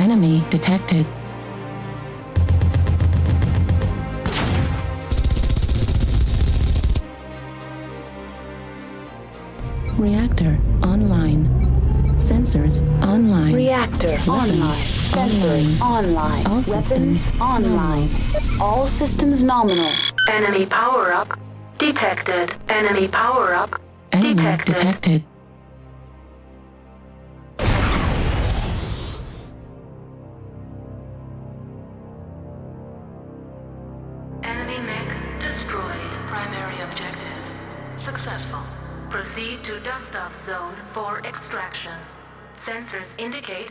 Enemy detected. Reactor online. Sensors online. Reactor Weapons online. Sensors online. All Weapons systems online. nominal. All systems nominal. Enemy power-up detected. Enemy power-up Enemy detected. detected. Enemy mech destroyed. Primary objective successful. Proceed to dust-off zone for extraction. Sensors indicate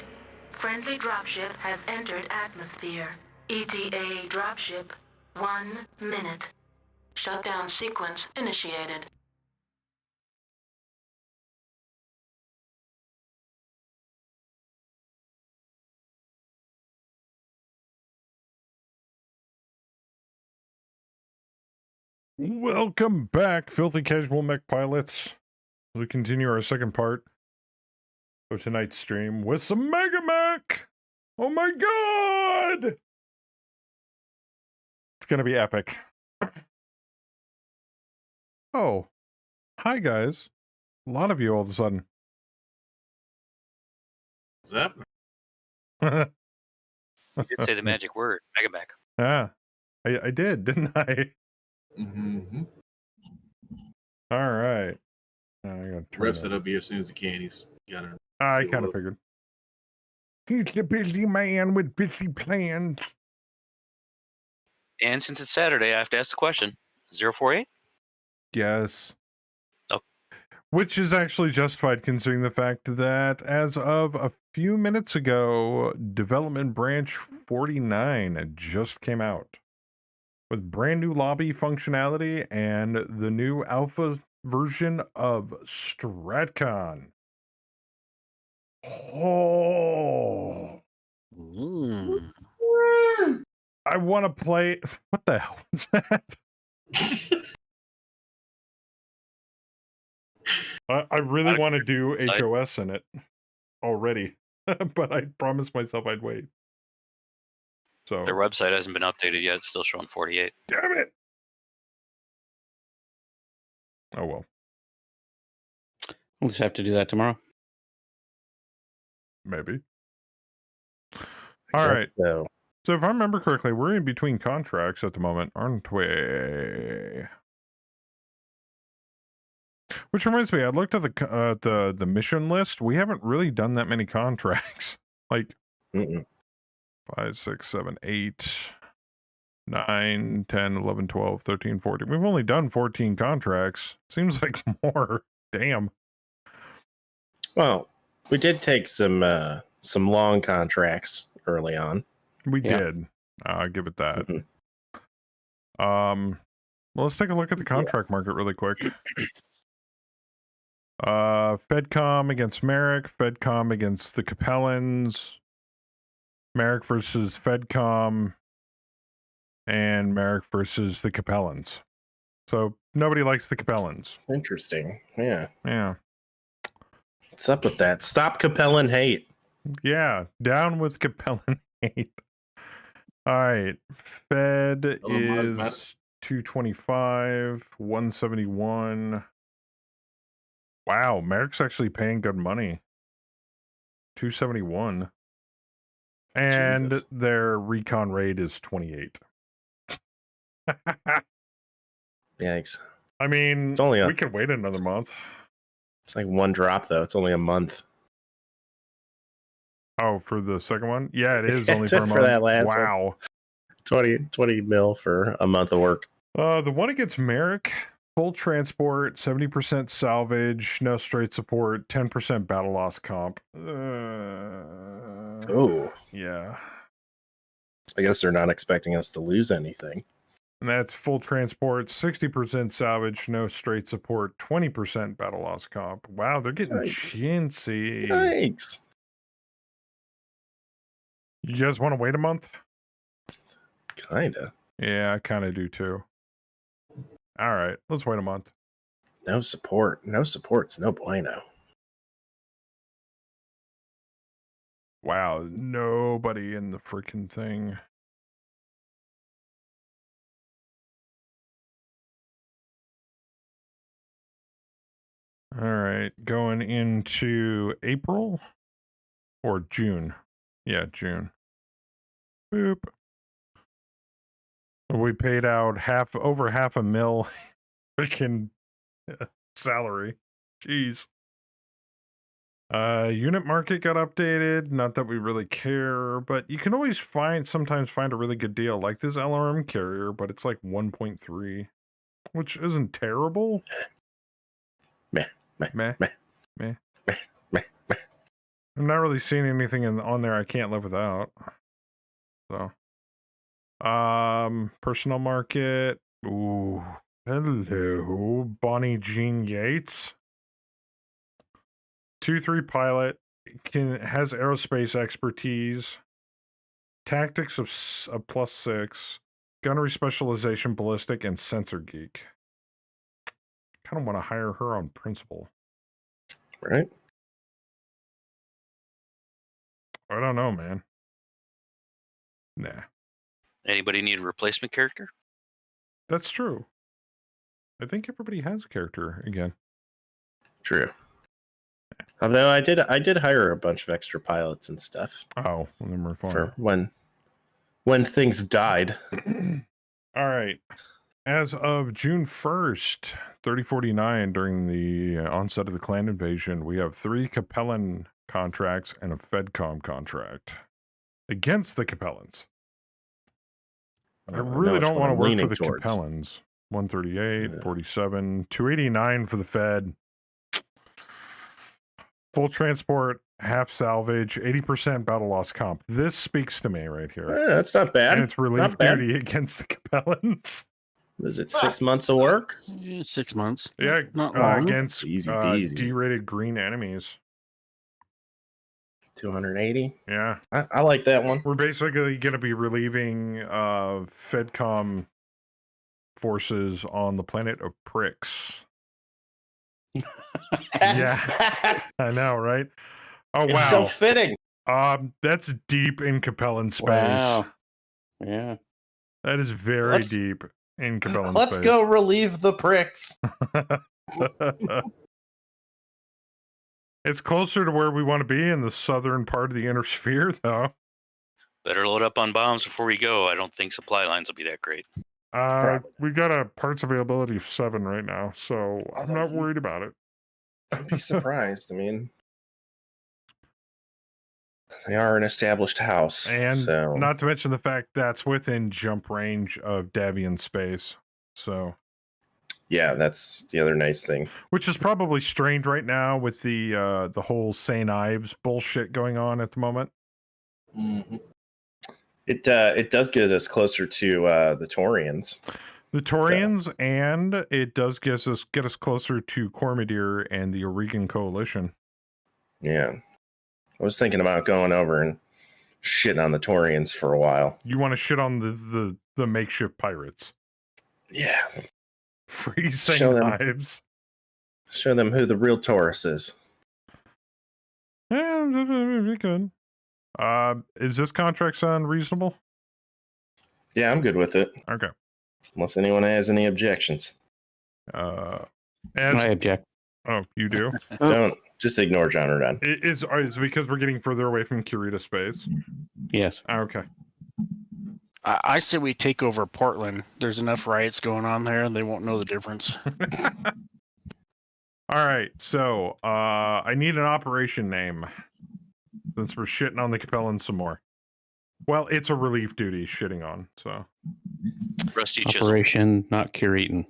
friendly dropship has entered atmosphere. ETA dropship 1 minute. Shutdown sequence initiated. Welcome back, filthy casual mech pilots. We continue our second part of tonight's stream with some MegaMek. Oh my god! It's gonna be epic. Oh, hi guys. A lot of you all of a sudden. What's up? You did say the magic word, MegaMek. Yeah, I did, didn't I? Mm-hmm. All right. I gotta turn Rep that. set up here as soon as he can. He's got to. I kind of figured. He's a busy man with busy plans. And since it's Saturday, I have to ask the question. 048? Yes. Oh. Which is actually justified considering the fact that as of a few minutes ago, Development Branch 49 just came out with brand new lobby functionality and the new alpha version of StratCon. Oh. I want to play. What the hell is that? I really want to do HOS in it already, but I promised myself I'd wait. So Their website hasn't been updated yet. It's still showing 48. damn it! Oh well. We'll just have to do that tomorrow. Maybe. All right. So So if I remember correctly, we're in between contracts at the moment, aren't we? Which reminds me, I looked at the mission list. We haven't really done that many contracts. Like 5, 6, 7, 8, 9, 10, 11, 12, 13, 14. We've only done 14 contracts. Seems like more. Damn. well, we did take some long contracts early on. We Yeah. did. I'll give it that. Mhm. Well, let's take a look at the contract market really quick. FedCom against Merrick, FedCom against the Capellans, Merrick versus FedCom, and Merrick versus the Capellans. So nobody likes the Capellans. Interesting. Yeah. Yeah. What's up with that? Stop Capellan hate. Yeah. Down with Capellan hate. All right. Fed is 225, 171. Wow, Merrick's actually paying good money. 271. And Jesus. their recon rate is 28. Yikes. I mean, It's only we could wait another month. It's like one drop though. It's only a month. Oh, for the second one? Yeah, it is Yeah, only except for a for month. that last one. Wow. 20 mil for a month of work. The one against Merrick, full transport, 70% salvage, no straight support, 10% battle loss comp. Oh. Yeah. I guess they're not expecting us to lose anything. And that's full transport, 60% salvage, no straight support, 20% battle loss comp. Wow, they're getting Yikes. chintzy. Thanks. You guys want to wait a month? Kinda. Yeah, I kind of do too. All right, let's wait a month. No support. No support's no bueno. Wow, nobody in the freaking thing. All right, going into April or June. Yeah, June. Boop. We paid out over half a mil freaking salary. Jeez. Unit market got updated. Not that we really care, but you can always sometimes find a really good deal, like this LRM carrier, but it's like 1.3, which isn't terrible. Meh, meh, Meh. meh, Meh. meh, meh, meh. I'm not really seeing anything on there I can't live without. So, personal market. Ooh, hello, Bonnie Jean Yates. 2-3 pilot, has aerospace expertise, tactics of +6, gunnery specialization, ballistic, and sensor geek. Kind of want to hire her on principle. Right? I don't know, man. Nah, Anybody need a replacement character? that's true. I think everybody has a character again. True. Although I did hire a bunch of extra pilots and stuff. Oh, well, then we're fine. For when things died. All right. As of June 1st, 3049, during the onset of the clan invasion, we have 3 Capellan contracts and a FedCom contract against the Capellans. I really don't want to work for the Capellans. 138, 47, 289 for the Fed. Full transport, half salvage, 80% battle loss comp. This speaks to me right here. That's not bad. And it's relief duty against the Capellans. Was it 6 months of work? Yeah, 6 months. Yeah, Not long. It's against easy peasy. D-rated green enemies. 280. Yeah, I like that one. we're basically going to be relieving FedCom forces on the planet of pricks. Yeah, I know, right? Oh wow, It's so fitting. That's deep in Capellan space. Wow. Yeah. That is very deep in Capellan Let's space. go relieve the pricks. It's closer to where we want to be in the southern part of the inner sphere, though. Better load up on bombs before we go. I don't think supply lines will be that great. We got a parts availability of 7 right now, so I'm not worried about it. I'd be surprised. I mean, they are an established house, And so not to mention the fact that's within jump range of Davian space. So, yeah, that's the other nice thing. which is probably strained right now with the whole St. Ives bullshit going on at the moment. Mm-hmm. It does get us closer to the Taurians. The Taurians, and it does get us closer to Cormidir and the Oregon Coalition. Yeah, I was thinking about going over and shitting on the Taurians for a while. You want to shit on the makeshift pirates? Yeah, Freezing Show them. knives. show them who the real Taurus is. Yeah, we could. Is this contract sound reasonable? Yeah, I'm good with it. Okay. Unless anyone has any objections. As I object. oh, you do? Don't just ignore John or Don. It's because we're getting further away from Kurita space. Yes. Okay. I say we take over Portland. There's enough riots going on there, and they won't know the difference. All right. So, I need an operation name. Since we're shitting on the Capellan some more. Well, it's a relief duty shitting on, so. Rusty Chisel. Operation not Curating.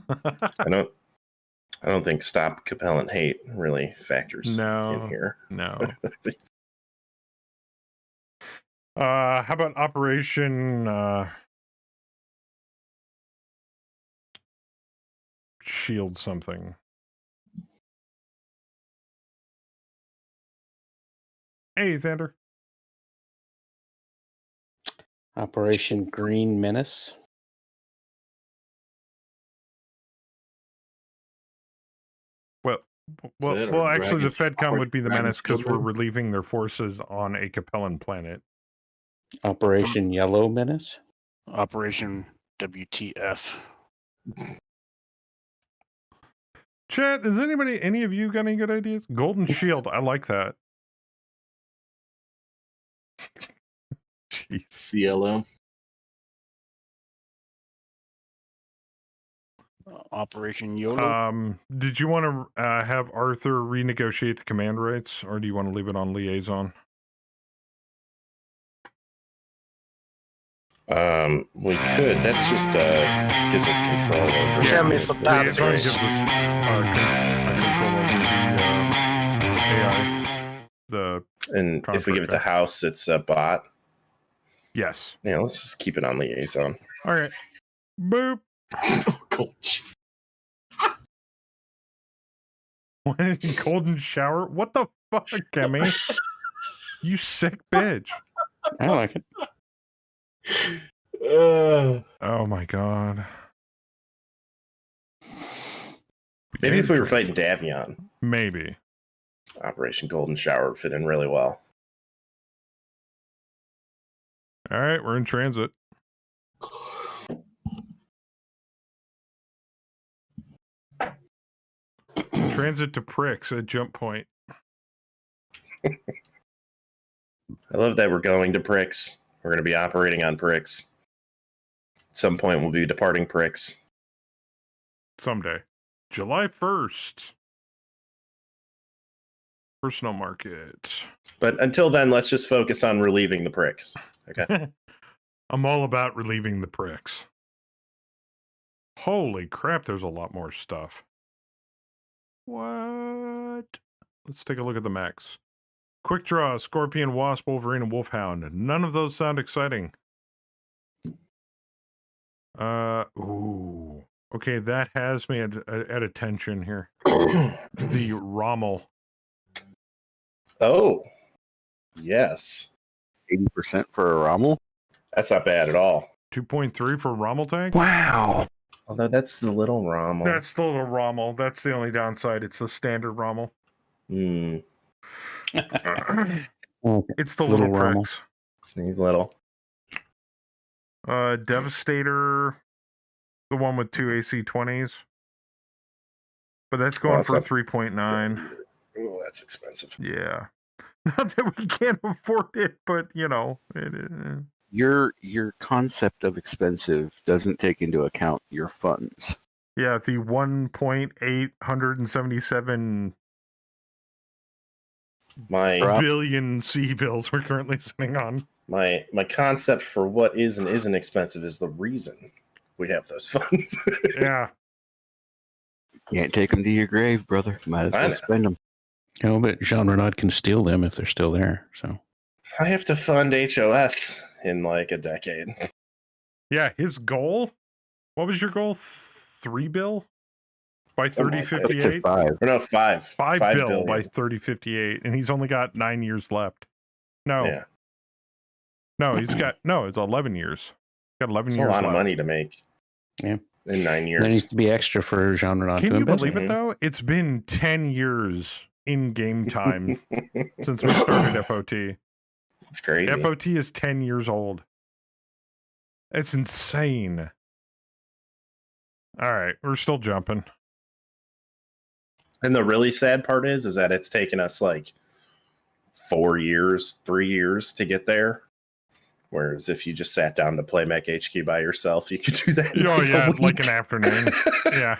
I don't think stop Capellan hate really factors in here. No. How about Operation Shield something? Hey, Xander. Operation Green Menace. Well, Well, actually, the FedCom would be the menace because we're relieving their forces on a Capellan planet. Operation Yellow Menace? Operation WTF. Chat, is any of you got any good ideas? Golden Shield, I like that. Jeez. CLO. Operation YOLO. Did you want to have Arthur renegotiate the command rates, or do you want to leave it on liaison? We could. That's just gives us control over. C'è messo Liaison tanto. gives us control over the AI. And if we give it to House, it's a bot. Yes. Yeah, let's just keep it on liaison. All right. Boop. Golden shower? What the fuck, Kemi? You sick bitch. I like it. Oh my god. Maybe if we were fighting Davion. Maybe. Operation Golden Shower would fit in really well. All right, we're in transit. Transit to Pricks at jump point. I love that we're going to Pricks. We're going to be operating on Pricks. At some point, we'll be departing Pricks. Someday. July 1st. Personal market. But until then, let's just focus on relieving the Pricks. Okay. I'm all about relieving the Pricks. Holy crap, there's a lot more stuff. What? Let's take a look at the mechs. Quick Draw, Scorpion, Wasp, Wolverine, and Wolfhound. None of those sound exciting. Ooh. Okay, that has me at attention here. The Rommel. Oh. Yes. 80% for a Rommel? That's not bad at all. 2.3 for Rommel tank? Wow. Although that's the little Rommel. That's the little Rommel. That's the only downside. It's the standard Rommel. Hmm. It's the little Rommel. Pricks. He's little. Devastator, the one with 2 AC-20s. But that's going for 3.9. Oh, that's expensive. Yeah. Not that we can't afford it, but, you know. Your concept of expensive doesn't take into account your funds. Yeah, the 1.877 billion C bills we're currently sitting on. My concept for what is and isn't expensive is the reason we have those funds. Yeah. Can't take them to your grave, brother. Might as well spend them. No, but Jean Renaud can steal them if they're still there. So I have to fund HOS in like a decade. Yeah, his goal? What was your goal? 3 bill? By 3058? 5. Or no, 5. 5 bill billion. by 3058. And he's only got 9 years left. No. Yeah. No, he's got, no, it's 11 years. Got 11 It's years a lot left. of money to make. Yeah. In 9 years. There needs to be extra for Jean Renaud Can to you embezzle. believe it, though? It's been 10 years in game time since we started FOT. It's crazy. FOT is 10 years old. It's insane. All right, we're still jumping. And the really sad part is that it's taken us like 4 years, 3 years to get there. Whereas if you just sat down to play Mech HQ by yourself, you could do that. Oh, yeah, like an afternoon. Yeah.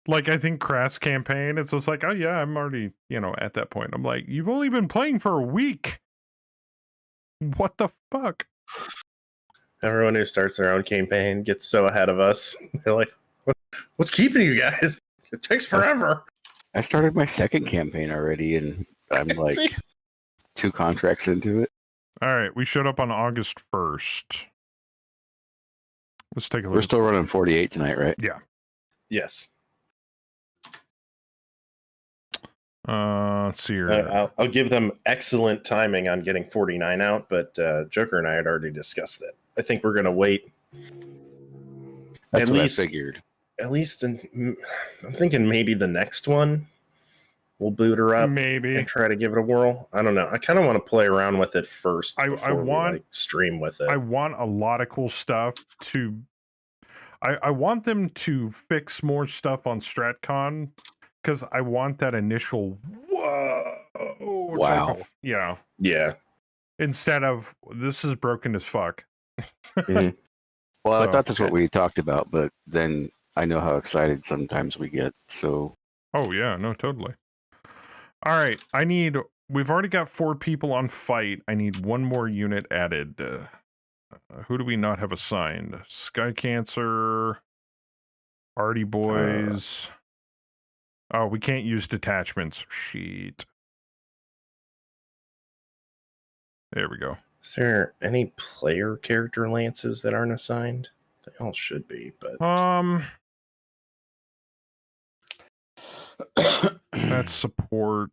Like, I think Crass campaign, it's just like, oh, yeah, I'm already, at that point. I'm like, you've only been playing for a week. What the fuck? Everyone who starts their own campaign gets so ahead of us. They're like, what's keeping you guys? It takes forever. I started my second campaign already, and I'm like 2 contracts into it. All right, we showed up on August 1st. Let's take a look. We're still running 48 tonight, right? Yeah. Yes. Let's see here. I'll give them excellent timing on getting 49 out, but Joker and I had already discussed that. I think we're going to wait That's what I figured. at least I'm thinking maybe the next one we'll boot her up Maybe. and try to give it a whirl. I don't know. I kind of want to play around with it first before we like stream with it. I want a lot of cool stuff to. I want them to fix more stuff on StratCon because I want that initial whoa. Wow. Yeah. Instead of this is broken as fuck. Mhm. Well, So, I thought that's what we talked about, but then I know how excited sometimes we get. So, oh yeah, no, totally. All right, we've already got 4 people on fight. I need 1 more unit added. Who do we not have assigned? Sky Cancer, Artie Boys. Oh, we can't use detachments. Shit. There we go. Is there any player character lances that aren't assigned? They all should be, but that's support.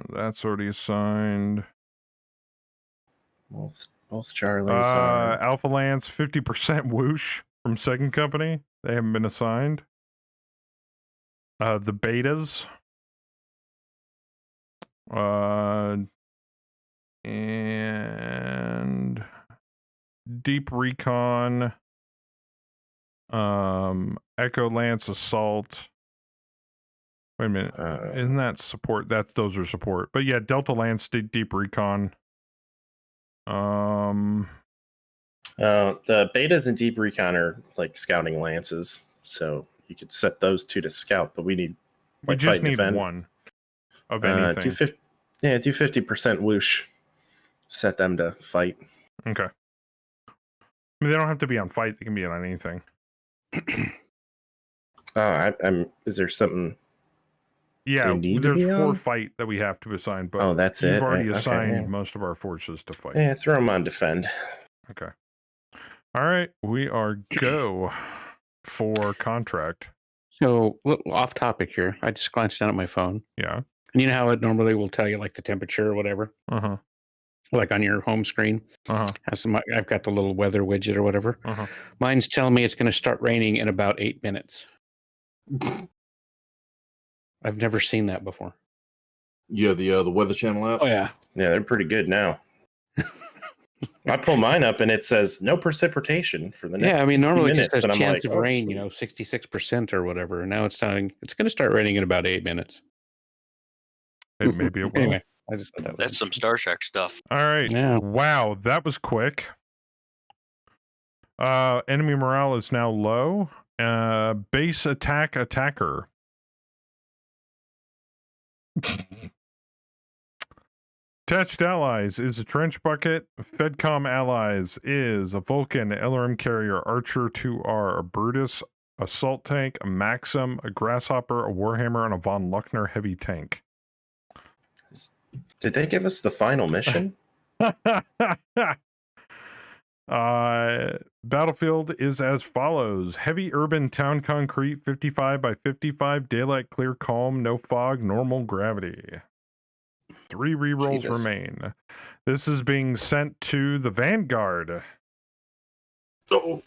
That's already assigned. Both Charlies are. Alpha Lance, 50% whoosh from second company. They haven't been assigned. The betas. And Deep Recon. Echo Lance Assault. Wait a minute. Isn't that support? Those are support. But yeah, Delta Lance Deep Recon. The betas and Deep Recon are like scouting lances, so you could set those 2 to scout, but we need we just need 1 of anything. Do 50% whoosh. Set them to fight. Okay. I mean, they don't have to be on fight. They can be on anything. Is there something? Yeah, there's 4 fight that we have to assign, but that's you've it. already Okay, assigned yeah. most of our forces to fight. Yeah, throw them on defend. Okay. All right, we are go for contract. So, off topic here. I just glanced down at my phone. Yeah. And you know how it normally will tell you like the temperature or whatever? Uh-huh. Like on your home screen? Uh-huh. I've got the little weather widget or whatever. Uh-huh. Mine's telling me it's going to start raining in about 8 minutes. I've never seen that before. You have the Weather Channel app? Oh, yeah. Yeah, they're pretty good now. I pull mine up and it says no precipitation for the next. Yeah, I mean, normally it just minutes, says and I'm chance like, of oh, rain, sweet. 66% or whatever. And now it's telling it's going to start raining in about 8 minutes. Maybe it will. Anyway, I just thought that was That's some Star Trek stuff. All right. Yeah. Wow, that was quick. Enemy morale is now low. Base attacker. Attached allies is a trench bucket. Fedcom allies is a Vulcan, LRM carrier, Archer 2R, a Brutus, assault tank, a Maxim, a Grasshopper, a Warhammer, and a Von Luckner heavy tank. Did they give us the final mission? Battlefield is as follows: heavy urban town concrete, 55 by 55, daylight clear, calm, no fog, normal gravity. 3 rerolls remain. This is being sent to the Vanguard. Oh,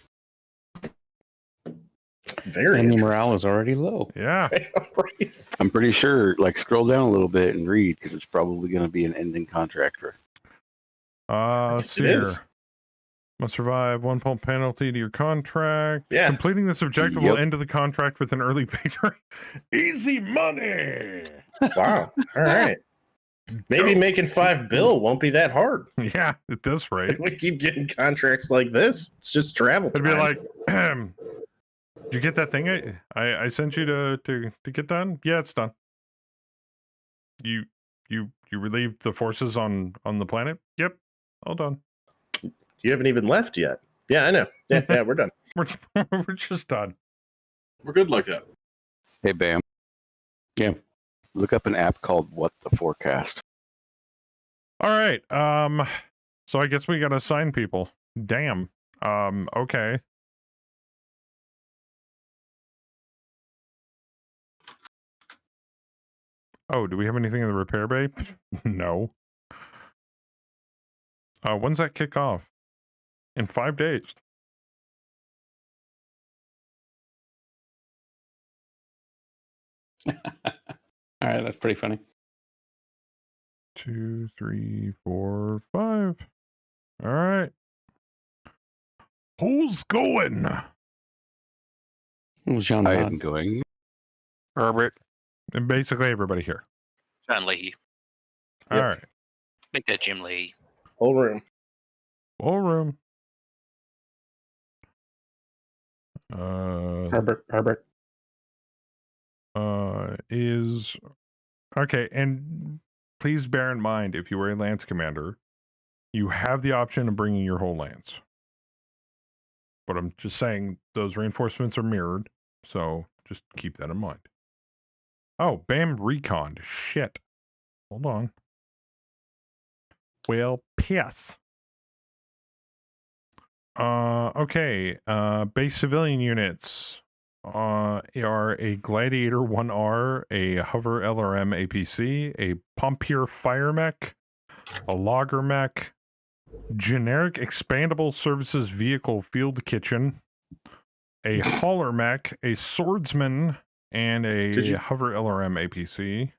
very. And the morale is already low. Yeah. Right. I'm pretty sure, like, scroll down a little bit and read, because it's probably going to be an ending contractor. See here. Must survive 1 point penalty to your contract. Yeah. Completing this objective will end the contract with an early victory. Easy money. Wow. All right. Maybe making $5 billion won't be that hard. Yeah, it does, right? If we keep getting contracts like this, it's just travel It'd time. be like, did you get that thing I sent you to get done? Yeah, it's done. You relieved the forces on the planet? Yep, all done. You haven't even left yet. Yeah, I know. Yeah, we're done. We're just done. we're good like that. Hey, Bam. Yeah. Look up an app called What the Forecast. All right. So I guess we gotta assign people. Damn. Okay. Oh, do we have anything in the repair bay? No. When's that kick off? in 5 days. All right, that's pretty funny. 2, 3, 4, 5. All right. Who's going? Well, Jean I Rod. am going. Herbert. And basically everybody here. John Leahy. All Yep. right. Make that Jim Leahy. Whole room. Full room. Herbert. Is okay, and please bear in mind, if you are a Lance Commander, you have the option of bringing your whole Lance. But I'm just saying those reinforcements are mirrored, so just keep that in mind. Oh, Bam reconned. Shit. Hold on. Well, piss. Okay. Base civilian units are a Gladiator 1R, a Hover LRM APC, a Pompier Fire Mech, a Logger Mech, generic expandable services vehicle field kitchen, a Hauler Mech, a Swordsman, and a Hover LRM APC.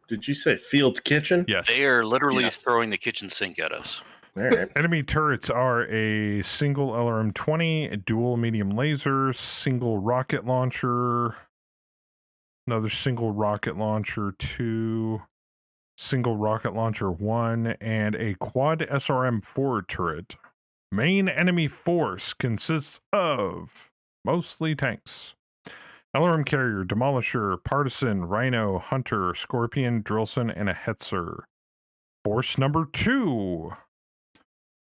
Did you say field kitchen? Yes. They are literally Yes. throwing the kitchen sink at us. All right. Enemy turrets are a single LRM-20, a dual medium laser, single rocket launcher, another single rocket launcher 2, single rocket launcher 1, and a quad SRM-4 turret. Main enemy force consists of mostly tanks. LRM carrier, demolisher, partisan, rhino, hunter, scorpion, drillson, and a hetzer. Force number 2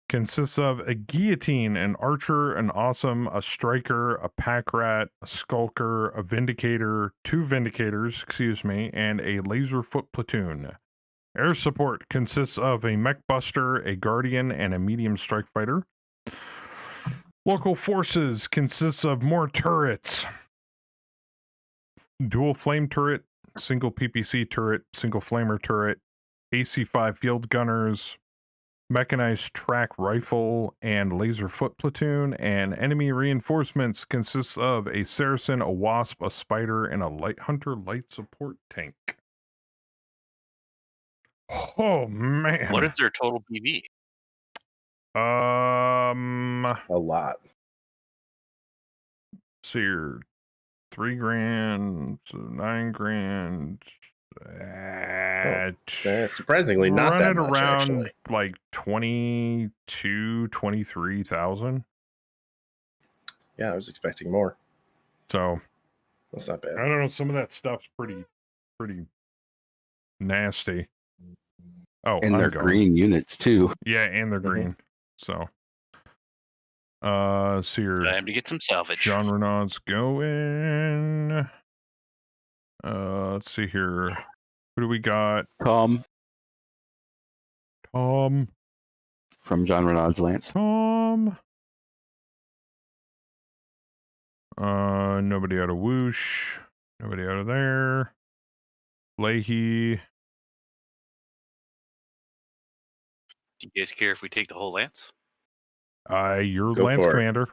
consists of a guillotine, an archer, an awesome, a striker, a pack rat, a skulker, a vindicator, 2 vindicators, and a laser foot platoon. Air support consists of a mech buster, a guardian, and a medium strike fighter. Local forces consists of more turrets. Dual flame turret, single PPC turret, single flamer turret, AC-5 field gunners, mechanized track rifle, and laser foot platoon. And enemy reinforcements consists of a Saracen, a Wasp, a Spider, and a light hunter light support tank. Oh man! What is their total PV? A lot. So you're $3,000, so $9,000. Surprisingly, not run that it much, around actually. like 22, 23,000. Yeah, I was expecting more. So That's not bad. I don't know. Some of that stuff's pretty nasty. Oh, And I'm they're going. green units too. Yeah, and they're green. So, so your Time to get some salvage. Jean Renaud's going. Let's see here. Who do we got? Tom Tom. from John Renaud's Lance. Tom. Nobody out of Whoosh. Nobody out of there. Leahy. Do you guys care if we take the whole lance? You're Go Lance for it. Commander.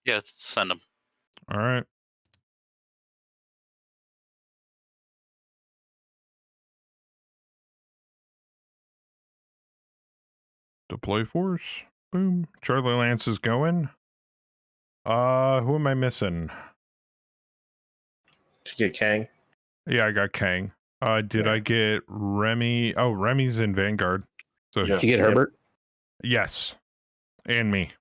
Yeah, let's send them. All right. Deploy force. Boom. Charlie Lance is going. Who am I missing? Did you get Kang? Yeah, I got Kang. Did Yeah. I get Remy? Oh, Remy's in Vanguard. So Yeah. Did you get Herbert? yes. And me.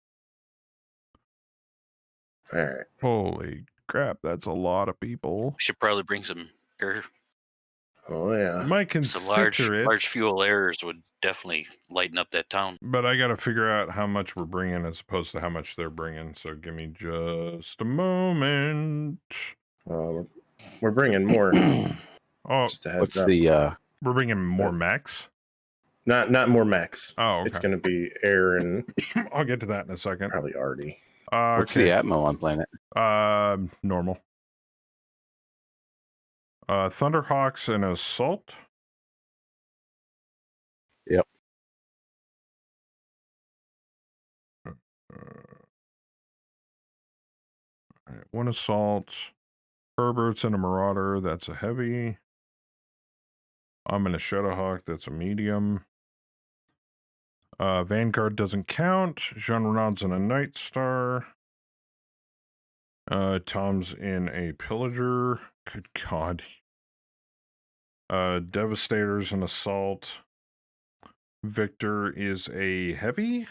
All right. Holy crap, that's a lot of people. We should probably bring some air. Oh, yeah. Might Some large consider it, fuel errors would definitely lighten up that town. but I got to figure out how much we're bringing as opposed to how much they're bringing. So give me just a moment. We're bringing more. Oh, Just a heads What's up. the we're bringing more mechs. Not more mechs. Oh, It's okay. going to be air and I'll get to that in a second. probably Artie. what's the Atmo on planet? Normal. Thunderhawks and Assault. Yep. All right, 1 assault. Herbert's and a marauder. That's a heavy. I'm in a Shadowhawk. That's a medium. Vanguard doesn't count. Jean Renaud's in a Night Star. Tom's in a Pillager. Good God. Devastator's an assault. Victor is a heavy.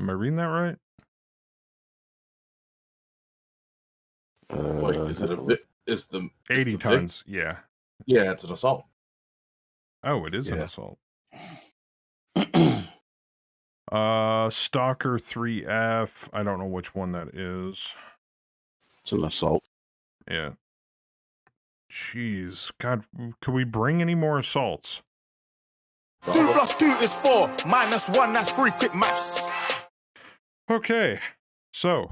Am I reading that right? Wait, is it a bit? Is the 80 the tons? Yeah. Yeah, it's an assault. Oh, it is an Yeah. assault. Stalker 3F. I don't know which one that is. It's an assault. Yeah. Jeez. God, could we bring any more assaults? 2 + 2 is 4. -1, that's 3. Quick maths. Okay. So,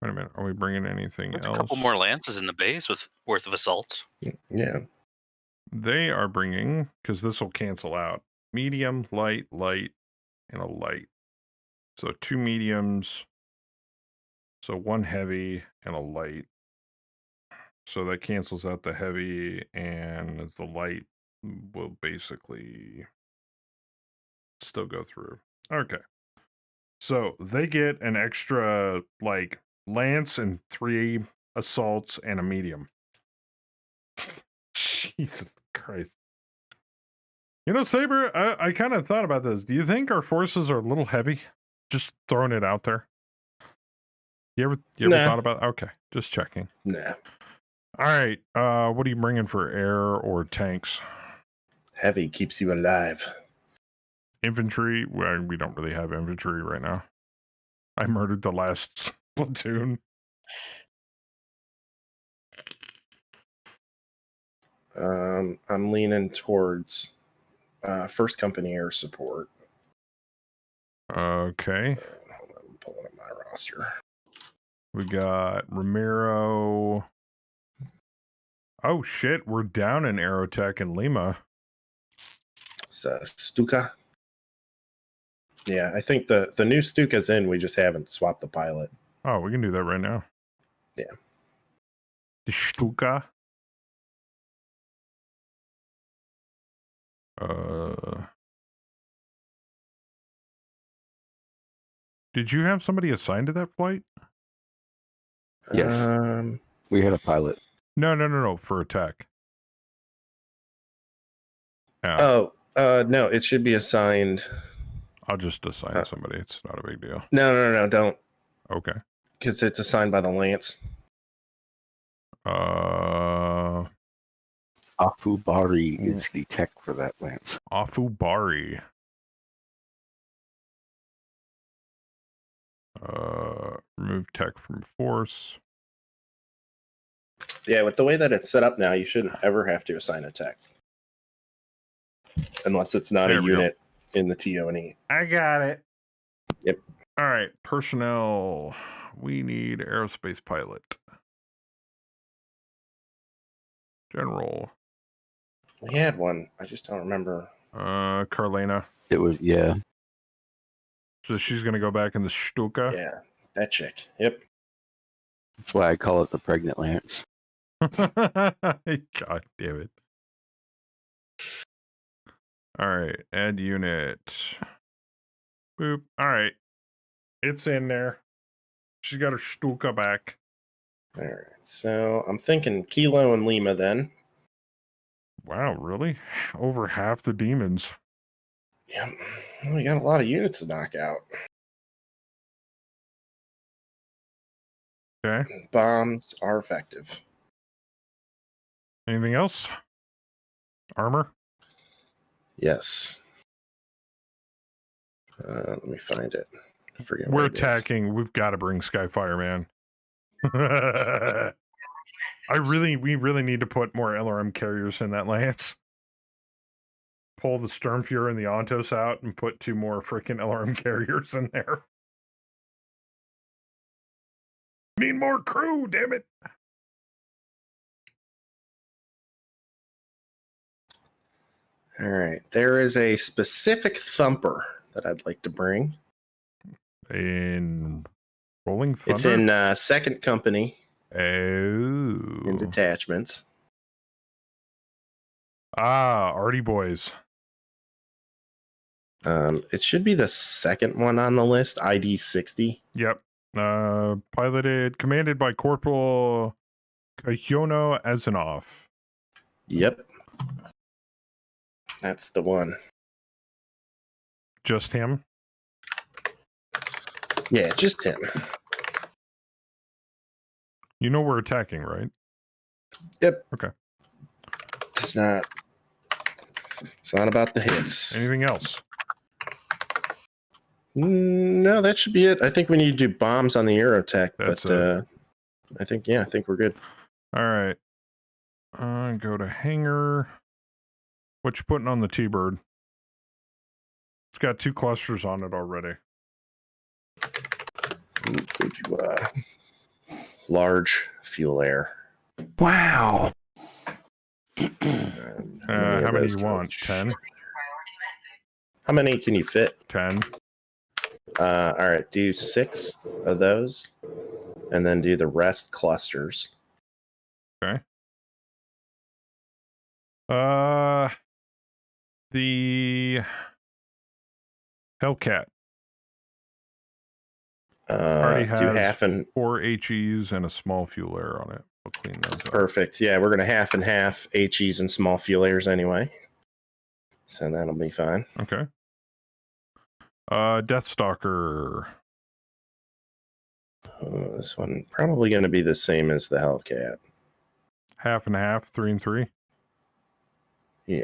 wait a minute. Are we bringing anything There's else? a couple more lances in the base with worth of assaults. Yeah. They are bringing, because this will cancel out, medium, light, and a light. So 2 mediums. So 1 heavy and a light. So that cancels out the heavy, and the light will basically still go through. Okay. So they get an extra, like, lance and 3 assaults and a medium. Jesus Christ. You know, Saber, I kind of thought about this. Do you think our forces are a little heavy? Just throwing it out there. You ever Nah. thought about? Okay, just checking. Nah. All right. What are you bringing for air or tanks? Heavy keeps you alive. Infantry. Well, we don't really have infantry right now. I murdered the last platoon. I'm leaning towards first company air support. Okay. Hold on, I'm pulling up my roster. We got Ramiro. Oh shit, we're down in Aerotech in Lima. Stuka. Yeah, I think the new Stuka's in. We just haven't swapped the pilot. Oh, we can do that right now. Yeah. The Stuka. Did you have somebody assigned to that flight? Yes. We had a pilot. No, for attack. No, it should be assigned. I'll just assign somebody. It's not a big deal. No, don't. Okay. Because it's assigned by the Lance. Afubari is the tech for that lance. Afubari. Remove tech from force. Yeah, with the way that it's set up now, you shouldn't ever have to assign a tech. Unless it's not There a we go. unit in the TO&E. I got it. Yep. All right, personnel. We need aerospace pilot. General. We had one. I just don't remember. Carlena. It was, yeah. So she's gonna go back in the Stuka. Yeah, that chick. Yep. That's why I call it the pregnant lance. God damn it. All right, add unit. Boop. All right. It's in there. She's got her Stuka back. All right. So I'm thinking Kilo and Lima then. Wow, really? Over half the demons. Yep. We got a lot of units to knock out. Okay. Bombs are effective. Anything else? Armor? Yes. Let me find it. I forget. We're where it is. attacking. We've got to bring Skyfire, man. We really need to put more LRM carriers in that lance. Pull the Sturmfuhrer and the Ontos out and put 2 more freaking LRM carriers in there. Need more crew, damn it. All right. There is a specific thumper that I'd like to bring. In Rolling Thunder? It's in Second Company. Oh. In detachments. Ah, Artie Boys. It should be the second one on the list, ID 60. Yep. Commanded by Corporal Kyono Azanov. Yep. That's the one. Just him? Yeah, just him. You know we're attacking, right? Yep. Okay. It's not about the hits. Anything else? No, that should be it. I think we need to do bombs on the Eurotech, but I think we're good. All right. Go to hangar. What you putting on the T-Bird? It's got 2 clusters on it already. Go to large fuel air. Wow. How many do you want? 10? How many can you fit? 10. All right, do 6 of those, and then do the rest clusters. Okay. The Hellcat already has do half and 4 HEs and a small fuel air on it. I'll clean those up. Perfect. Yeah, we're gonna half and half HEs and small fuel airs anyway, so that'll be fine. Okay. Deathstalker. This one probably going to be the same as the Hellcat. Half and half, 3 and 3. Yeah.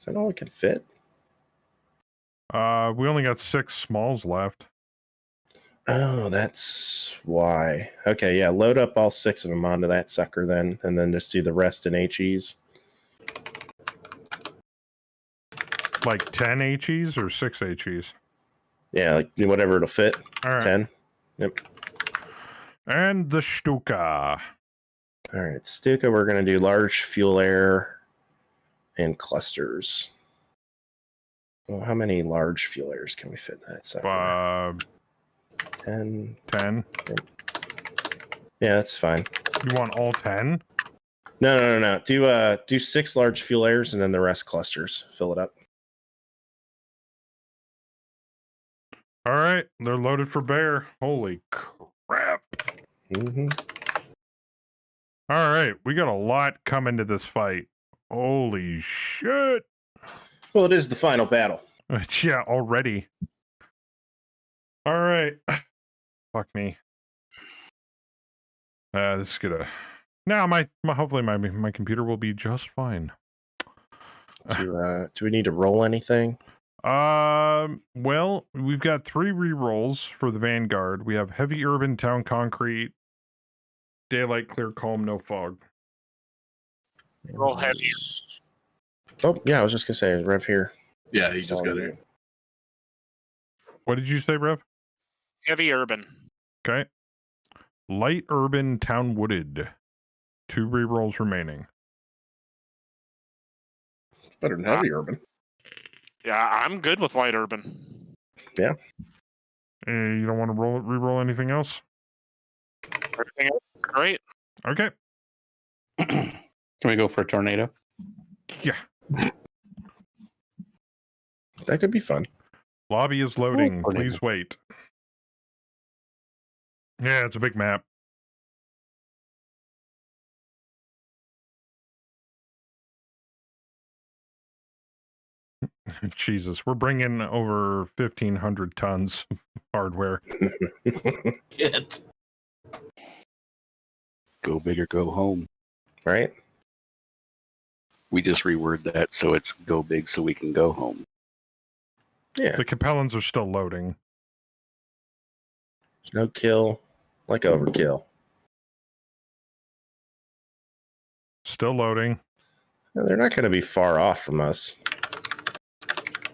Is that all it can fit? We only got 6 smalls left. Oh, that's why. Okay, yeah, load up all 6 of them onto that sucker then, and then just do the rest in HEs. Like 10 HEs or 6 HEs? Yeah, like whatever it'll fit. All right. 10. Yep. And the Stuka. All right, Stuka, we're going to do large fuel air and clusters. Well, how many large fuel airs can we fit in that sucker? 10. 10. Yeah, that's fine. You want all 10? No. Do 6 large fuel airs and then the rest clusters. Fill it up. All right, they're loaded for bear. Holy crap. Mm-hmm. All right, we got a lot coming to this fight. Holy shit. Well, it is the final battle. Yeah, already. All right. Fuck me. This is gonna... No, hopefully my computer will be just fine. Do we need to roll anything? Well, we've got 3 rerolls for the Vanguard. We have heavy urban, town concrete, daylight, clear, calm, no fog. Roll heavy. Oh, yeah, I was just gonna say, Rev here. Yeah, he just got it. What did you say, Rev? Heavy urban. Okay. Light urban, town wooded. 2 rerolls remaining. It's better than heavy urban. Yeah, I'm good with light urban. Yeah. You don't want to re-roll anything else? Everything else is great. Okay. Can we go for a tornado? Yeah. That could be fun. Lobby is loading. Oh, Please wait. Yeah, it's a big map. Jesus, we're bringing over 1,500 tons of hardware. Get. Go big or go home. Right? We just reword that so it's go big so we can go home. Yeah. The Capellans are still loading. No kill, like overkill. Still loading. No, they're not going to be far off from us.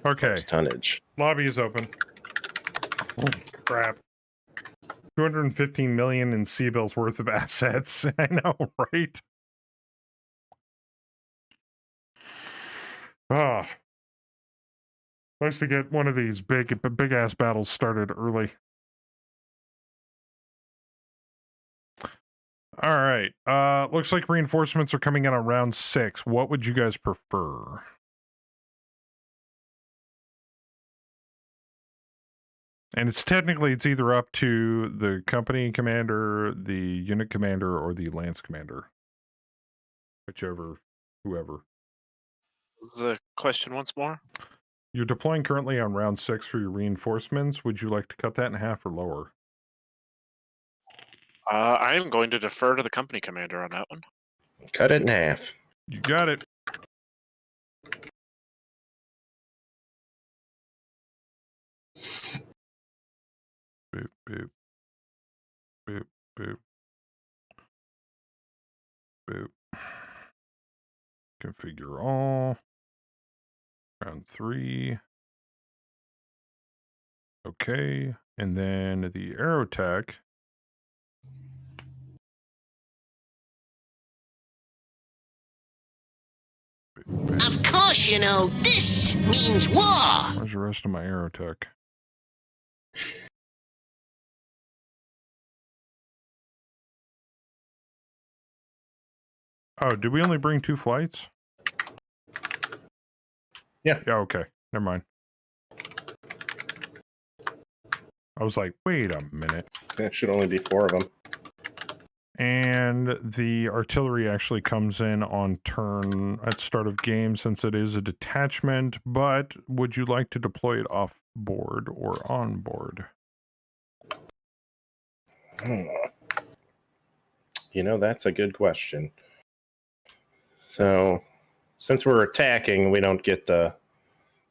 Okay. There's tonnage. Lobby is open. Holy crap. 215 million in C-bills worth of assets. I know, right? Ah. Nice to get one of these big ass battles started early. All right. Looks like reinforcements are coming in on round 6. What would you guys prefer? And it's either up to the company commander, the unit commander, or the lance commander. Whoever. The question once more. You're deploying currently on round 6 for your reinforcements. Would you like to cut that in half or lower? I am going to defer to the company commander on that one. Cut it in half. You got it. Boop, boop. Boop, boop. Boop. Configure all. Round 3. Okay. And then the Aerotech. Of course, you know, this means war. Where's the rest of my Aerotech? Oh, did we only bring 2 flights? Yeah. Yeah, okay. Never mind. I was like, wait a minute. That should only be 4 of them. And the artillery actually comes in on turn at start of game since it is a detachment, but would you like to deploy it off board or on board? You know, that's a good question. So, since we're attacking, we don't get the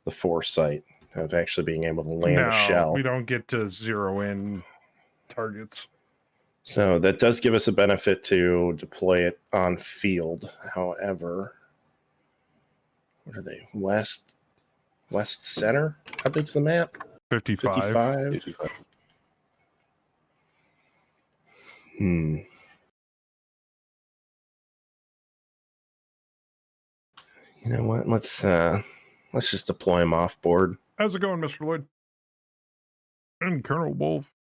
foresight of actually being able to land a shell. We don't get to zero in targets. So that does give us a benefit to deploy it on field. However, what are they? West center? How big's the map? 55. 55. You know what? Let's just deploy them off board. How's it going, Mr. Lloyd? And Colonel Wolf.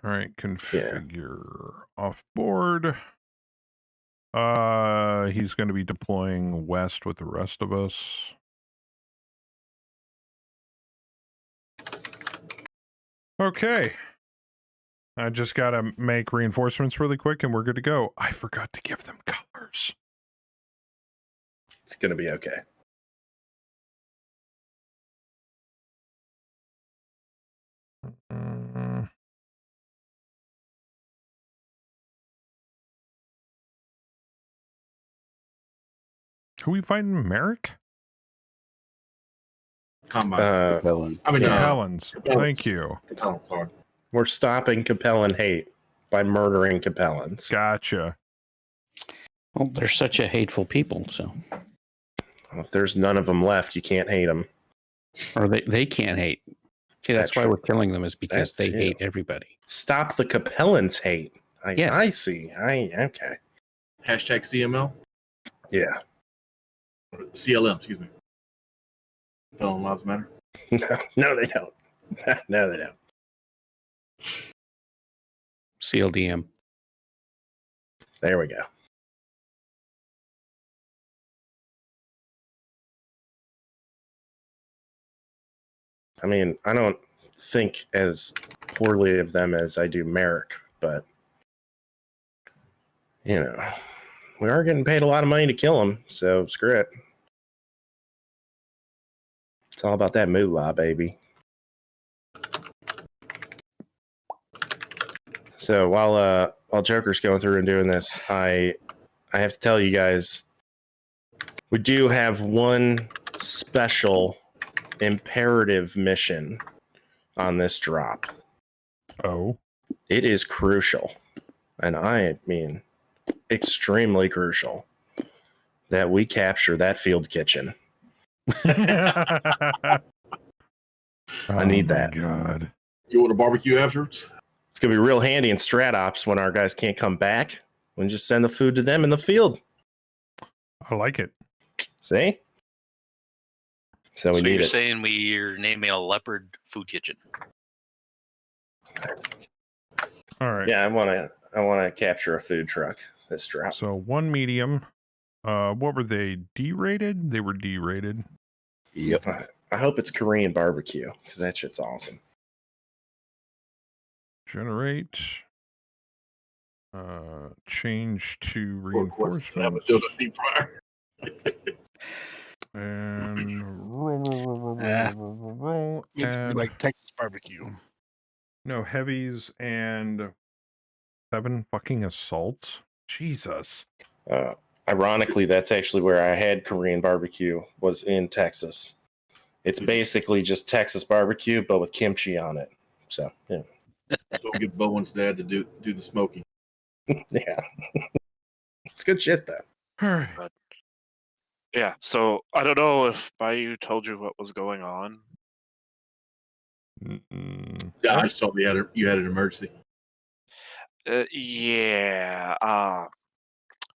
All right, configure off board. He's going to be deploying west with the rest of us. Okay. I just got to make reinforcements really quick and we're good to go. I forgot to give them colors. It's going to be okay. Who we fighting? Merrick? Combine. Capellans. Thank you. We're stopping Capellan hate by murdering Capellans. Gotcha. Well, they're such a hateful people, so. If there's none of them left, you can't hate them. Or they can't hate. See, that's why we're killing them, is because they hate everybody. Stop the Capellans hate. I see. Okay. Hashtag CML? Yeah. CLM, excuse me. Capellan Lives Matter? No, they don't. No, they don't. CLDM. There we go. I mean, I don't think as poorly of them as I do Merrick, but, you know, we are getting paid a lot of money to kill them, so screw it. It's all about that moolah, baby. So while Joker's going through and doing this, I have to tell you guys, we do have one special imperative mission on this drop. Oh. It is crucial, and I mean extremely crucial, that we capture that field kitchen. I need that. God. You want a barbecue afterwards? It's going to be real handy in strat ops when our guys can't come back. We can just send the food to them in the field. I like it. See? So we So need you're it. saying we're naming a leopard food kitchen? All right. Yeah, I wanna capture a food truck this drop. So 1 medium. What were they? D-rated? They were D-rated. Yep. I hope it's Korean barbecue because that shit's awesome. Generate. Change to Of course, I have a reinforcements. dildo deep fryer. And Maybe like Texas barbecue. no heavies and 7 fucking assaults. Jesus. Ironically, that's actually where I had Korean barbecue, was in Texas. It's basically just Texas barbecue, but with kimchi on it. So, yeah. So we'll get Bowen's dad to do the smoking. Yeah. It's good shit, though. All right. But, yeah, so I don't know if Bayou told you what was going on. Yeah, I just told you you had an emergency. Yeah.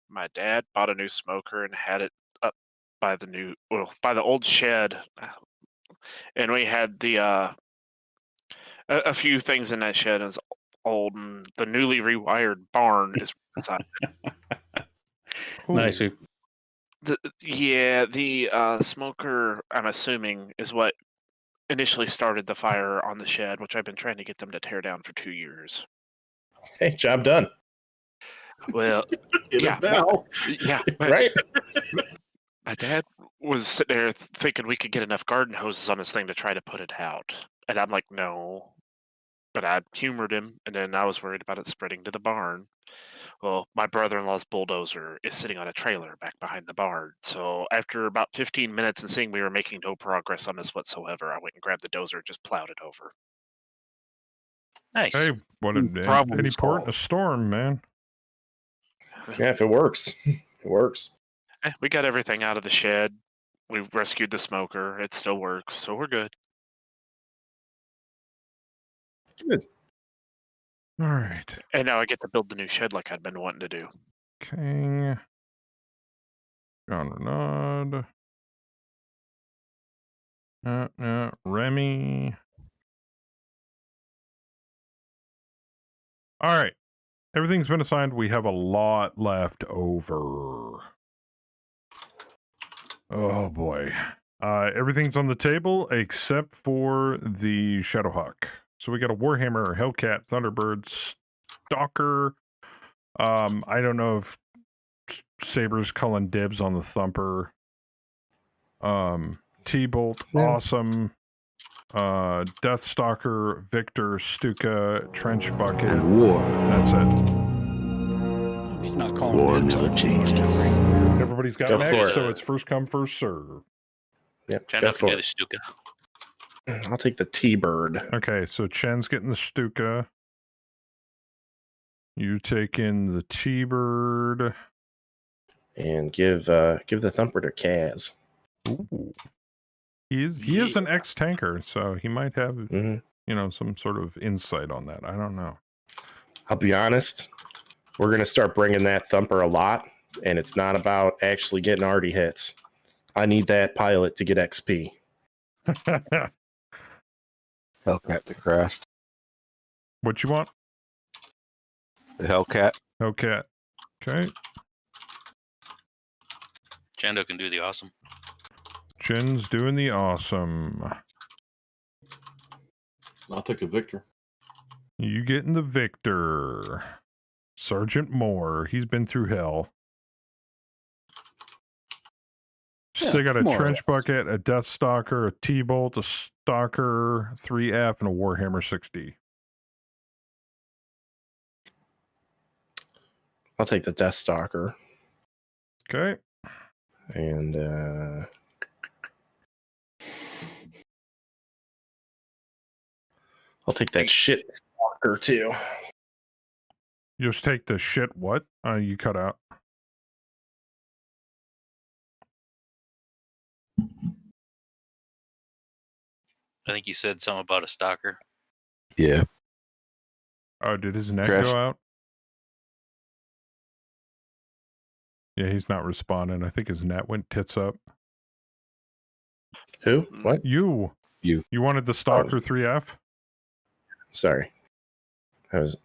My dad bought a new smoker and had it up by the old shed, and we had a few things in that shed is old, and the newly rewired barn is beside it. Nice. The smoker, I'm assuming, is what initially started the fire on the shed, which I've been trying to get them to tear down for 2 years. Hey, job done. Well, It yeah, is now. Right? My dad was sitting there thinking we could get enough garden hoses on this thing to try to put it out. And I'm like, no. But I humored him, and then I was worried about it spreading to the barn. Well, my brother-in-law's bulldozer is sitting on a trailer back behind the barn. So after about 15 minutes and seeing we were making no progress on this whatsoever, I went and grabbed the dozer and just plowed it over. Nice. Hey, what any port in a storm, man. Yeah, if it works, it works. We got everything out of the shed. We've rescued the smoker. It still works, so we're good. Good. All right. And now I get to build the new shed like I'd been wanting to do. King. John Renaud. Remy. All right. Everything's been assigned. We have a lot left over. Oh, boy. Everything's on the table except for the Shadowhawk. So we got a Warhammer, Hellcat, Thunderbird, Stalker. I don't know if Saber's calling dibs on the Thumper. T-Bolt, awesome. Deathstalker, Victor, Stuka, Trench Bucket. And war. That's it. He's not calling War never changes. Everybody's got Go mechs, for it. so it's first come, first serve. Yep, Chen go can for do the it. Stuka. I'll take the T-Bird. Okay, so Chen's getting the Stuka. You taking the T-Bird. And give the Thumper to Kaz. Ooh. He is an ex-tanker, so he might have, some sort of insight on that. I don't know. I'll be honest, we're going to start bringing that Thumper a lot, and it's not about actually getting arty hits. I need that pilot to get XP. Hellcat to crest. What you want? The Hellcat. Hellcat. Okay. Chando can do the awesome. Chen's doing the awesome. I'll take a Victor. You getting the Victor. Sergeant Moore. He's been through hell. Still got a Trench Bucket, a Deathstalker, a T-Bolt, a Stalker, 3F, and a Warhammer 60. I'll take the Deathstalker. Okay. And I'll take that shit Stalker too. You just take the shit what? You cut out. I think you said something about a stalker. Yeah. Oh, did his neck Crash. go out? Yeah, he's not responding. I think his net went tits up. Who? What? You. You. You wanted the Stalker 3F? Sorry.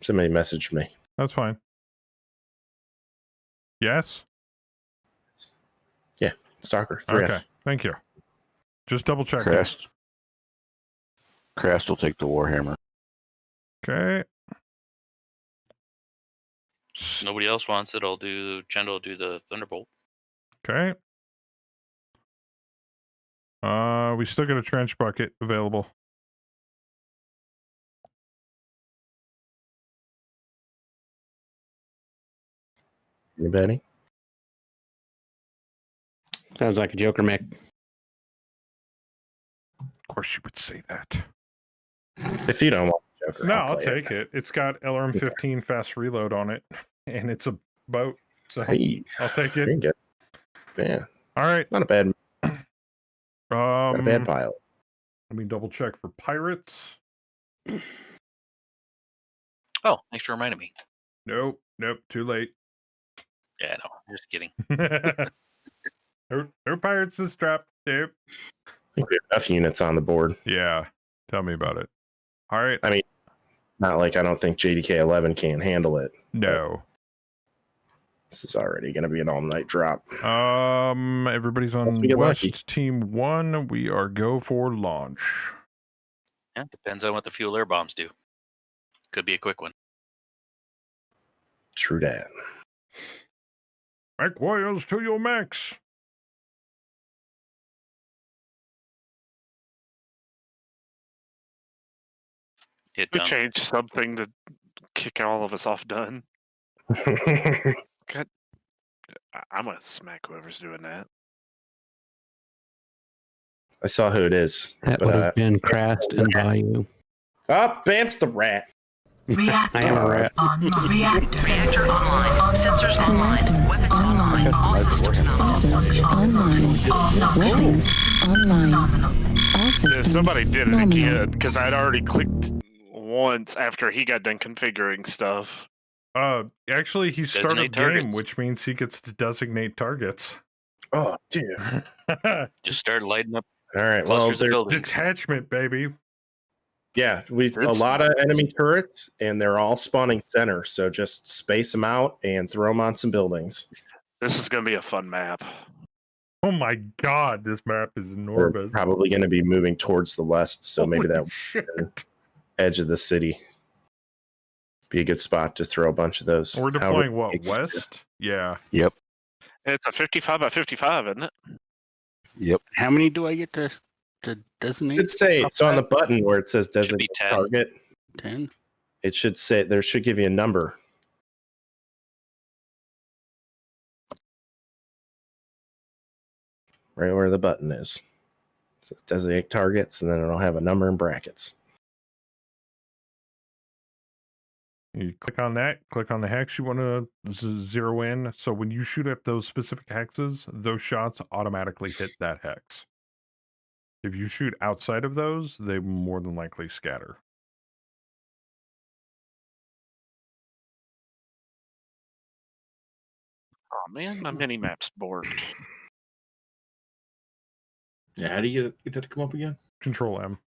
Somebody messaged me. That's fine. Yes? Yeah, Stalker 3F. Okay, thank you. Just double check. Crest will take the Warhammer. Okay. Nobody else wants it. Jendo will do the Thunderbolt. Okay. We still got a trench bucket available. Anybody? Sounds like a Joker mech. Of course, you would say that. If you don't want Joker, No, I'll take it. It's got LRM 15 fast reload on it, and it's a boat, so Hey, I'll take it. Good. Yeah. All right. Not a bad. Not a bad pilot. Let me double check for pirates. Oh, thanks for reminding me. Nope, too late. Yeah, no, just kidding. no pirates this trap. Nope. I think we have enough units on the board. Yeah, tell me about it. All right. I mean, not like I don't think JDK 11 can handle it. No. This is already going to be an all-night drop. Everybody's on West Team 1. We are go for launch. Yeah, depends on what the fuel air bombs do. Could be a quick one. True that. Mech warriors to your mechs. Hit We done. changed something to kick all of us off done. God, I'm gonna smack whoever's doing that. I saw who it is. That would have been Crast and Bayou. Oh, Bam's the rat. I am a rat. Reactor online. All sensors online. Weapons online. All systems Sensors online. Weapons online. All Yeah, systems somebody did it nominal. again because I'd already clicked once after he got done configuring stuff. Actually, he started Designate game, targets. which means he gets to designate targets. Oh, dude. Just start lighting up All right. Well, clusters of there's buildings. Detachment, baby. yeah, we've a lot of enemy turrets, and they're all spawning center. So just space them out and throw them on some buildings. This is gonna be a fun map. Oh my god, this map is We're enormous. probably going to be moving towards the west, so maybe Holy that shit. edge of the city be a good spot to throw a bunch of those. We're deploying what, west? Yeah. Yep. It's a 55 by 55, isn't it? Yep. How many do I get to designate? It should say so on the button where it says Should be designate 10. target. 10. It should say there should give you a number. Right where the button is. It says designate targets, and then it'll have a number in brackets. You click on that, click on the hex you want to zero in. So when you shoot at those specific hexes, those shots automatically hit that hex. If you shoot outside of those, they more than likely scatter. Oh man, my mini map's borked. Yeah, how do you get that to come up again? Control M.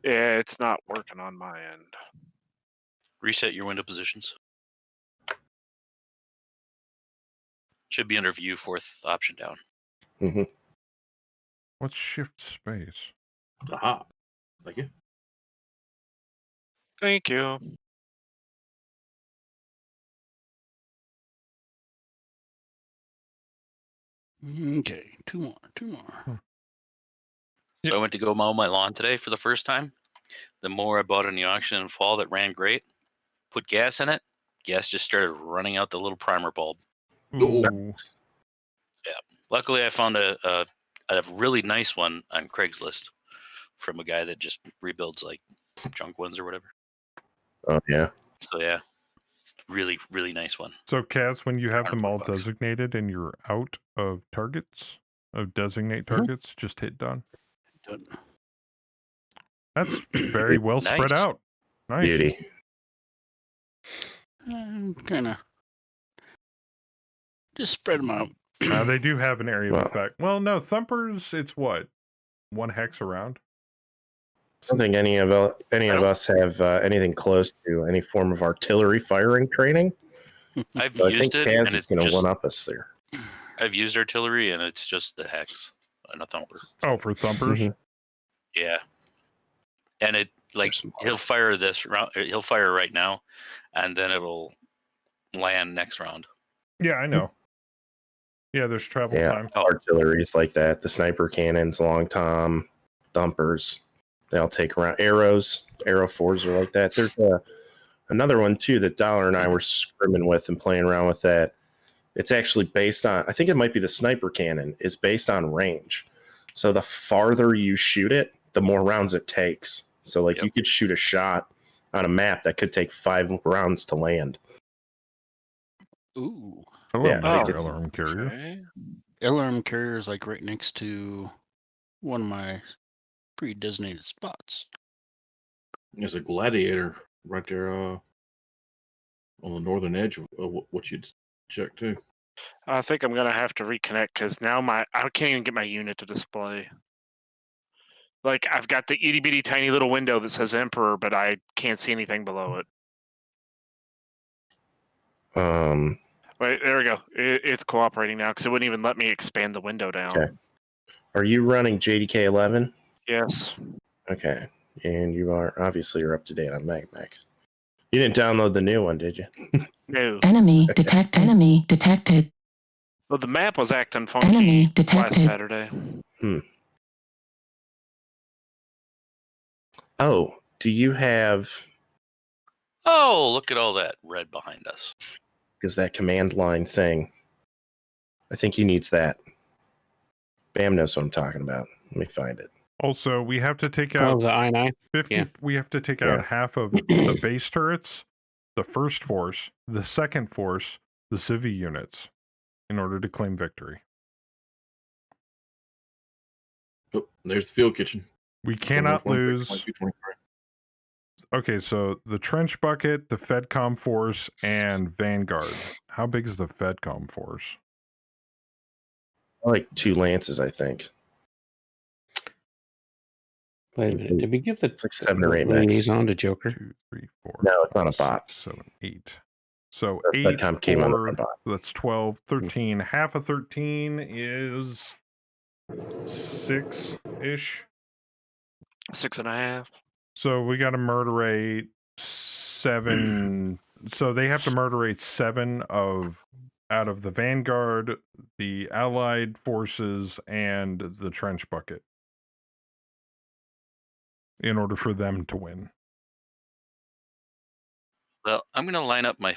Yeah, it's not working on my end. Reset your window positions. Should be under view, fourth option down. Mm-hmm. What's shift space? Aha. Thank you. Thank you. Okay, two more. So I went to go mow my lawn today for the first time. The mower I bought in the auction in fall that ran great. Put gas in it. Gas just started running out the little primer bulb. Ooh. Yeah. Luckily, I found a really nice one on Craigslist from a guy that just rebuilds like junk ones or whatever. Oh yeah. So yeah, really, really nice one. So, Kaz, when you have them all $100. designated and you're out of targets, of designate targets, just hit done. Done. That's very well spread Nice. out. Nice. Beauty. Kind of just spread them out. They do have an area of Well. effect. Well, no, Thumpers, it's what? one hex around. I don't think any of us have anything close to any form of artillery firing training. I've So I used think it, Kaz and is it's going to just one up us there. I've used artillery, and it's just the hex and a thumper. Oh, for thumpers. Mhm. Yeah, and it he'll fire this round. He'll fire right now, and then it'll land next round. Yeah, I know. Yeah, there's travel Yeah, time. artillery's like that. The sniper cannons, long tom, dumpers. They'll take around arrows. Arrow 4s are like that. There's another one too that Dollar and I were scrimming with and playing around with that. It's actually based on, I think it might be the sniper cannon, is based on range. So the farther you shoot it, the more rounds it takes. So like you could shoot a shot on a map that could take 5 rounds to land. Ooh. Yeah, alarm carrier. Okay. Alarm carrier is like right next to one of my pre-designated spots. There's a gladiator right there on the northern edge of what you'd check too. I think I'm gonna have to reconnect because now I can't even get my unit to display. Like I've got the itty bitty tiny little window that says Emperor, but I can't see anything below it. Wait, there we go. It's cooperating now because it wouldn't even let me expand the window down. Okay. Are you running JDK 11? Yes. Okay. And you are obviously you're up to date on MegaMek. You didn't download the new one, did you? No. Enemy detected. Enemy detected. Well, the map was acting funky Enemy last detected. Saturday. Oh, do you have? Oh, look at all that red behind us. Because that command line thing, I think he needs that. Bam knows what I'm talking about. Let me find it. Also, we have to take out the I-9. 50. Yeah. We have to take out half of the base turrets, the first force, the second force, the civi units, in order to claim victory. Oh, there's the field kitchen. We cannot lose. 22, Okay, so the trench bucket, the Fedcom force, and Vanguard. How big is the Fedcom force? Like 2 lances, I think. Wait a minute. Did we give the like 7 or 8 liaison to Joker? 2, 3, 4. No, it's not a bot. 6, 7, 8. So The 8, Fedcom came on the 4, bot. that's 12, 13. Half of 13 is 6-ish. 6.5. So we got to murderate 7. So they have to murderate 7 out of the Vanguard, the Allied forces, and the trench bucket in order for them to win. Well, I'm going to line up my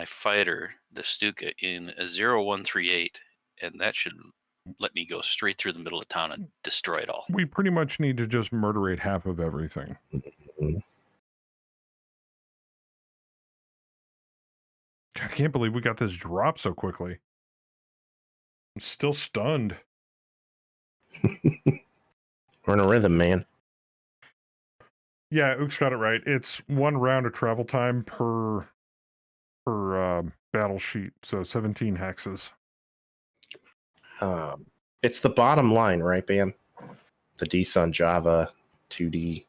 fighter, the Stuka, in a 0138, and that should let me go straight through the middle of town and destroy it all. We pretty much need to just murderate half of everything. God, I can't believe we got this drop so quickly. I'm still stunned. We're in a rhythm, man. Yeah, Ooks got it right. It's 1 round of travel time per battle sheet, so 17 hexes. It's the bottom line, right, Bam? The DSUN Java 2D.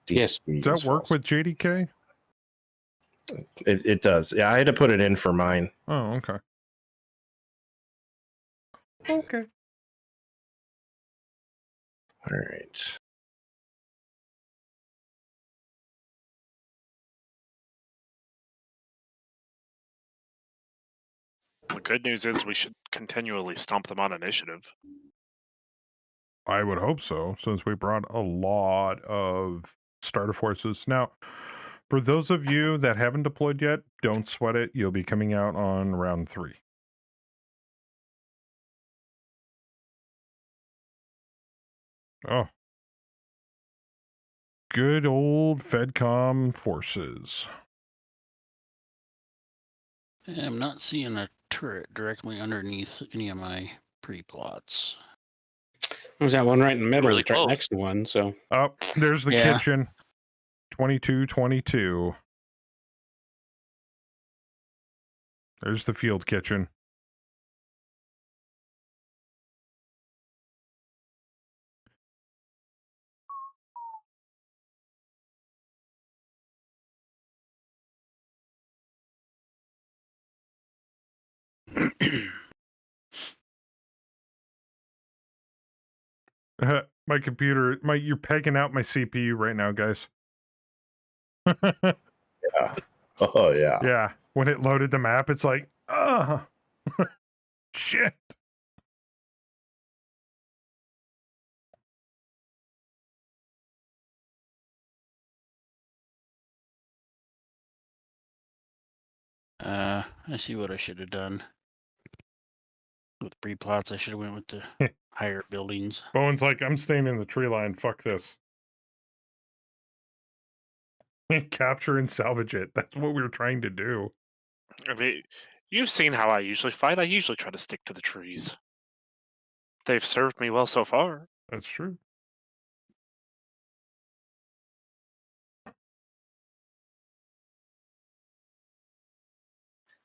Yes. Does that work with JDK? It does. Yeah, I had to put it in for mine. Oh, okay. Okay. All right. The good news is we should continually stomp them on initiative. I would hope so, since we brought a lot of starter forces. Now, for those of you that haven't deployed yet, don't sweat it. You'll be coming out on round 3. Oh. Good old Fedcom forces. I'm not seeing a turret directly underneath any of my pre-plots. There's that one right in the middle, Really right close. next to one. So Oh, there's the Yeah. kitchen. 2222. There's the field kitchen. My computer, you're pegging out my CPU right now, guys. Yeah. Oh yeah. Yeah. When it loaded the map, it's like, shit. I see what I should have done. With pre-plots, I should have went with the higher buildings. Bowen's like, I'm staying in the tree line. Fuck this. Capture and salvage it. That's what we were trying to do. I mean, you've seen how I usually fight. I usually try to stick to the trees. They've served me well so far. That's true.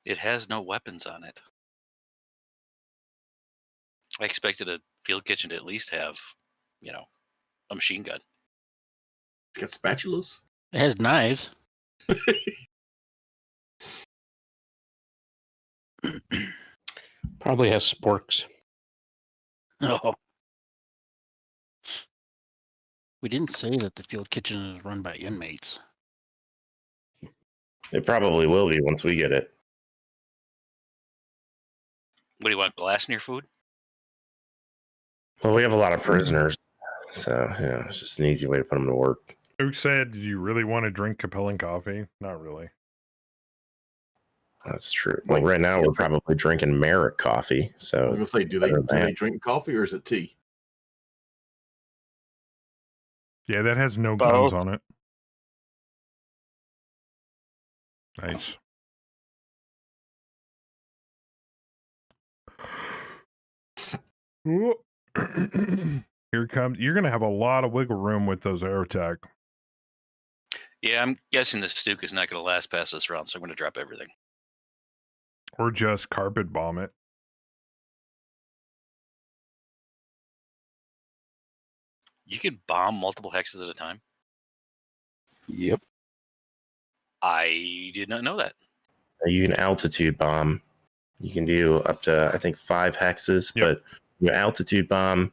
It has no weapons on it. I expected a field kitchen to at least have, a machine gun. It's got spatulas. It has knives. Probably has sporks. Oh. We didn't say that the field kitchen is run by inmates. It probably will be once we get it. What do you want, glass in your food? Well, we have a lot of prisoners, so it's just an easy way to put them to work. Who said, do you really want to drink compelling coffee? Not really. That's true. Well, right now we're probably drinking merc coffee. So I was gonna say, do they drink coffee or is it tea? Yeah, that has no guns on it. Nice. Here comes. You're gonna have a lot of wiggle room with those aerotech. Yeah, I'm guessing the Stuke is not going to last past this round, so I'm going to drop everything. Or just carpet bomb it. You can bomb multiple hexes at a time? Yep. I did not know that. You can altitude bomb. You can do up to, I think, 5 hexes, but your altitude bomb,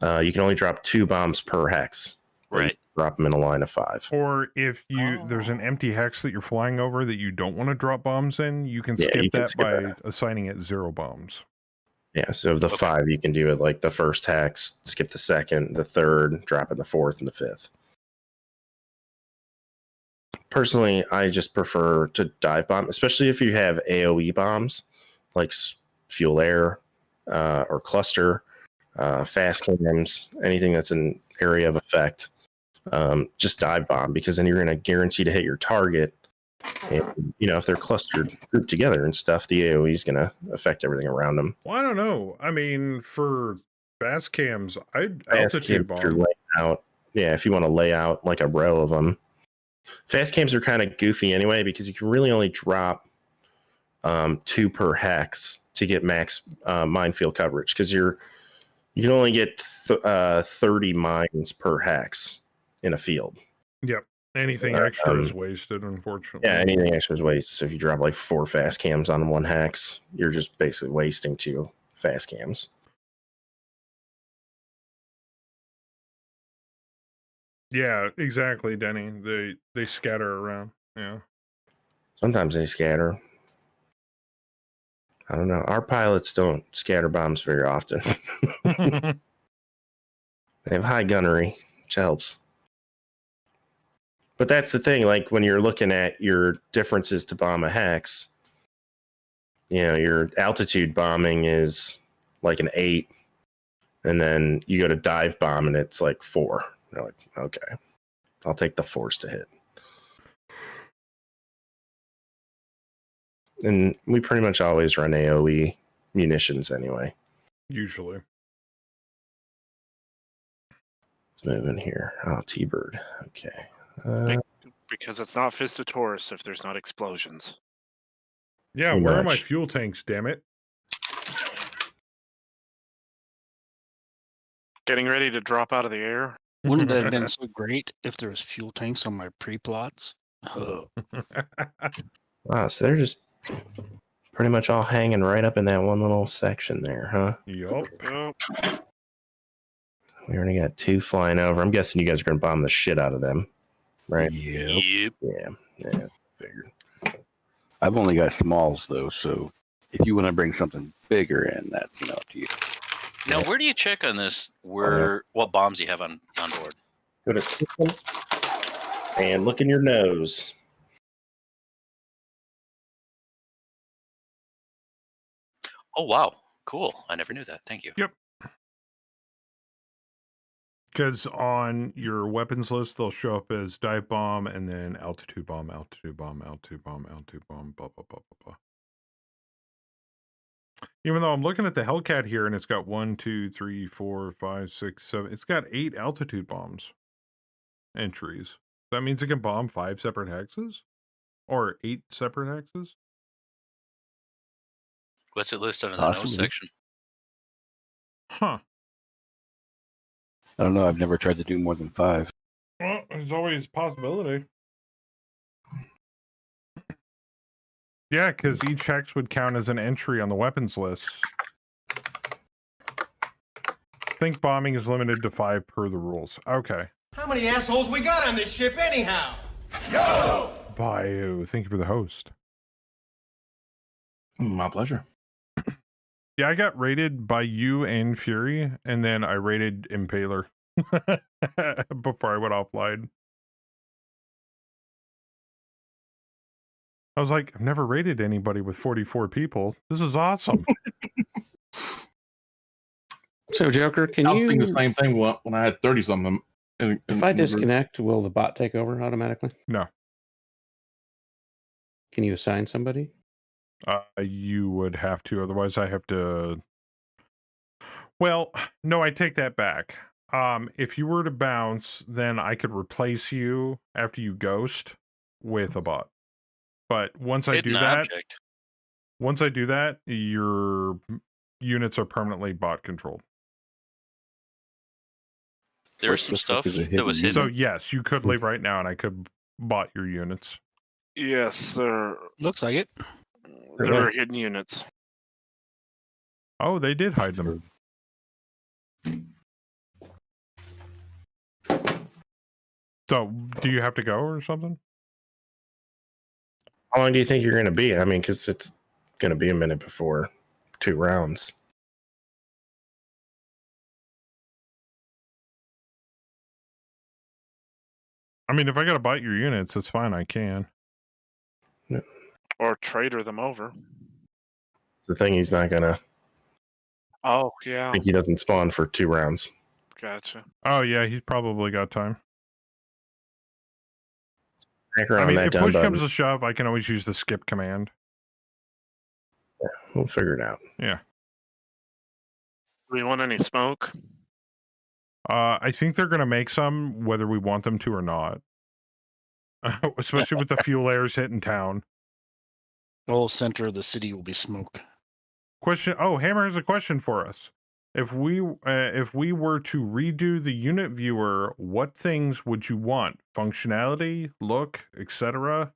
you can only drop 2 bombs per hex. Right. Drop them in a line of 5. Or if there's an empty hex that you're flying over that you don't want to drop bombs in, you can skip that by assigning it 0 bombs. Yeah, so of the 5, you can do it like the first hex, skip the second, the third, drop in the 4th, and the 5th. Personally, I just prefer to dive bomb, especially if you have AoE bombs like fuel air or cluster, fast cams, anything that's an area of effect. Just dive bomb, because then you're going to guarantee to hit your target. And, if they're clustered, grouped together and stuff, the AoE is going to affect everything around them. Well, I don't know. I mean, for fast cams, I'd altitude bomb. If you're laying out, if you want to lay out like a row of them. Fast cams are kind of goofy anyway, because you can really only drop 2 per hex to get max minefield coverage, because you can only get 30 mines per hex in a field. Yep. Anything extra is wasted, unfortunately. Yeah, anything extra is wasted. So if you drop like 4 fast cams on 1 hex, you're just basically wasting 2 fast cams. Yeah, exactly, Denny. They scatter around. Yeah. Sometimes they scatter. I don't know. Our pilots don't scatter bombs very often. They have high gunnery, which helps. But that's the thing, like when you're looking at your differences to bomb a hex, your altitude bombing is like an 8, and then you go to dive bomb and it's like 4. You're like, okay, I'll take the force to hit. And we pretty much always run AoE munitions anyway. Usually. Let's move in here. Oh, T-Bird. Okay. Because it's not Fist of Taurus if there's not explosions. Yeah, where are my fuel tanks, damn it? Getting ready to drop out of the air. Wouldn't it have been so great if there was fuel tanks on my pre-plots? Oh. Wow, so they're just pretty much all hanging right up in that one little section there, huh? Yup. We already got 2 flying over. I'm guessing you guys are going to bomb the shit out of them, right? Yep. Yeah. Figured. I've only got smalls though, so if you want to bring something bigger in, that's up to you. Now, where do you check on this? What bombs you have on board? Go to systems and look in your nose. Oh wow, cool! I never knew that. Thank you. Yep. Because on your weapons list, they'll show up as dive bomb and then altitude bomb, altitude bomb, altitude bomb, altitude bomb, blah, blah, blah, blah, blah. Even though I'm looking at the Hellcat here and it's got 1, 2, 3, 4, 5, 6, 7. It's got 8 altitude bombs entries. That means it can bomb 5 separate hexes? Or 8 separate hexes? What's it list under the nose section? Huh. I don't know. I've never tried to do more than 5. Well, there's always a possibility. Yeah, because each hex would count as an entry on the weapons list. I think bombing is limited to 5 per the rules. Okay. How many assholes we got on this ship anyhow? Yo! Bayou, thank you for the host. My pleasure. Yeah, I got rated by you and Fury, and then I rated Impaler before I went offline. I was like, I've never rated anybody with 44 people. This is awesome. So, Joker, can I was you... thinking the same thing when I had 30-something. If I disconnect, will the bot take over automatically? No. Can you assign somebody? You would have to, otherwise I have to... Well, no, I take that back. If you were to bounce, then I could replace you after you ghost with a bot. But once I do that, your units are permanently bot controlled. There's some stuff that was hidden. So yes, you could leave right now, and I could bot your units. Yes, there looks like it. There were hidden units. Oh, they did hide them. So, do you have to go or something? How long do you think you're going to be? I mean, because it's going to be a minute before 2 rounds. I mean, if I got to bite your units, it's fine. I can. No. Or trader them over. It's the thing, he's not going to... Oh, yeah. I think he doesn't spawn for 2 rounds. Gotcha. Oh, yeah, he's probably got time. I mean, if push comes to shove, I can always use the skip command. Yeah, we'll figure it out. Yeah. Do we want any smoke? I think they're going to make some, whether we want them to or not. Especially with the fuel layers hitting town. The whole center of the city will be smoke. Question. Oh, Hammer has a question for us. If we were to redo the unit viewer, what things would you want? Functionality, look, etc.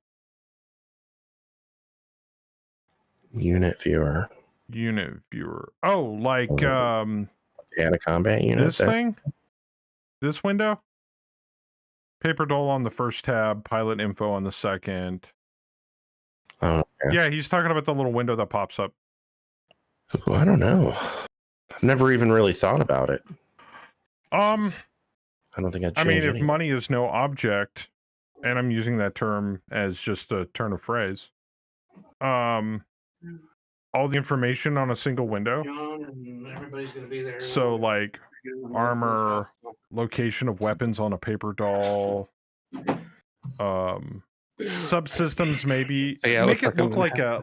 Unit viewer. Unit viewer. Oh, like Data combat unit. This thing? This window? Paper doll on the first tab, pilot info on the second. Oh, yeah, he's talking about the little window that pops up. Oh, I don't know. I've never even really thought about it. I don't think I mean, if money is no object, and I'm using that term as just a turn of phrase, all the information on a single window. Everybody's gonna be there. So, like, armor, location of weapons on a paper doll, subsystems maybe. Yeah, make it look like a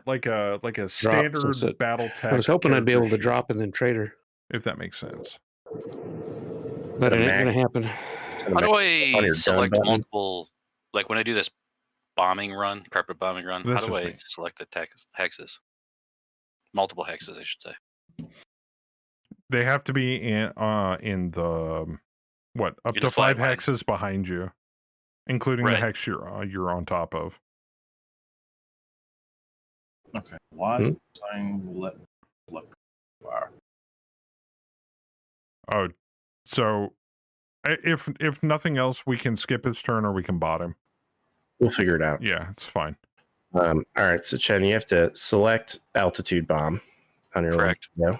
standard Battletech. I was hoping I'd be able to drop and then trader, if that makes sense. But it ain't gonna happen. How do I select multiple? Like when I do this bombing run, carpet bombing run, how do I select the hexes? Multiple hexes, I should say. They have to be in the up to 5 hexes behind you, including the hex you're on top of. Okay. Why saying let fire? Oh, so if nothing else, we can skip his turn or we can bot him. We'll figure it out. Yeah, it's fine. All right, so Chen, you have to select altitude bomb on your Correct. window.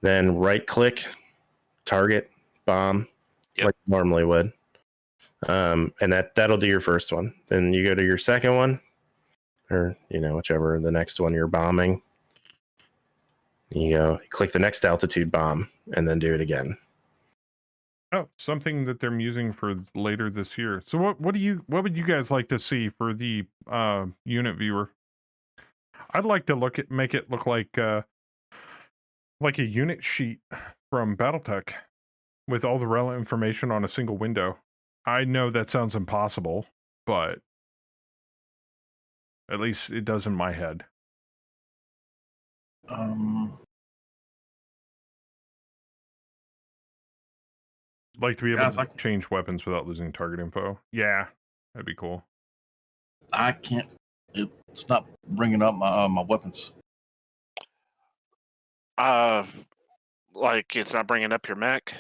Then right click, target bomb, like you normally would. And that'll do your first one. Then you go to your second one, or whichever the next one you're bombing. You go click the next altitude bomb and then do it again. Oh, something that they're using for later this year. So what would you guys like to see for the unit viewer? I'd like to make it look like a unit sheet from Battletech with all the relevant information on a single window. I know that sounds impossible, but at least it does in my head. Like to be able to change weapons without losing target info. Yeah, that'd be cool. I can't. It's not bringing up my weapons. Like it's not bringing up your mech.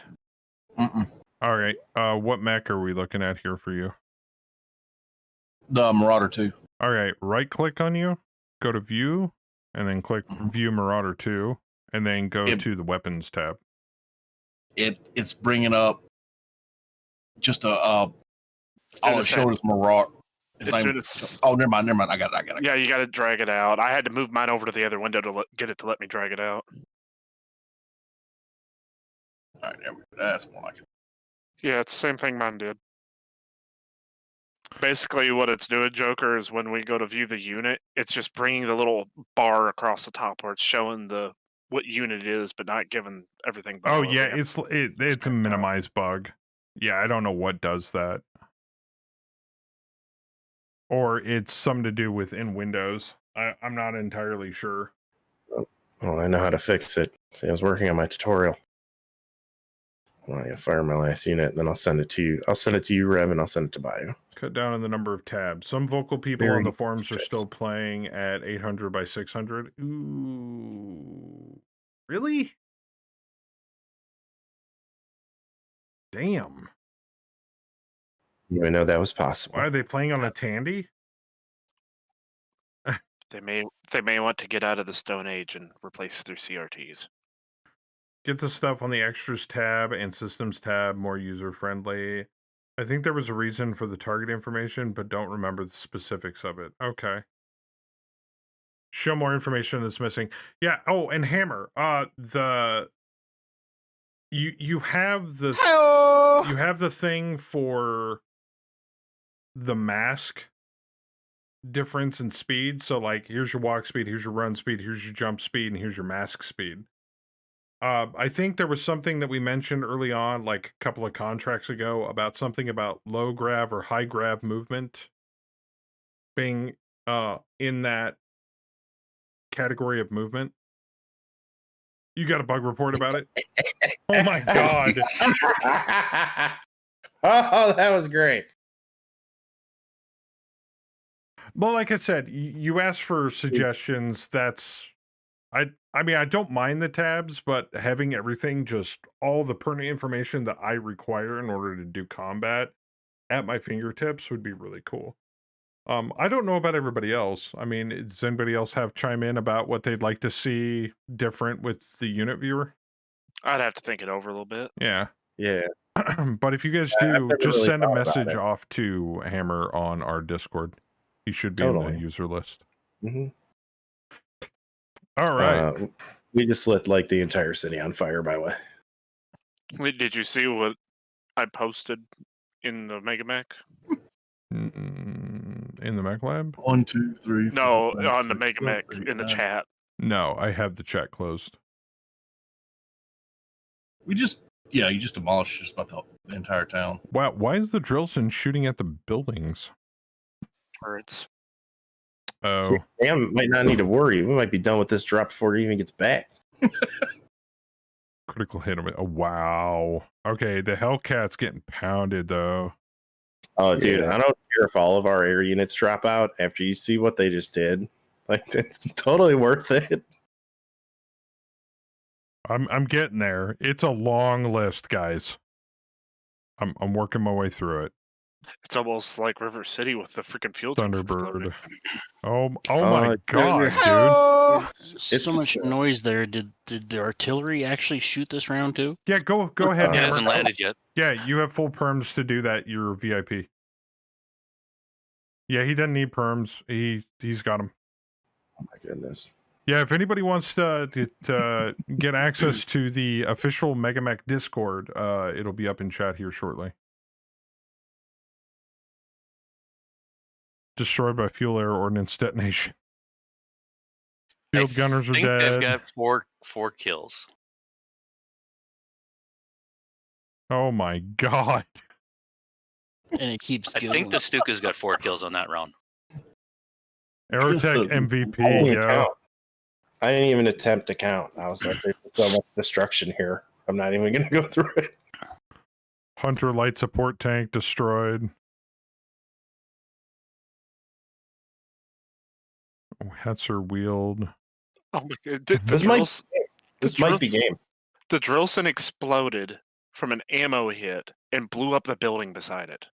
Mm-mm. All right. What mech are we looking at here for you? The Marauder 2. All right. Right click on you, go to View, and then click View Marauder 2, and then go to the Weapons tab. It's bringing up just all it showed is Marauder. Oh, never mind. I got it. Yeah, you got to drag it out. I had to move mine over to the other window to get it to let me drag it out. All right, there we go. That's more like it. Yeah, it's the same thing mine did. Basically, what it's doing, Joker, is when we go to view the unit, it's just bringing the little bar across the top where it's showing what unit it is, but not giving everything. Oh yeah, it's a minimize bug. Yeah, I don't know what does that. Or it's something to do with in Windows. I'm not entirely sure. Oh, I know how to fix it. See, I was working on my tutorial. Well, I fire my last unit, then I'll send it to you. I'll send it to you, Rev, and I'll send it to Bio. Cut down on the number of tabs. Some vocal people on the forums are still playing at 800 by 600. Ooh. Really? Damn. You didn't know that was possible. Why are they playing on a Tandy? They may want to get out of the Stone Age and replace their CRTs. Get the stuff on the Extras tab and Systems tab more user-friendly. I think there was a reason for the target information, but don't remember the specifics of it. Okay. Show more information that's missing. Yeah. Oh, and Hammer. You have the thing for the mask difference in speed. So like, here's your walk speed, here's your run speed, here's your jump speed, and here's your mask speed. I think there was something that we mentioned early on, like a couple of contracts ago, about something about low grav or high grav movement being in that category of movement. You got a bug report about it? Oh my god. Oh, that was great. Well, like I said, you asked for suggestions. I mean, I don't mind the tabs, but having everything, just all the pertinent information that I require in order to do combat at my fingertips would be really cool. I don't know about everybody else. I mean, does anybody else have chime in about what they'd like to see different with the unit viewer? I'd have to think it over a little bit. Yeah. Yeah. But if you guys do, just really send a thought about message it. off to Hammer on our Discord. He should be in the user list. Mm-hmm. All right. We just lit like the entire city on fire, by the way. Wait, did you see what I posted in the MegaMek? In the Mech Lab? 1, 2, 3. No, 4, 5, on the 6, MegaMek 7, 8, in the 9. chat. No, I have the chat closed. You just demolished just about the entire town. Wow, why is the Drillson shooting at the buildings? Turrets. Oh. See, Sam might not need to worry. We might be done with this drop before he even gets back. Critical hit. Oh, wow. Okay, the Hellcat's getting pounded, though. Oh, dude, I don't care if all of our air units drop out after you see what they just did. Like it's totally worth it. I'm getting there. It's a long list, guys. I'm working my way through it. It's almost like River City with the freaking fuel tanks exploding. Oh my god, dude! It's so much noise there. Did the artillery actually shoot this round too? Yeah, go ahead. It hasn't landed yet. Yeah, you have full perms to do that. You're VIP. Yeah, he doesn't need perms. He's got them. Oh my goodness. Yeah, if anybody wants to get access to the official MegaMek Discord, it'll be up in chat here shortly. Destroyed by fuel air ordnance detonation. Field gunners are dead. They've got four kills. Oh my god. And it keeps I think the Stuka's got 4 kills on that round. Aerotech MVP, yeah. I didn't even attempt to count. I was like, there's so much destruction here. I'm not even going to go through it. Hunter light support tank destroyed. Hetzer wheeled. Oh my god. This might be game. The Drillson exploded from an ammo hit and blew up the building beside it.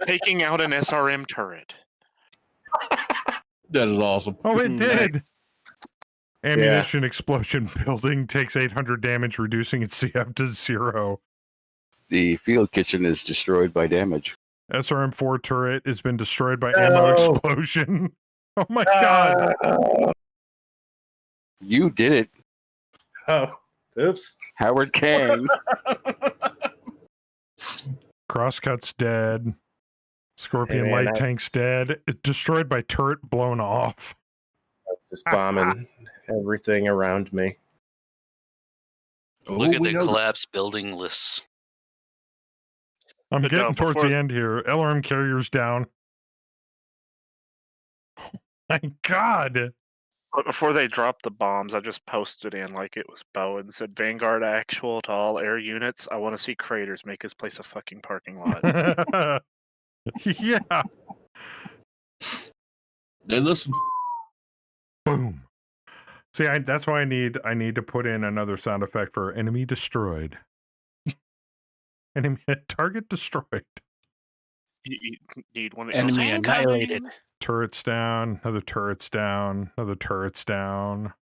Taking out an SRM turret. That is awesome. Oh, it did! Ammunition explosion building takes 800 damage, reducing its CF to 0. The field kitchen is destroyed by damage. SRM-4 turret has been destroyed by ammo explosion. Oh my god! You did it. Oh, oops. Howard Kang. Crosscut's dead. Scorpion Hey, man, light tank's dead. Destroyed by turret blown off. Just bombing everything around me. Look at the collapsed building lists. I'm getting towards the end here. LRM carrier's down. Oh my god! But before they dropped the bombs, I just posted in like it was Bo and said, Vanguard actual to all air units. I want to see Craters make his place a fucking parking lot. Yeah. They listen. Boom. See, that's why I need to put in another sound effect for enemy destroyed. Enemy target destroyed. You need one that enemy goes, annihilated. Turrets down. Another turret's down. Another turret's down.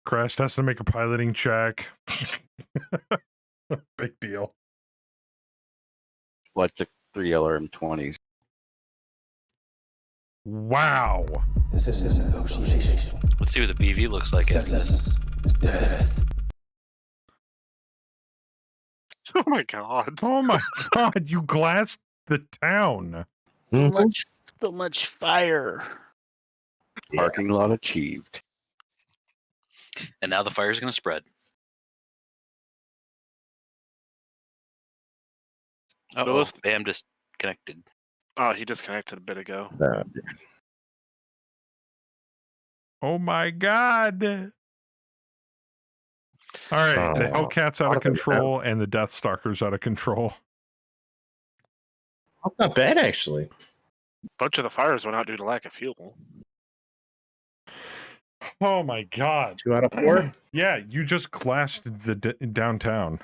Crest has to make a piloting check. Big deal. Well, I took 3 LRM-20s. Wow. This is a negotiation. Let's see what the BV looks like after this. Death. Oh my god. Oh my god, you glassed the town. So much fire. Parking lot achieved. And now the fire's going to spread. Oh, Bam disconnected. Oh, he disconnected a bit ago. Oh my god. All right, the Hellcat's out of control and the Death Stalker's out of control. That's not bad, actually. A bunch of the fires went out due to lack of fuel. Oh my god. 2 out of 4? Yeah, you just glassed the downtown.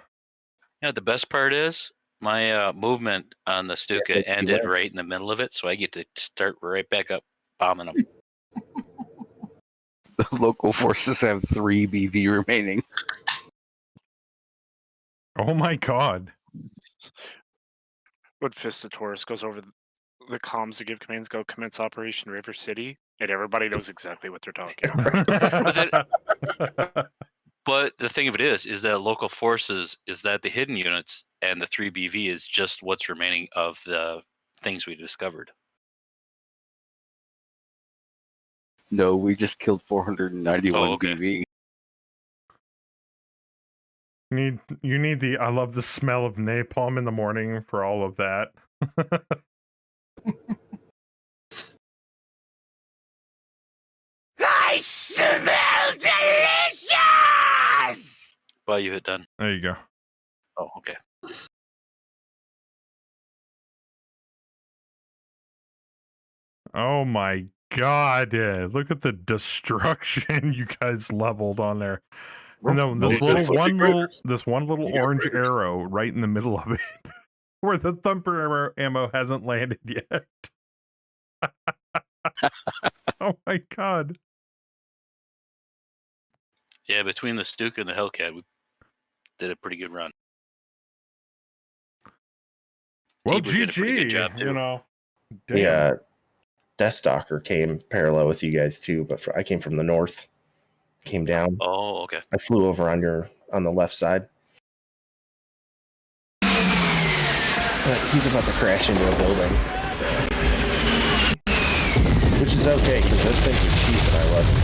You know, the best part is my movement on the Stuka ended right in the middle of it, so I get to start right back up bombing them. The local forces have 3 BV remaining. Oh my god. When Fistatorus goes over the comms to give commands, go commence Operation River City, and everybody knows exactly what they're talking about. But the thing of it is that local forces is that the hidden units and the 3 BV is just what's remaining of the things we discovered. No, we just killed 491 BV. You need the I love the smell of napalm in the morning for all of that. I smell delicious! Well, you hit done. There you go. Oh, okay. Oh my god! Look at the destruction you guys leveled on there. And then this one little orange arrow right in the middle of it, where the thumper ammo hasn't landed yet. Oh my god! Yeah, between the Stuka and the Hellcat, we did a pretty good run. Well, Deeper did a pretty good job GG, too. you know. Damn. Yeah, Death Stalker came parallel with you guys too, but I came from the north. Came down. Oh, okay. I flew over on the left side. But he's about to crash into a building, so which is okay because those things are cheap and I love them.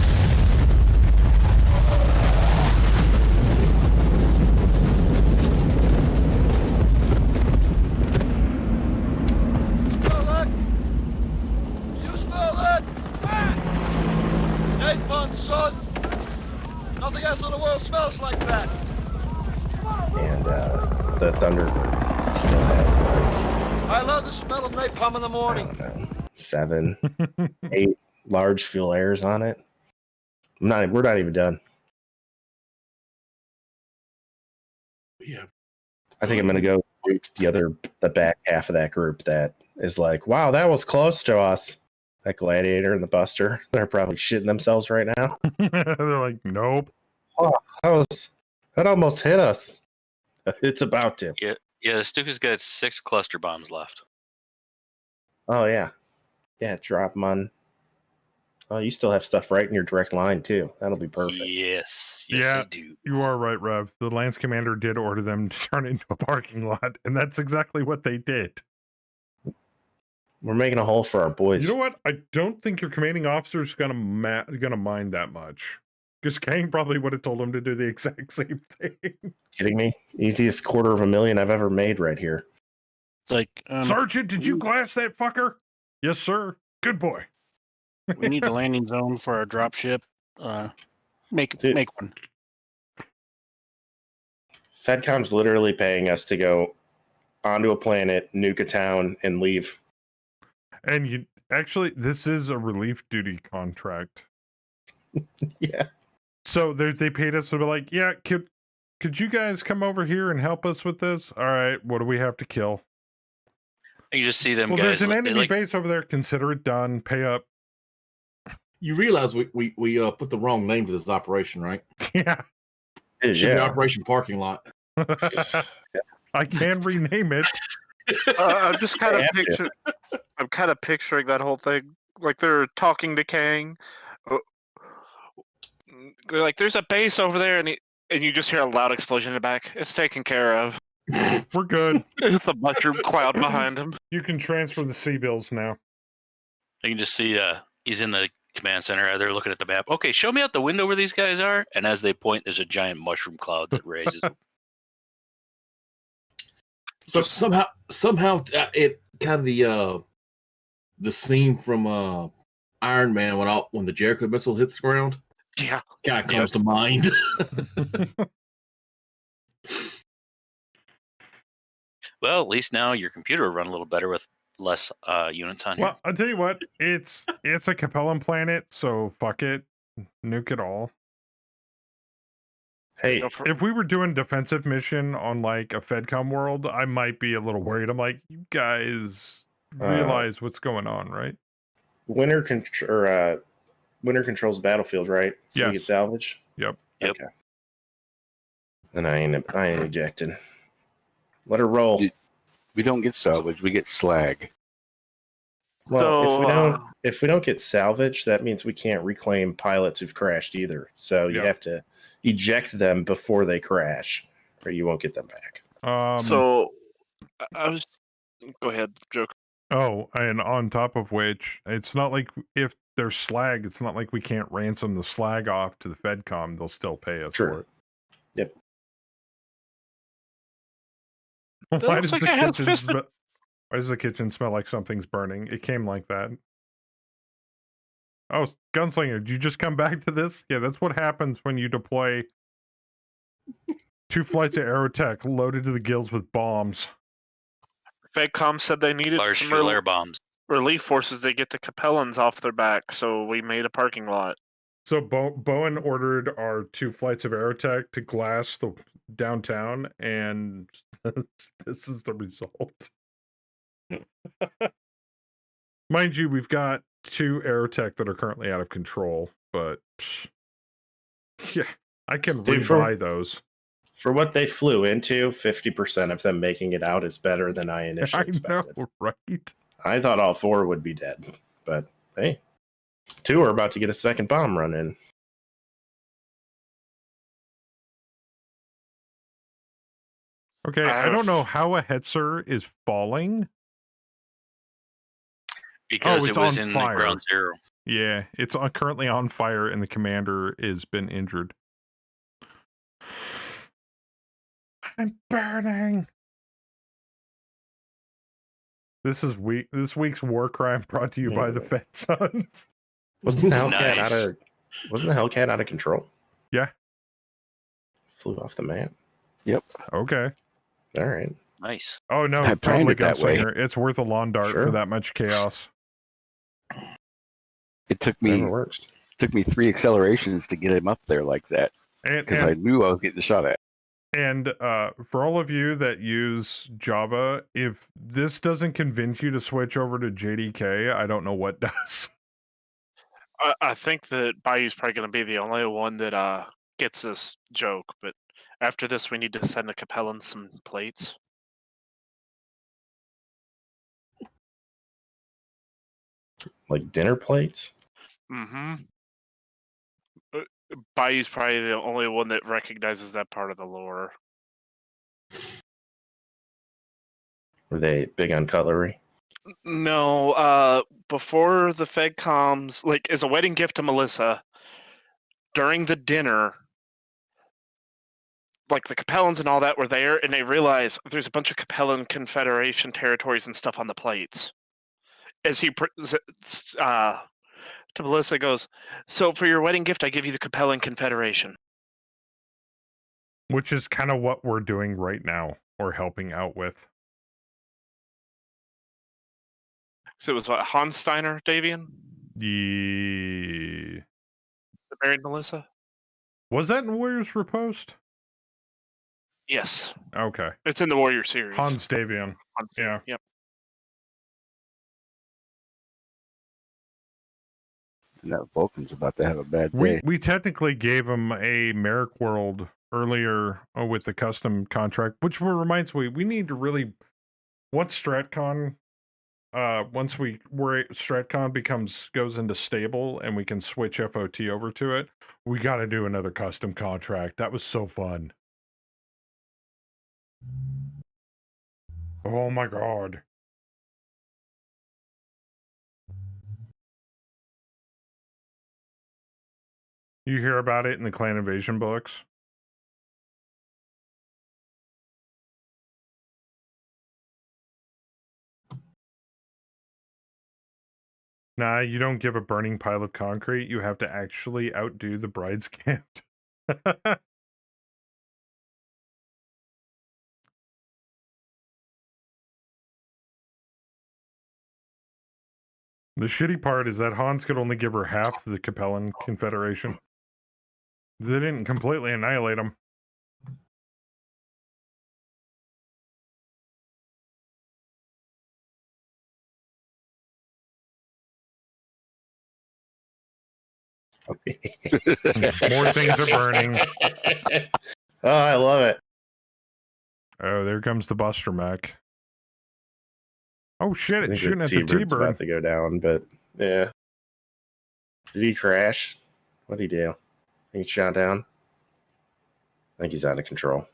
Smell that? You smell that? Napalm, son. Nothing else in the world smells like that. And the Thunderbird still has I love the smell of napalm in the morning. I don't know, 7, 8 large fuel airs on it. We're not even done. Yeah. I think I'm gonna go the back half of that group that is like, wow, that was close to us. That Gladiator and the Buster, they're probably shitting themselves right now. They're like, nope. Oh, that almost hit us. It's about to. Yeah, the Stuka's got 6 cluster bombs left. Oh yeah, drop them on. Oh, you still have stuff right in your direct line too. That'll be perfect. Yes, Yeah, I do. you are right, Rev. The Lance Commander did order them to turn it into a parking lot, and that's exactly what they did. We're making a hole for our boys. You know what? I don't think your commanding officer's gonna mind that much. Because Kang probably would have told him to do the exact same thing. Kidding me? Easiest $250,000 I've ever made right here. It's like, Sergeant, did you glass that fucker? Yes, sir. Good boy. we need a landing zone for our dropship. Make one. FedCom's literally paying us to go onto a planet, nuke a town, and leave. And this is a relief duty contract. Yeah. So they paid us to be like, yeah, could you guys come over here and help us with this? All right, what do we have to kill? You just see them well, guys. There's an enemy base over there. Consider it done. Pay up. You realize we put the wrong name to this operation, right? Yeah. It should be Operation Parking Lot. I can rename it. I'm just kind of picturing that whole thing. Like they're talking to Kang. They're like, "There's a base over there," and you just hear a loud explosion in the back. It's taken care of. We're good. It's a mushroom cloud behind him. You can transfer the C-bills now. You can just see he's in the command center. They're looking at the map. Okay, show me out the window where these guys are. And as they point, there's a giant mushroom cloud that raises. So somehow it kind of the scene from Iron Man when the Jericho missile hits the ground. Yeah, kind of comes to mind. Well, at least now your computer will run a little better with less units on here. Well, I'll tell you what, it's a Capellan planet, so fuck it. Nuke it all. Hey, if we were doing defensive mission on like a FedCom world, I might be a little worried. I'm like, you guys realize what's going on, right? Winter controls battlefield, right? So we get salvage. Yep. Okay. And I ain't ejecting. Let her roll. We don't get salvage. We get slag. Well, if we don't get salvage, that means we can't reclaim pilots who've crashed either. So you have to eject them before they crash, or you won't get them back. So I was. Go ahead, Joker. Oh, and on top of which, it's not like if there's slag, it's not like we can't ransom the slag off to the FedCom. They'll still pay us for it. Yep. Why does the kitchen smell like something's burning? It came like that. Oh, Gunslinger, did you just come back to this? Yeah, that's what happens when you deploy 2 flights of Aerotech loaded to the gills with bombs. FedCom said they needed large some fuel air bombs. relief forces to get the Capellans off their back, so we made a parking lot. So Bowen ordered our 2 flights of Aerotech to glass the downtown, and this is the result. Mind you, we've got 2 Aerotech that are currently out of control, but yeah, I can rebuy those. For what they flew into, 50% of them making it out is better than I initially expected. I know, right? I thought all 4 would be dead, but hey, 2 are about to get a second bomb run in. Okay, I don't know how a Hetzer is falling. Because it was in fire. ground zero. Yeah, it's currently on fire, and the commander has been injured. I'm burning. This week's war crime brought to you by the Fed Sons. Wasn't the Hellcat out of control? Yeah. Flew off the map. Yep. Okay. All right. Nice. Oh no, I planned totally it that way. gunslinger. It's worth a lawn dart for that much chaos. It took me took me 3 accelerations to get him up there like that because I knew I was getting shot at. And for all of you that use Java, if this doesn't convince you to switch over to JDK, I don't know what does. I think that Bayou's probably going to be the only one that gets this joke, but after this, we need to send a Capellan some plates. Like dinner plates? Mm-hmm. Bayou's probably the only one that recognizes that part of the lore. Were they big on cutlery? No, before the Fed comes, like as a wedding gift to Melissa, during the dinner, like the Capellans and all that were there, and they realize there's a bunch of Capellan Confederation territories and stuff on the plates. As he to Melissa goes, so for your wedding gift, I give you the Capellan Confederation. Which is kind of what we're doing right now, or helping out with. So it was what, Hans Steiner, Davian? Yeah. That married Melissa? Was that in Warriors Repost? Yes. Okay. It's in the Warrior series. Hans Davian. Yeah. Yep. That Vulcan's about to have a bad day. We technically gave him a Merrick World earlier with the custom contract, which reminds me, we need to really, once StratCon goes into stable and we can switch FOT over to it, we got to do another custom contract. That was so fun. Oh my god. You hear about it in the Clan Invasion books? Nah, you don't give a burning pile of concrete. You have to actually outdo the bride's gift. The shitty part is that Hans could only give her half the Capellan Confederation. They didn't completely annihilate him. More things are burning. Oh, I love it. Oh, there comes the Buster Mech. Oh shit, it's shooting at the T-Bird's T-Bird. about to go down, but yeah. Did he crash? What'd he do? He shot down? I think he's out of control.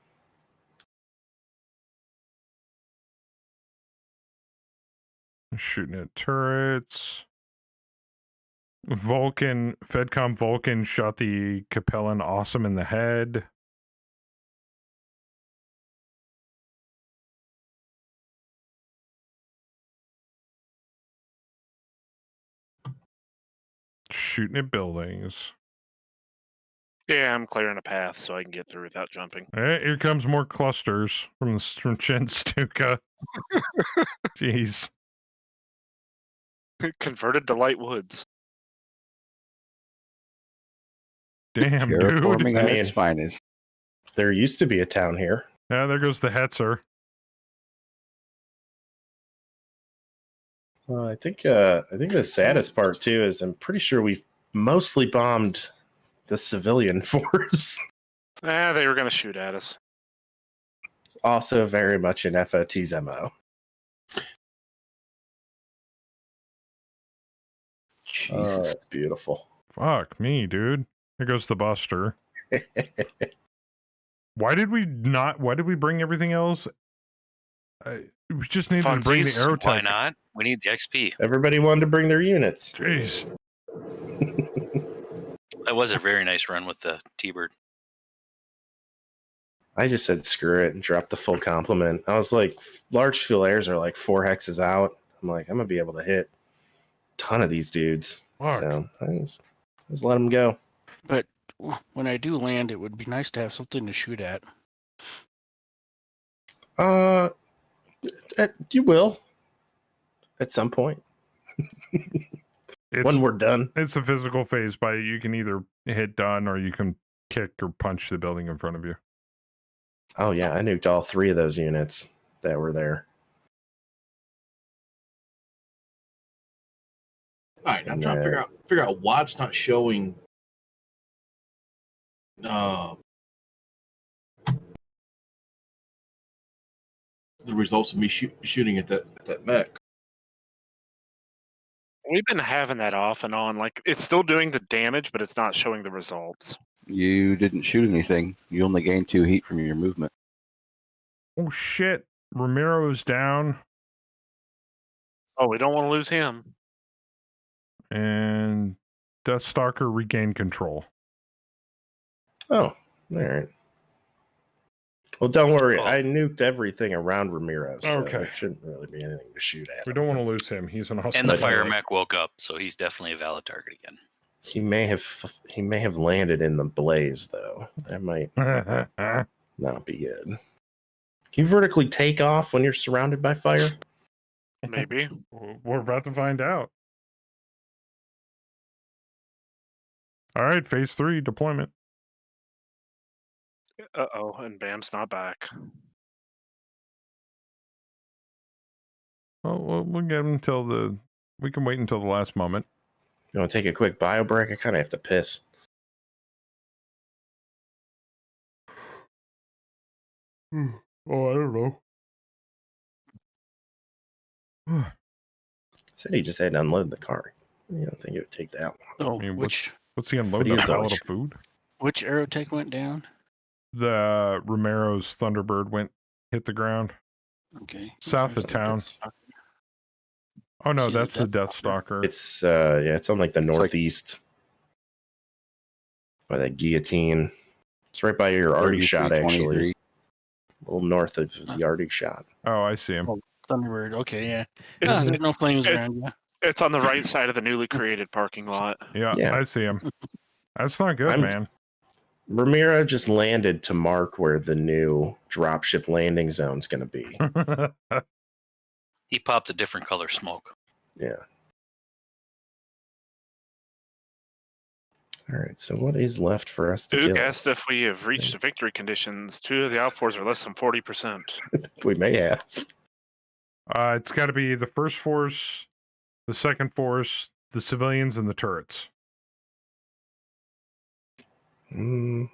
Shooting at turrets. Fedcom Vulcan shot the Capellan Awesome in the head. Shooting at buildings. Yeah, I'm clearing a path so I can get through without jumping. Here comes more clusters from Chen Stuka. Jeez. Converted to light woods. Damn, dude. Terraforming at its finest. There used to be a town here. Yeah, there goes the Hetzer. I think the saddest part too is I'm pretty sure we've mostly bombed the civilian force. They were going to shoot at us. Also very much in FOT's MO. Jesus. It's beautiful. Fuck me, dude. There goes the Buster. Why did we bring everything else? We just needed to bring the Aerotech. Why not? We need the XP. Everybody wanted to bring their units. Jeez. That was a very nice run with the T-Bird. I just said screw it and dropped the full complement. I was like, large fuel airs are like 4 hexes out. I'm like, I'm gonna be able to hit a ton of these dudes. Fuck. So I just let them go. But when I do land, it would be nice to have something to shoot at. You will at some point. When we're done. It's a physical phase by you can either hit done or you can kick or punch the building in front of you. Oh yeah, I nuked all 3 of those units that were there. All right, I'm trying to figure out why it's not showing. The results of me shooting at that mech. We've been having that off and on. Like, it's still doing the damage, but it's not showing the results. You didn't shoot anything. You only gained 2 heat from your movement. Oh shit! Ramiro's down. Oh, we don't want to lose him. And Deathstalker regained control. Oh, all right. Well, don't worry. I nuked everything around Ramiro, so Okay. there shouldn't really be anything to shoot at. We don't want to lose him. He's an awesome. And the fire mech woke up, so he's definitely a valid target again. He may have landed in the blaze, though. That might not be good. Can you vertically take off when you're surrounded by fire? Maybe. We're about to find out. All right, phase 3 deployment. Uh-oh, and Bam's not back. Well, we'll get him until we can wait until the last moment. You want to take a quick bio break? I kind of have to piss. Oh, I don't know. Said he just had to unload the car. I don't think it would take that long. Oh, I mean, which what's he unloading? A pallet of food? which Aerotech went down? The Romero's Thunderbird hit the ground. Okay. South of town. Oh no, that's the Deathstalker. It's it's on like the northeast by that guillotine. It's right by your Artie shot, actually. A little north of the Artie shot. Oh, I see him. Oh, Thunderbird. Okay, yeah. It's- There's no flames around you. It's on the right side of the newly created parking lot. Yeah, Yeah. I see him. That's not good, man. Ramiro just landed to mark where the new dropship landing zone's going to be. He popped a different color smoke. Yeah. All right, so what is left for us to Duke kill? asked if we have reached the victory conditions. 2 of the outpours are less than 40%. We may have. It's got to be the first force, the second force, the civilians, and the turrets. Mm.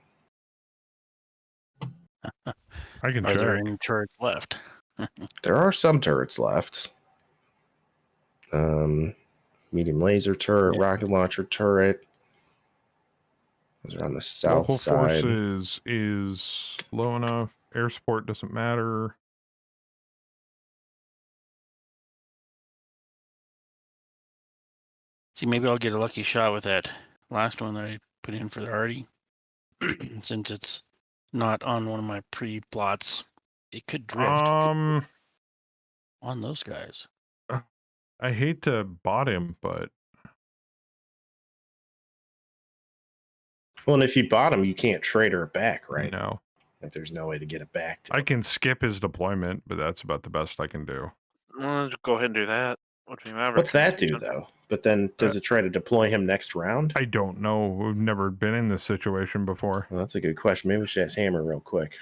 I can Are there check. any turrets left? There are some turrets left. Medium laser turret, rocket launcher turret. Those are on the south Local side. forces is low enough. Air support doesn't matter. See, maybe I'll get a lucky shot with that last one that I put in for the Artie. Since it's not on one of my pre-plots, it could drift on those guys. I hate to bot him, but Well, and if you bought him, you can't trade her back, right? No. Like, there's no way to get it back. I can skip his deployment, but that's about the best I can do. Go ahead and do that. What's that do, though? But then, does it try to deploy him next round? I don't know. We've never been in this situation before. Well, that's a good question. Maybe we should ask Hammer real quick.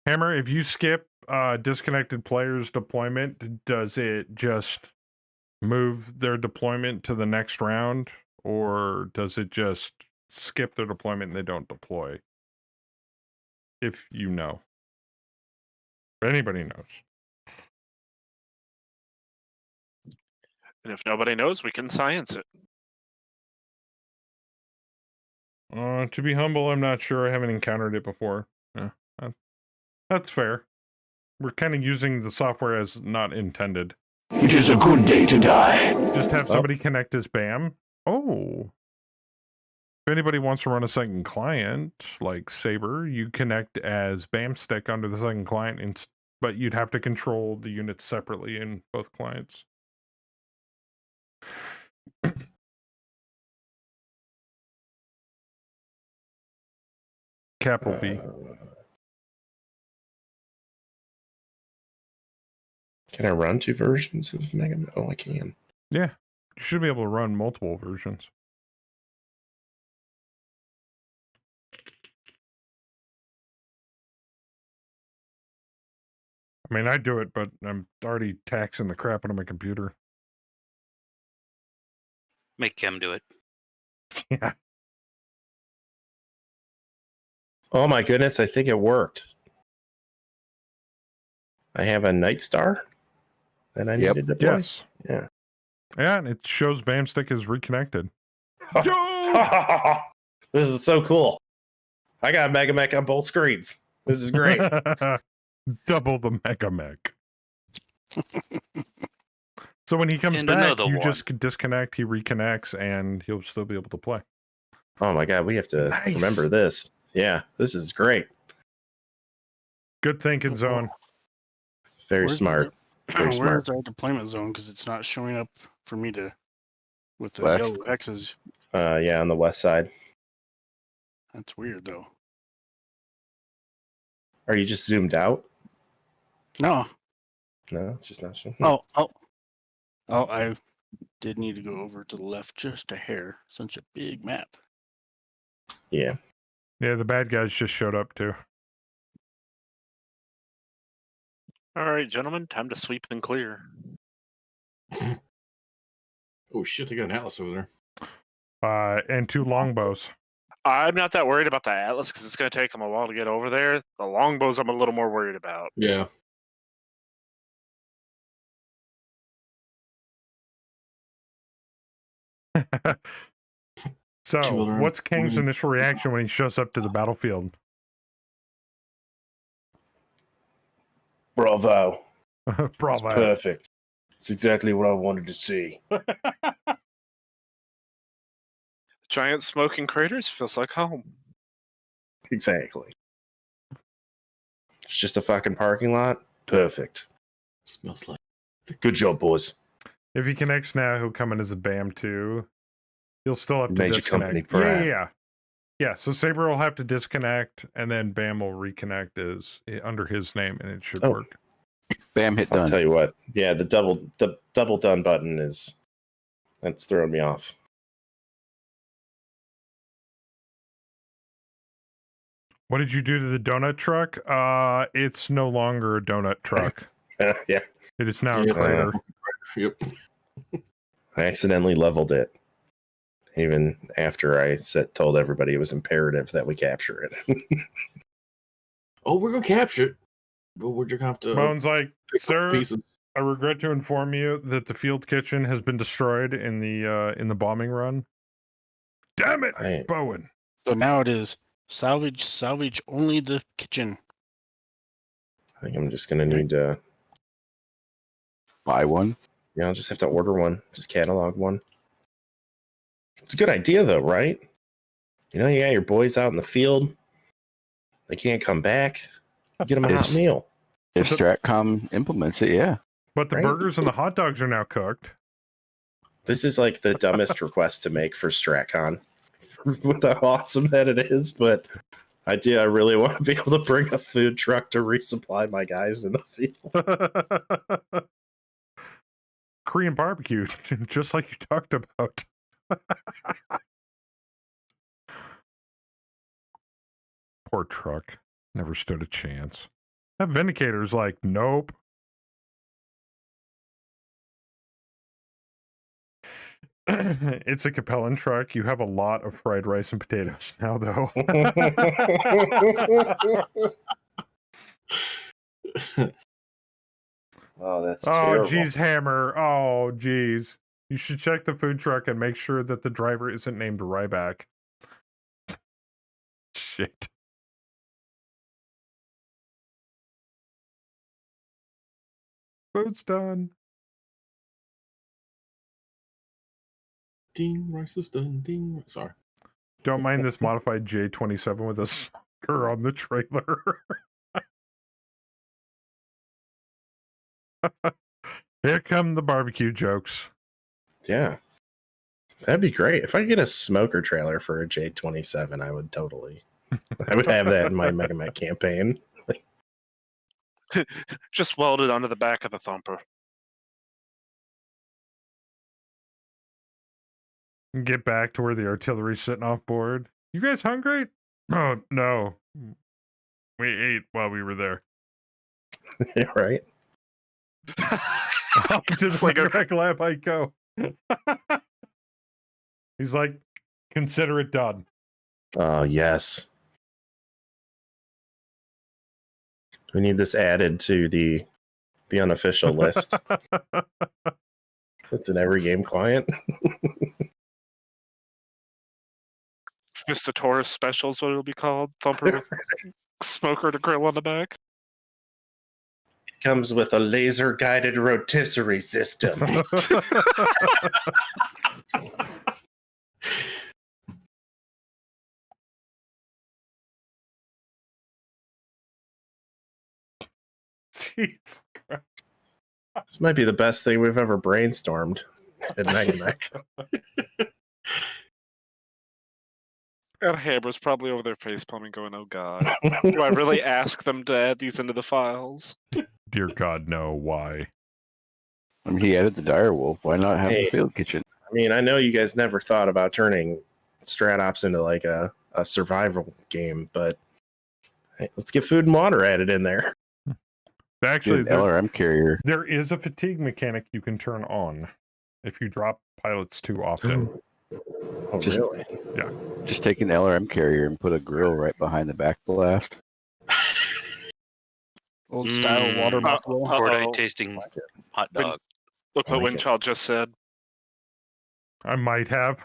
Hammer, if you skip disconnected players' deployment, does it just move their deployment to the next round? Or does it just skip their deployment and they don't deploy? If you know. If anybody knows. And if nobody knows, we can science it. To be humble, I'm not sure. I haven't encountered it before. Yeah, that's fair. We're kind of using the software as not intended. It is a good day to die. Just have somebody connect as BAM. Oh. If anybody wants to run a second client, like Saber, you connect as BAM stick under the second client, but you'd have to control the units separately in both clients. Capital B. Can I run 2 versions of MegaMek? Oh, I can. Yeah, you should be able to run multiple versions. I mean, I do it, but I'm already taxing the crap out of my computer. Make Kim do it. Yeah. Oh my goodness, I think it worked. I have a Night Star that I need to deploy. Yes. Yeah. Yeah, and it shows BAM stick is reconnected. This is so cool. I got MegaMek on both screens. This is great. Double the MegaMek. So when he comes And back, another you one. just disconnect, he reconnects, and he'll still be able to play. Oh my god, we have to Nice. remember this. Yeah, this is great. Good thinking, Zone. Very Where's smart. Very Where's smart. our deployment zone? Because it's not showing up for me to with the West. yellow X's. Yeah, on the west side. That's weird, though. Are you just zoomed out? No. No, it's just not showing. Oh, I did need to go over to the left just a hair. Such a big map. Yeah. Yeah, the bad guys just showed up too. All right, gentlemen, time to sweep and clear. Oh shit, they got an Atlas over there. And 2 longbows. I'm not that worried about the Atlas because it's going to take them a while to get over there. The longbows I'm a little more worried about. Yeah. So, Children. what's Kang's initial reaction when he shows up to the battlefield? Bravo. Bravo. It's perfect. It's exactly what I wanted to see. Giant smoking craters feels like home. Exactly. It's just a fucking parking lot. Perfect. Smells like. Good job, boys. If he connects now, he'll come in as a BAM too. He'll still have to Made your disconnect. company proud. Yeah, so Saber will have to disconnect, and then BAM will reconnect under his name, and it should work. BAM hit I'll done. tell you what. Yeah, the double done button that's throwing me off. What did you do to the donut truck? It's no longer a donut truck. Yeah. It is now a crater. Yep. I accidentally leveled it. Even after I told everybody it was imperative that we capture it. Oh, we're gonna capture it, but we're just gonna have to. Bones like, pick up sir, pieces. I regret to inform you that the field kitchen has been destroyed in the bombing run. Damn it, Bowen. So now it is salvage only the kitchen. I think I'm just gonna need to buy one. Yeah, I'll just have to order one. Just catalog one. It's a good idea, though, right? You know, you got your boys out in the field. They can't come back. Get them a hot meal. If Stratcom implements it, yeah. But the Right? burgers and the hot dogs are now cooked. This is like the dumbest request to make for StratCon. With how awesome that it is, but I really want to be able to bring a food truck to resupply my guys in the field. Korean barbecue, just like you talked about. Poor truck. Never stood a chance. That Vindicator's like, nope. It's a Capellan truck. You have a lot of fried rice and potatoes now, though. Oh, that's terrible. Geez, Hammer. Oh, geez. You should check the food truck and make sure that the driver isn't named Ryback. Shit. Food's done. Ding, rice is done. Ding. Sorry. Don't mind this modified J27 with a smoker on the trailer. Here come the barbecue jokes. Yeah. That'd be great. If I could get a smoker trailer for a J27, I would totally. I would have that in my MegaMek campaign. Just welded onto the back of the thumper. Get back to where the artillery's sitting off board. You guys hungry? Oh, no. We ate while we were there. Yeah, right? Up to the MegaMek lab I go. He's like, consider it done. Oh, yes. We need this added to the unofficial list. It's in every game client. Fistatorus Special is what it'll be called. Thumper smoker to grill on the back. It comes with a laser-guided rotisserie system. Jeez Christ. This might be the best thing we've ever brainstormed at MegaMek. And Hammer's probably over their facepalming going, oh god. Do I really ask them to add these into the files? Dear God, no. Why? I mean, he added the direwolf. Why not have a field kitchen? I mean, I know you guys never thought about turning StratOps into like a survival game, but hey, let's get food and water added in there. Actually, LRM carrier. There is a fatigue mechanic you can turn on if you drop pilots too often. Oh, really? Yeah. Just take an LRM carrier and put a grill right behind the back blast. Old style water buffalo. Fortnite tasting hot dog. Look what Winchild just said. I might have.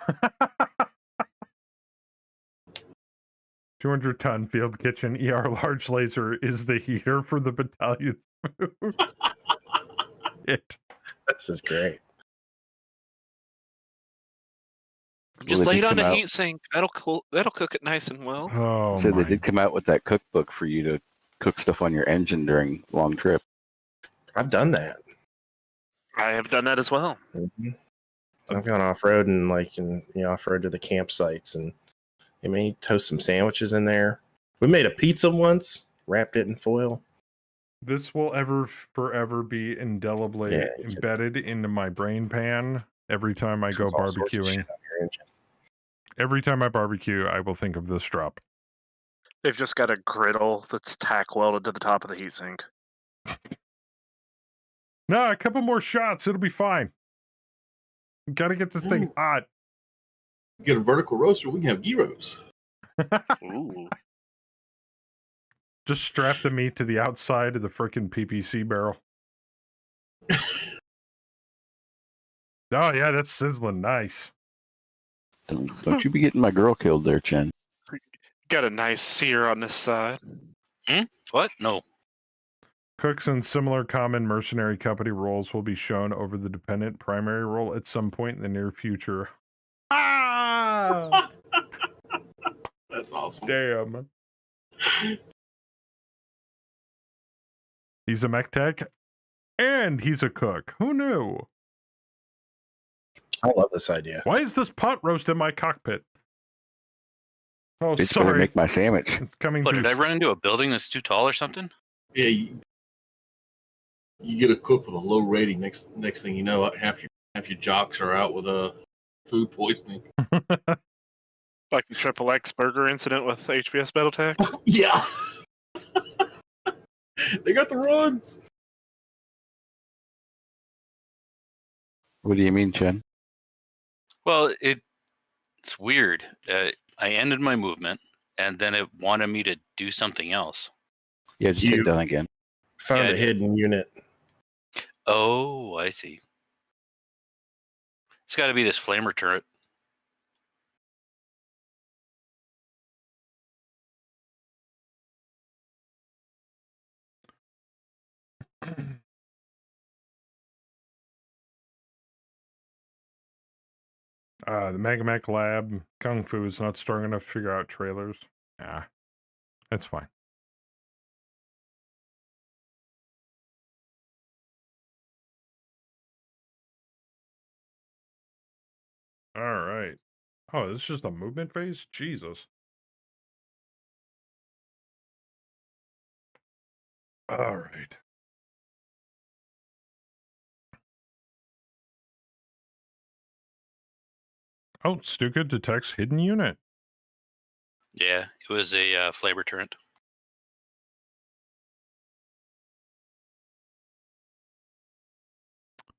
200-ton field kitchen ER large laser is the heater for the battalion food. This is great. Just lay it on the heat sink. That'll cook it nice and well. Oh, so they did come out with that cookbook for you to cook stuff on your engine during long trip. I've done that. I have done that as well. Mm-hmm. I've gone off road and off road to the campsites, and I mean, you toast some sandwiches in there. We made a pizza once, wrapped it in foil. This will forever be indelibly embedded into my brain pan every time I go barbecuing. Every time I barbecue, I will think of this drop. They've just got a griddle that's tack welded to the top of the heatsink. No, a couple more shots. It'll be fine. We gotta get this thing hot. Get a vertical roaster. We can have gyros. Ooh. Just strap the meat to the outside of the frickin' PPC barrel. Oh, yeah, that's sizzling nice. Don't you be getting my girl killed there, Chen. Got a nice sear on this side. What? No. Cooks and similar common mercenary company roles will be shown over the dependent primary role at some point in the near future. Ah! That's awesome. Damn. He's a mech tech, and he's a cook. Who knew? I love this idea. Why is this pot roast in my cockpit? Oh, It's sorry. gonna make my sandwich. It's coming What, through. did I run into a building that's too tall or something? Yeah, You get a cook with a low rating. Next thing you know, half your jocks are out with food poisoning. Like the Triple X burger incident with HBS Battletech? Yeah. They got the runs. What do you mean, Chen? Well, it's weird. I ended my movement, and then it wanted me to do something else. Yeah, just hit done again. Found a hidden unit. Oh, I see. It's got to be this flamer turret. The MegaMek lab, Kung Fu is not strong enough to figure out trailers. Yeah, that's fine. All right. Oh, this is just a movement phase? Jesus. All right. Oh, Stuka detects hidden unit. Yeah, it was a flavor turret.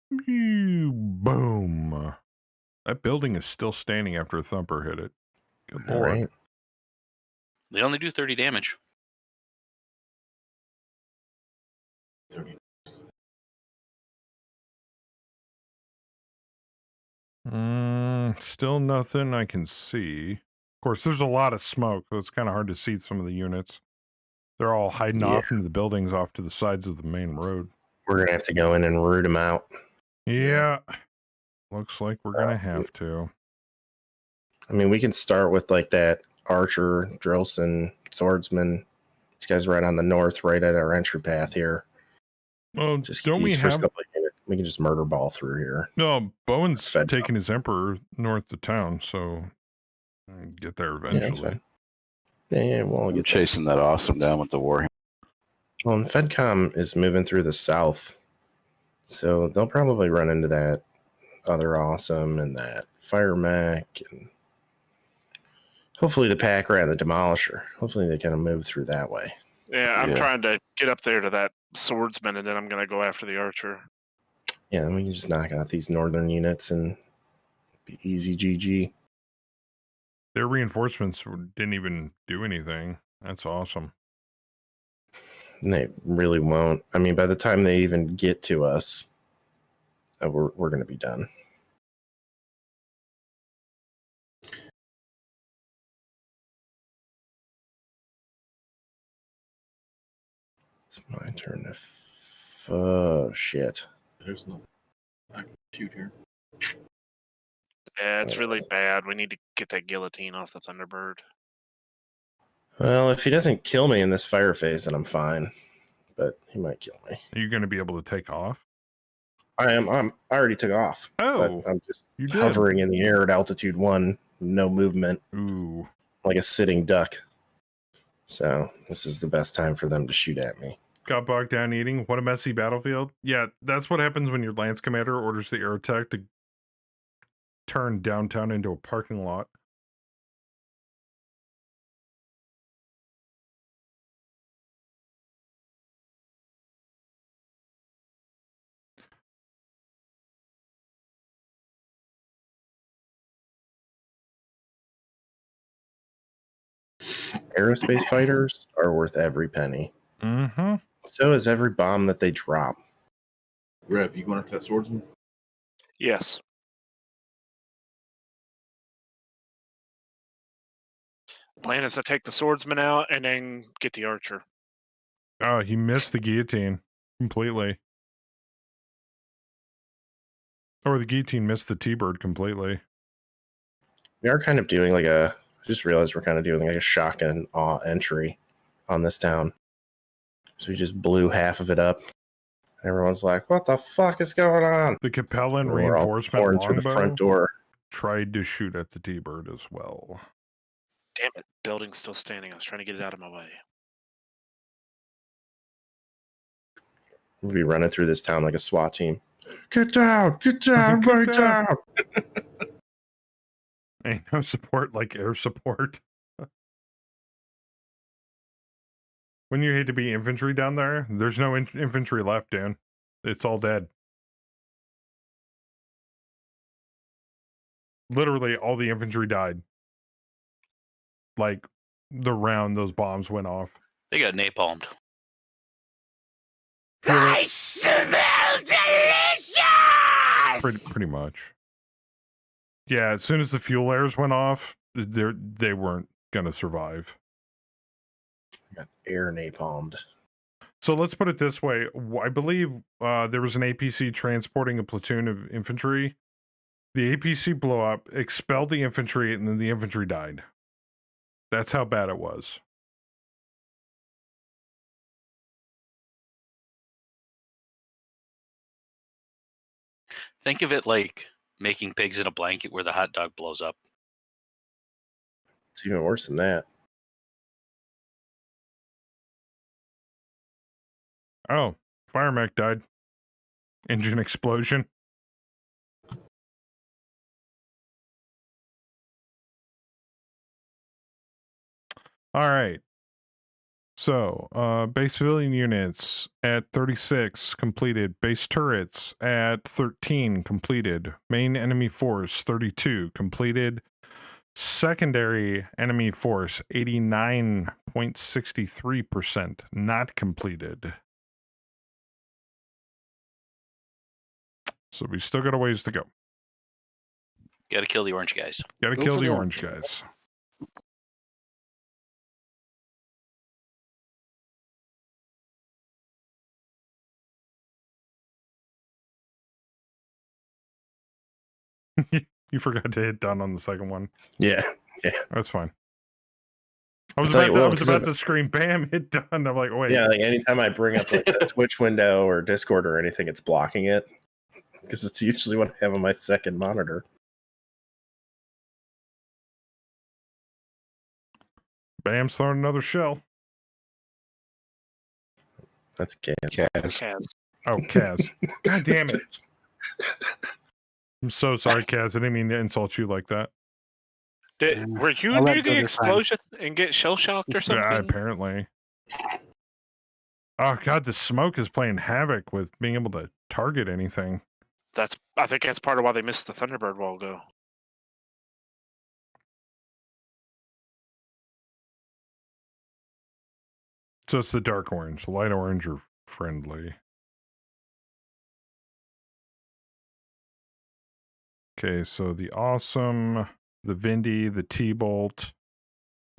Boom. That building is still standing after a thumper hit it. Good All lord. right. They only do 30 damage. 30. Still nothing I can see. Of course, there's a lot of smoke, so it's kind of hard to see some of the units. They're all hiding off into the buildings off to the sides of the main road. We're going to have to go in and root them out. Yeah. Looks like we're going to have to. I mean, we can start with like that archer, Drillson, swordsman. These guys right on the north, right at our entry path here. Well, just don't we have... We can just murder ball through here. No, Bowen's taking his Emperor north of town, so get there eventually. Yeah, we'll get chasing that awesome down with the Warhammer. Well, and FedCom is moving through the south, so they'll probably run into that other awesome and that Fire Mech, and hopefully the Pack Rat and the Demolisher. Hopefully they kind of move through that way. Yeah, I'm trying to get up there to that swordsman, and then I'm going to go after the archer. Yeah, we can just knock out these northern units and be easy GG. Their reinforcements didn't even do anything. That's awesome. And they really won't. I mean, by the time they even get to us, we're going to be done. It's my turn to... Oh, shit. There's nothing I can shoot here. Yeah, it's really bad. We need to get that guillotine off the Thunderbird. Well, if he doesn't kill me in this fire phase, then I'm fine. But he might kill me. Are you going to be able to take off? I am. I already took off. Oh, but I'm just hovering in the air at altitude 1, no movement. Ooh, like a sitting duck. So this is the best time for them to shoot at me. Got bogged down eating. What a messy battlefield. Yeah, that's what happens when your Lance Commander orders the Aerotech to turn downtown into a parking lot. Aerospace fighters are worth every penny. Mm-hmm. So is every bomb that they drop. Rev, you going after that swordsman? Yes. Plan is to take the swordsman out and then get the archer. Oh, he missed the guillotine completely. Or the guillotine missed the T-bird completely. We are kind of doing like a... I just realized we're kind of doing like a shock and awe entry on this town. So we just blew half of it up. Everyone's like, what the fuck is going on? The Capellan reinforcement through the front door. Tried to shoot at the T-bird as well. Damn it. Building's still standing. I was trying to get it out of my way. We'll be running through this town like a SWAT team. Get down! Get down! Get Right down. down! Ain't no support like air support. When you hate to be infantry down there, there's no infantry left, Dan. It's all dead. Literally, all the infantry died. Like, the round those bombs went off. They got napalmed. I smell delicious! Pretty much. Yeah, as soon as the fuel layers went off, they weren't gonna survive. Got air napalmed. So let's put it this way. I believe there was an APC transporting a platoon of infantry. The APC blew up, expelled the infantry, and then the infantry died. That's how bad it was. Think of it like making pigs in a blanket where the hot dog blows up. It's even worse than that. Oh, fire mech died. Engine explosion. All right. So, base civilian units at 36 completed. Base turrets at 13 completed. Main enemy force 32 completed. Secondary enemy force 89.63% not completed. So we still got a ways to go. Got to kill the orange guys. Got to kill the orange guys. You forgot to hit done on the second one. Yeah, yeah. That's fine. I was about to scream, bam, hit done. I'm like, wait. Yeah, like anytime I bring up like a Twitch window or Discord or anything, it's blocking it. Because it's usually what I have on my second monitor. Bam's throwing another shell. That's Kaz. Kaz. Oh, Kaz. God damn it. I'm so sorry, Kaz. I didn't mean to insult you like that. Were you near the explosion and get shell shocked or something? Yeah, apparently. Oh god, the smoke is playing havoc with being able to target anything. I think that's part of why they missed the Thunderbird a while ago. So it's the dark orange. Light orange are friendly. Okay, so the Awesome, the Vindy, the T-Bolt,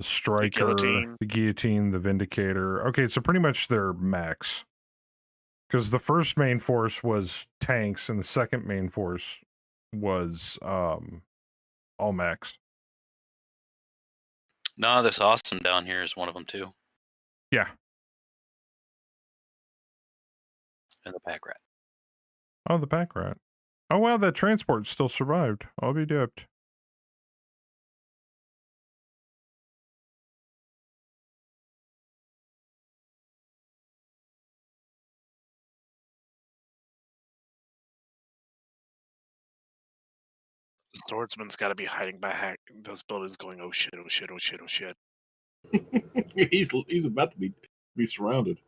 the Striker, the Guillotine, the Vindicator. Okay, so pretty much they're max. Because the first main force was tanks, and the second main force was all max. No, this Awesome down here is one of them too. Yeah. And the pack rat. Oh, the pack rat. Oh wow, that transport still survived. I'll be dipped. The swordsman's got to be hiding behind those buildings going, oh shit, oh shit, oh shit, oh shit. He's about to be surrounded.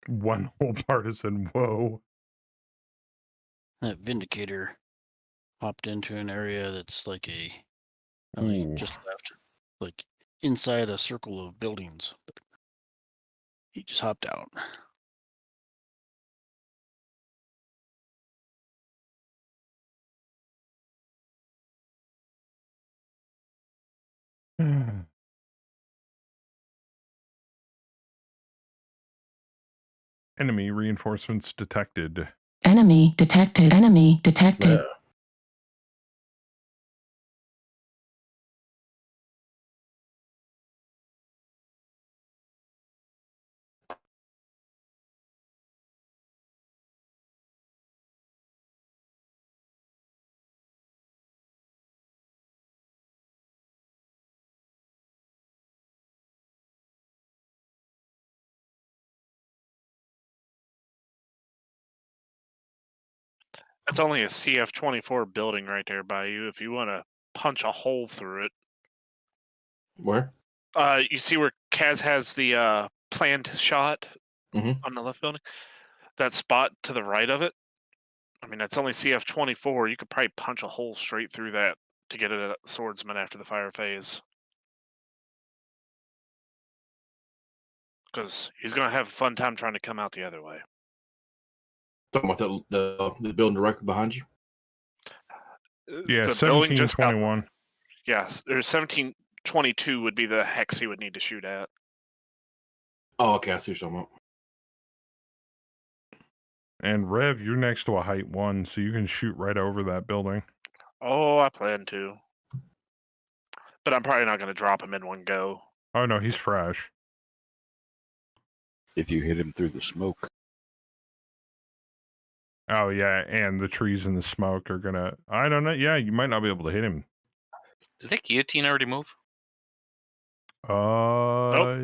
One whole partisan, whoa. That Vindicator hopped into an area that's like just left, like inside a circle of buildings. But he just hopped out. Enemy reinforcements detected. Enemy detected. Enemy detected. That's only a CF-24 building right there by you. If you want to punch a hole through it. Where? You see where Kaz has the planned shot Mhm. on the left building? That spot to the right of it? I mean, that's only CF-24. You could probably punch a hole straight through that to get it at swordsman after the fire phase. Because he's going to have a fun time trying to come out the other way. Talking about the building directly behind you? Yeah, The building just out- 1721. Yes, there's 1722 would be the hex he would need to shoot at. Oh, okay. I see what you're talking about. And Rev, you're next to a height 1, so you can shoot right over that building. Oh, I plan to. But I'm probably not going to drop him in one go. Oh, no, he's fresh. If you hit him through the smoke. Oh, yeah, and the trees and the smoke are gonna... I don't know. Yeah, you might not be able to hit him. Did that guillotine already move? Nope.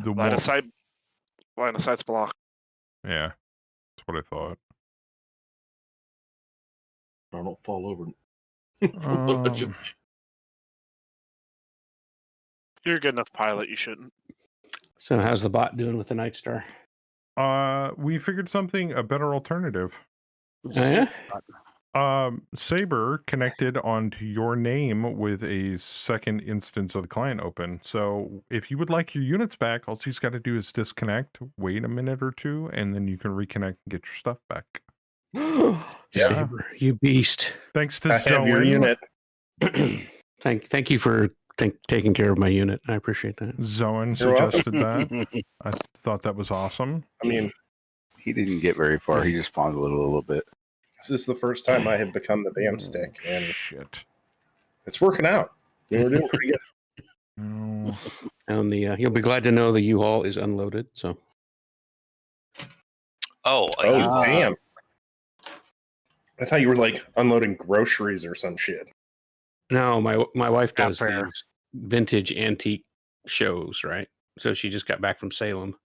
The Line of sight's blocked. Yeah, that's what I thought. I don't fall over. You're a good enough pilot, you shouldn't. So how's the bot doing with the Night Star? We figured a better alternative. Oh, yeah? Saber connected onto your name with a second instance of the client open. So if you would like your units back, all she's got to do is disconnect, wait a minute or two, and then you can reconnect and get your stuff back. Saber, you beast. Thanks to I have your Zoe. unit. Thank you for taking care of my unit. I appreciate that. Zoan You're suggested welcome. that. I thought that was awesome. I mean, he didn't get very far. He just spawned a little bit. This is the first time I have become the BAM stick, and shit, it's working out. We're doing pretty good. And you'll be glad to know the U-Haul is unloaded. So. Oh, Damn! I thought you were like unloading groceries or some shit. No, my wife does fair. these vintage antique shows, right? So she just got back from Salem.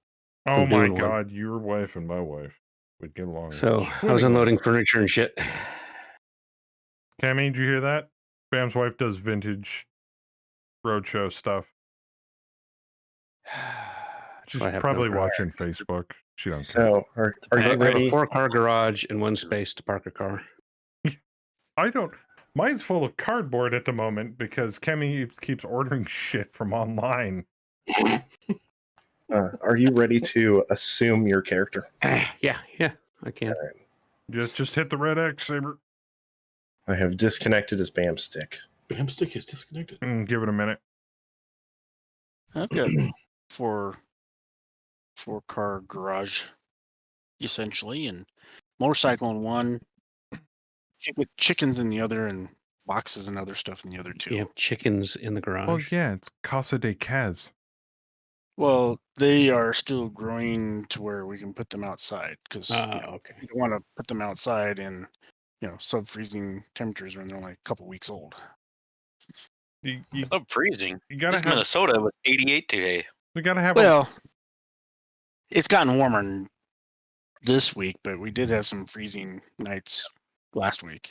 Oh from my doing one. god, your wife and my wife would get along. So I was unloading furniture and shit. Cammy, did you hear that? Bam's wife does vintage roadshow stuff. She's why I have probably no watching Facebook. She don't care. So, are I you have a ready? 4-car garage and one space to park a car. I don't. Mine's full of cardboard at the moment because Kemi keeps ordering shit from online. Are you ready to assume your character? Yeah, I can. Just hit the red X, Saber. I have disconnected his BAM stick. BAM stick is disconnected. Give it a minute. I've got 4-car garage, essentially, and motorcycle in one, with chickens in the other, and boxes and other stuff in the other two. You have chickens in the garage. Oh yeah, it's Casa de Kaz. Well, they are still growing to where we can put them outside because okay. you don't want to put them outside in sub-freezing temperatures when they're only a couple weeks old. Sub-freezing. You gotta This have Minnesota was 88 today. We gotta have. Well, it's gotten warmer this week, but we did have some freezing nights last week.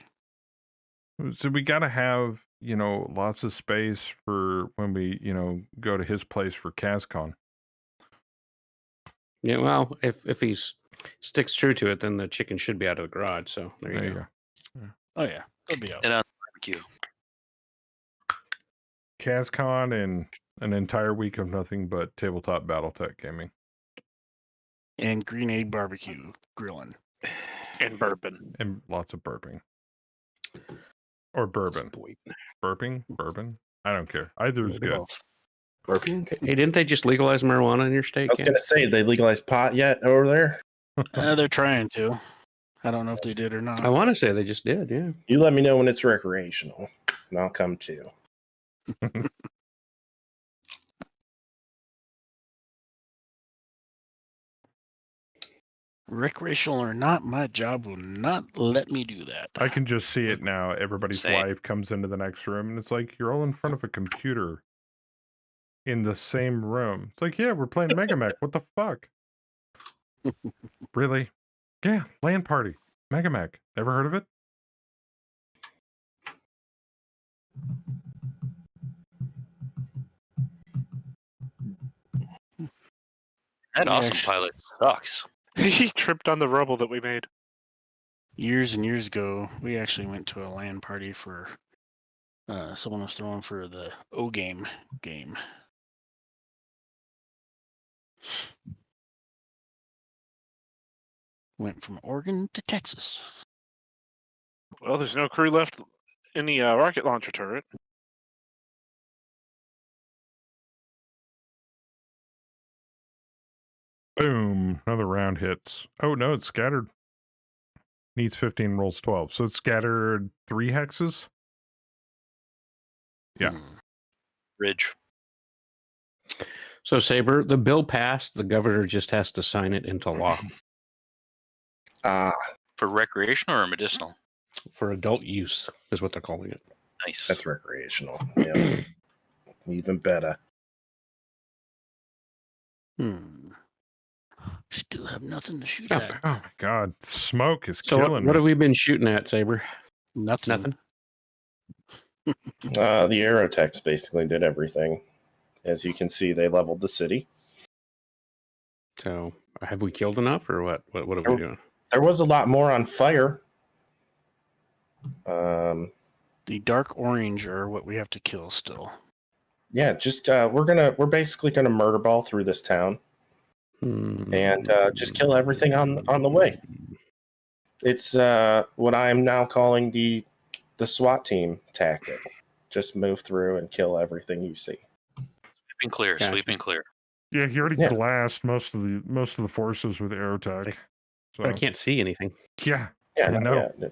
So we gotta have lots of space for when we go to his place for CasCon. Yeah, well, if he sticks true to it, then the chicken should be out of the garage. So there you go. Yeah. Oh yeah, they'll be out. And on barbecue. CasCon and an entire week of nothing but tabletop Battletech gaming. And Grenade barbecue grilling. And bourbon. And lots of burping. Or bourbon. Burping? Bourbon? I don't care. Either is good. Burping? Hey, didn't they just legalize marijuana in your state? I was going to say, they legalized pot yet over there? They're trying to. I don't know if they did or not. I want to say they just did, yeah. You let me know when it's recreational, and I'll come too. Recreational or not, my job will not let me do that. I can just see it now. Everybody's wife comes into the next room, and it's like, you're all in front of a computer in the same room. It's like, yeah, we're playing MegaMek. What the fuck? Really? Yeah, LAN party. MegaMek. Ever heard of it? That awesome pilot sucks. He tripped on the rubble that we made. Years and years ago, we actually went to a LAN party for someone was throwing for the O game. Went from Oregon to Texas. Well, there's no crew left in the rocket launcher turret. Boom. Another round hits. Oh, no, it's scattered. Needs 15, rolls 12. So it's scattered 3 hexes? Yeah. Ridge. So, Saber, the bill passed. The governor just has to sign it into law. For recreational or medicinal? For adult use is what they're calling it. Nice. That's recreational. Yeah. Even better. Still have nothing to shoot Oh, at. oh my God. Smoke is So killing what me. have we been shooting at, Saber? Nothing. The Aerotechs basically did everything. As you can see, they leveled the city. So have we killed enough, or what? What are we doing? There was a lot more on fire. The dark orange are what we have to kill still. Yeah, just we're basically gonna murder ball through this town. And just kill everything on the way. It's what I am now calling the SWAT team tactic. Just move through and kill everything you see. Sweeping clear. Gotcha. Sweeping clear. Yeah, he already glassed most of the forces with Aerotech. So But I can't see anything. yeah, Yeah, I know. yeah,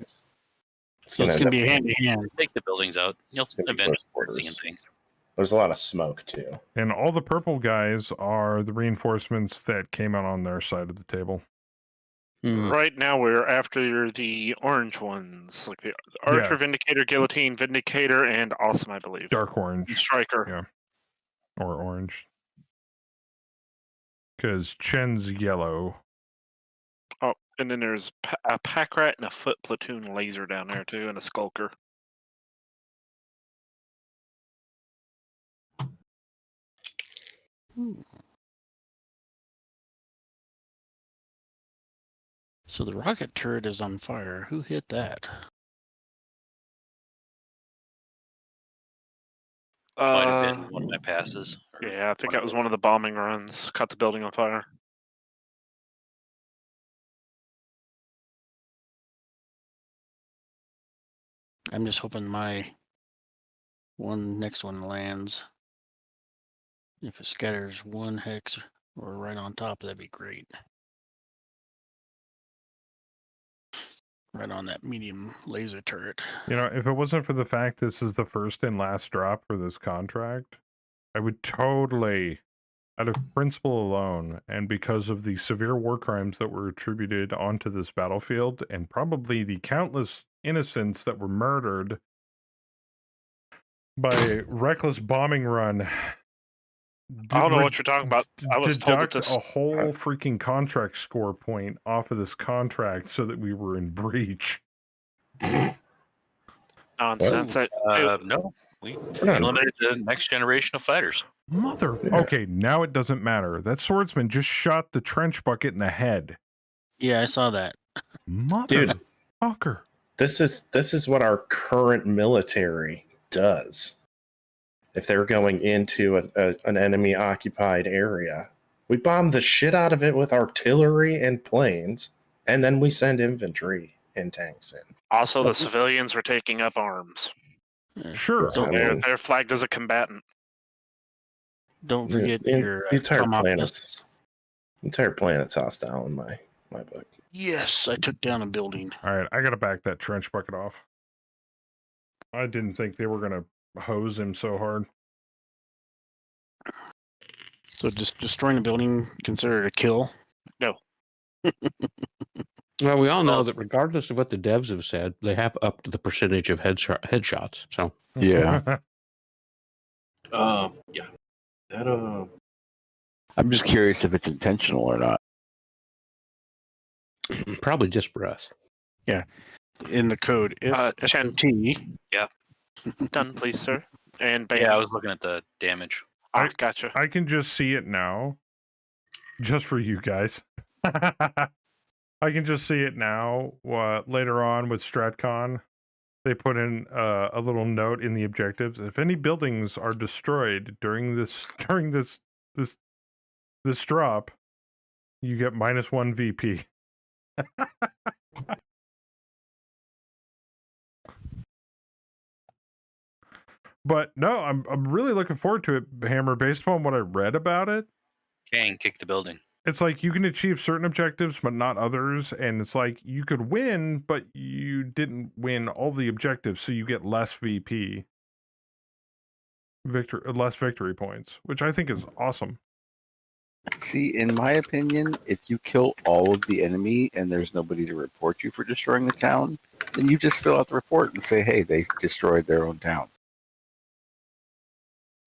So it's going to be hand to hand. Take the buildings out. You'll gonna be eventually close start seeing quarters. things. There's a lot of smoke too. And all the purple guys are the reinforcements that came out on their side of the table. Right now, we're after the orange ones, like the Archer, Yeah. Vindicator, Guillotine, Vindicator, and Awesome, I believe. Dark orange. And Striker. Yeah. Or orange. Because Chen's yellow. Oh, and then there's a pack rat and a foot platoon laser down there too, and a skulker. So the rocket turret is on fire. Who hit that? Might have been one of my passes. Yeah, I think that was one of the bombing runs. Caught the building on fire. I'm just hoping my next one lands. If it scatters one hex or right on top, that'd be great. Right on that medium laser turret. You know, if it wasn't for the fact this is the first and last drop for this contract, I would totally, out of principle alone, and because of the severe war crimes that were attributed onto this battlefield, and probably the countless innocents that were murdered by reckless bombing run. I don't know what you're talking about. I was told that Deduct a whole freaking contract score point off of this contract so that we were in breach. Nonsense. No, we eliminated the next generation of fighters. Okay, now it doesn't matter. That swordsman just shot the trench bucket in the head. Yeah, I saw that. Dude, Fucker. this is what our current military does. If they're going into an enemy occupied area, we bomb the shit out of it with artillery and planes, and then we send infantry and tanks in. Also, the civilians were taking up arms. Sure. So they're flagged as a combatant. Don't forget your the entire planet's hostile in my book. Yes, I took down a building. All right, I got to back that trench bucket off. I didn't think they were going to hose him so hard. So just destroying a building considered a kill? No. Well, we all know that regardless of what the devs have said, they have upped the percentage of headshots. So yeah. Yeah. That I'm just curious if it's intentional or not. Probably just for us. Yeah. In the code, if SOT. Yeah. Done, please, sir. And bam. Yeah, I was looking at the damage. Gotcha. I can just see it now. Just for you guys. I can just see it now. Later on with StratCon, they put in a little note in the objectives. If any buildings are destroyed during this drop, you get -1 VP. But no, I'm really looking forward to it, Hammer, based upon what I read about it. Kang kick the building. It's like you can achieve certain objectives, but not others. And it's like you could win, but you didn't win all the objectives, so you get less VP. Less victory points, which I think is awesome. See, in my opinion, if you kill all of the enemy and there's nobody to report you for destroying the town, then you just fill out the report and say, hey, they destroyed their own town.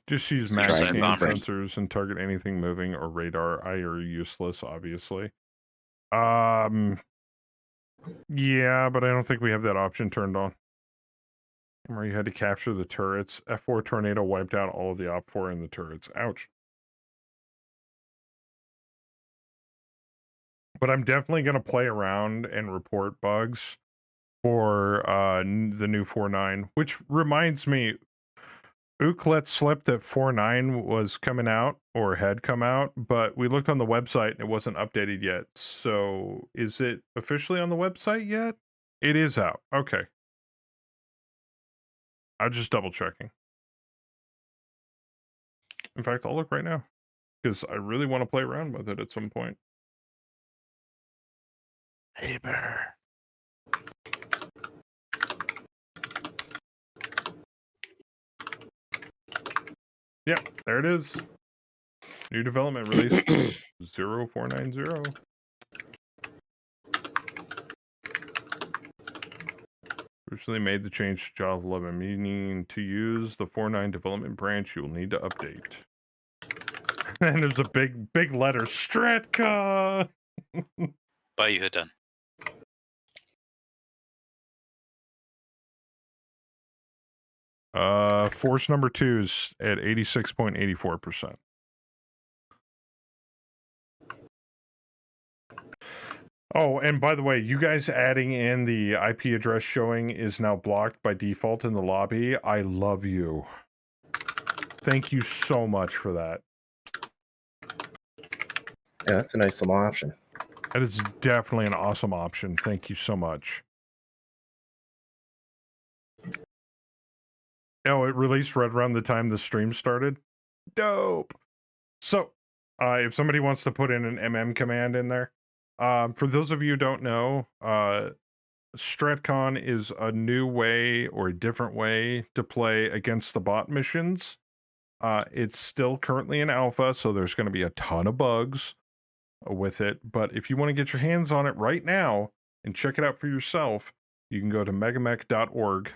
Just use max aim sensors and target anything moving or radar. I are useless, obviously. Yeah, but I don't think we have that option turned on. Where you had to capture the turrets. F4 tornado wiped out all of the OP4 in the turrets. Ouch. But I'm definitely going to play around and report bugs for the new 4.9, which reminds me, Ook let slip that 4.9 was coming out or had come out, but we looked on the website and it wasn't updated yet. So is it officially on the website yet? It is out. Okay. I'm just double checking. In fact, I'll look right now because I really want to play around with it at some point. Hey, bear. Yep, there it is. New development release 0490. Originally made the change to Java 11, meaning to use the 4.9 development branch, you will need to update. And there's a big letter, StratCon. Bye, you hit done. Force number 2 is at 86.84%. Oh, and by the way, you guys adding in the IP address showing is now blocked by default in the lobby. I love you. Thank you so much for that. Yeah, that's a nice little option. That is definitely an awesome option. Thank you so much. Oh, it released right around the time the stream started. Dope. So, if somebody wants to put in an MM command in there, for those of you who don't know, StratCon is a new way or a different way to play against the bot missions. It's still currently in alpha, so there's going to be a ton of bugs with it. But if you want to get your hands on it right now and check it out for yourself, you can go to megamek.org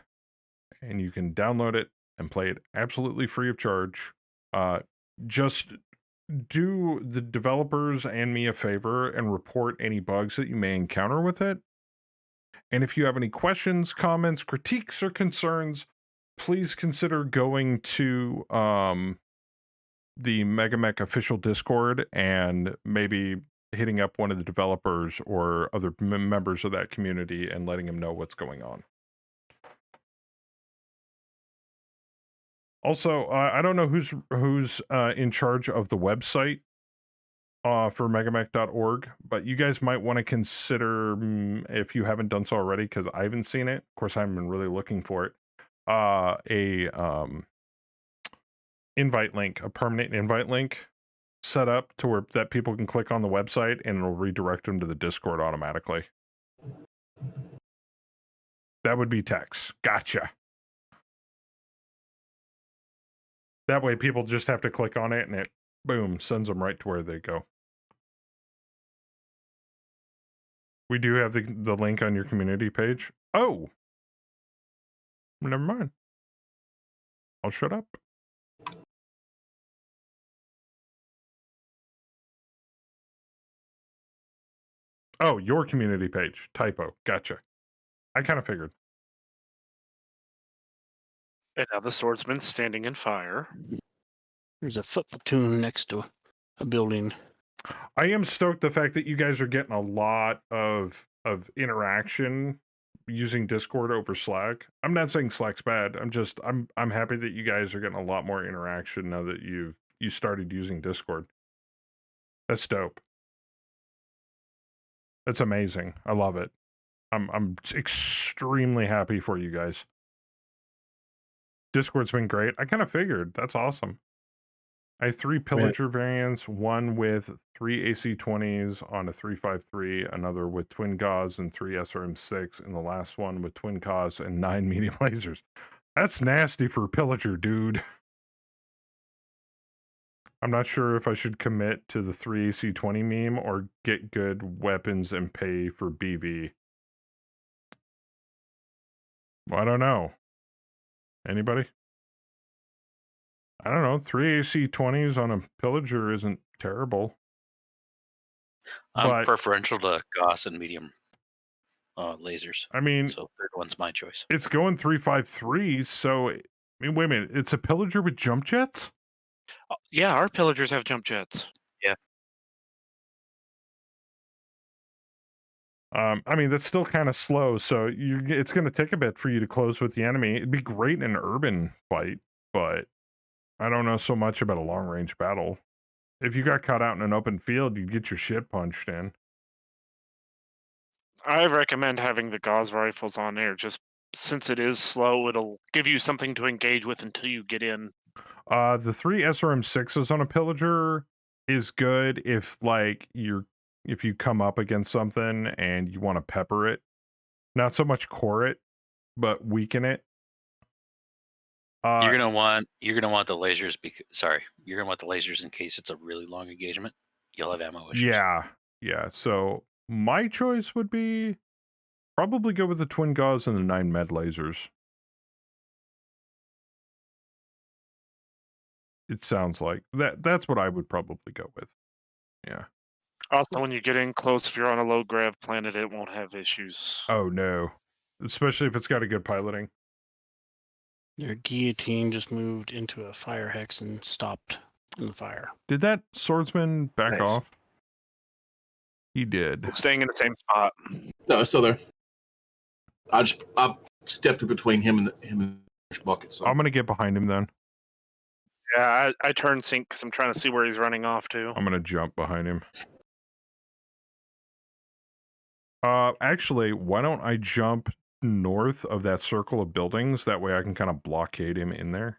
and you can download it and play it absolutely free of charge. Just do the developers and me a favor and report any bugs that you may encounter with it. And if you have any questions, comments, critiques, or concerns, please consider going to the MegaMek official Discord and maybe hitting up one of the developers or other members of that community and letting them know what's going on. Also, I don't know who's in charge of the website for megamek.org, but you guys might want to consider, if you haven't done so already, because I haven't seen it. Of course, I haven't been really looking for it. Invite link, a permanent invite link set up to where that people can click on the website and it'll redirect them to the Discord automatically. That would be text. Gotcha. That way people just have to click on it and it, boom, sends them right to where they go. We do have the link on your community page. Oh! Never mind. I'll shut up. Oh, your community page. Typo. Gotcha. I kind of figured. And now the swordsman's standing in fire. There's a foot platoon next to a building. I am stoked the fact that you guys are getting a lot of interaction using Discord over Slack. I'm not saying Slack's bad. I'm happy that you guys are getting a lot more interaction now that you started using Discord. That's dope. That's amazing. I love it. I'm extremely happy for you guys. Discord's been great. I kind of figured. That's awesome. I have 3 Pillager variants, one with 3 AC-20s on a 353, another with twin gauze and 3 SRM-6, and the last one with twin gauze and 9 medium lasers. That's nasty for Pillager, dude. I'm not sure if I should commit to the 3 AC-20 meme or get good weapons and pay for BV. Well, I don't know. Anybody? I don't know. 3 AC-20s on a Pillager isn't terrible. I'm preferential to Gauss and medium lasers. I mean, so third one's my choice. It's going 353, so I mean, wait a minute. It's a Pillager with jump jets? Yeah, our Pillagers have jump jets. Yeah. I mean, that's still kind of slow, so it's going to take a bit for you to close with the enemy. It'd be great in an urban fight, but I don't know so much about a long-range battle. If you got caught out in an open field, you'd get your shit punched in. I recommend having the gauze rifles on there, just since it is slow, it'll give you something to engage with until you get in. The 3 SRM-6s on a Pillager is good if, like, if you come up against something and you want to pepper it. Not so much core it, but weaken it. You're gonna want the lasers you're gonna want the lasers in case it's a really long engagement. You'll have ammo issues. Yeah. So my choice would be probably go with the twin gauze and the 9 med lasers. It sounds like that's what I would probably go with. Yeah. Also, when you get in close, if you're on a low grav planet, it won't have issues. Oh no, especially if it's got a good piloting. Their guillotine just moved into a fire hex and stopped in the fire. Did that swordsman back off? He did. Staying in the same spot. No, it's still there. I stepped in between him and the bucket. So I'm gonna get behind him then. Yeah, I turn sync because I'm trying to see where he's running off to. I'm gonna jump behind him. Actually, why don't I jump north of that circle of buildings? That way I can kind of blockade him in there.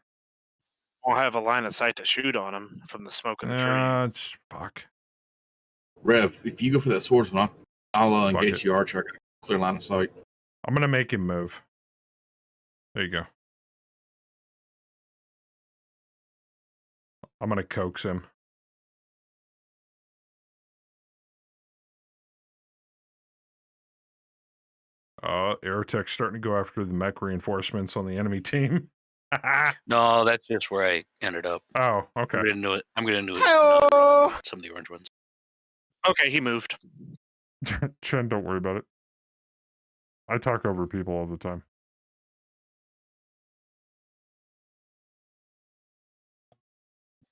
I'll have a line of sight to shoot on him from the smoke in the tree. Fuck. Rev, if you go for that swordsman, I'll engage your archer. I got a clear line of sight. I'm gonna make him move. There you go. I'm gonna coax him. Aerotech's starting to go after the mech reinforcements on the enemy team. No, that's just where I ended up. Oh, okay. I'm gonna do it. Some of the orange ones. Okay, he moved. Chen, don't worry about it. I talk over people all the time.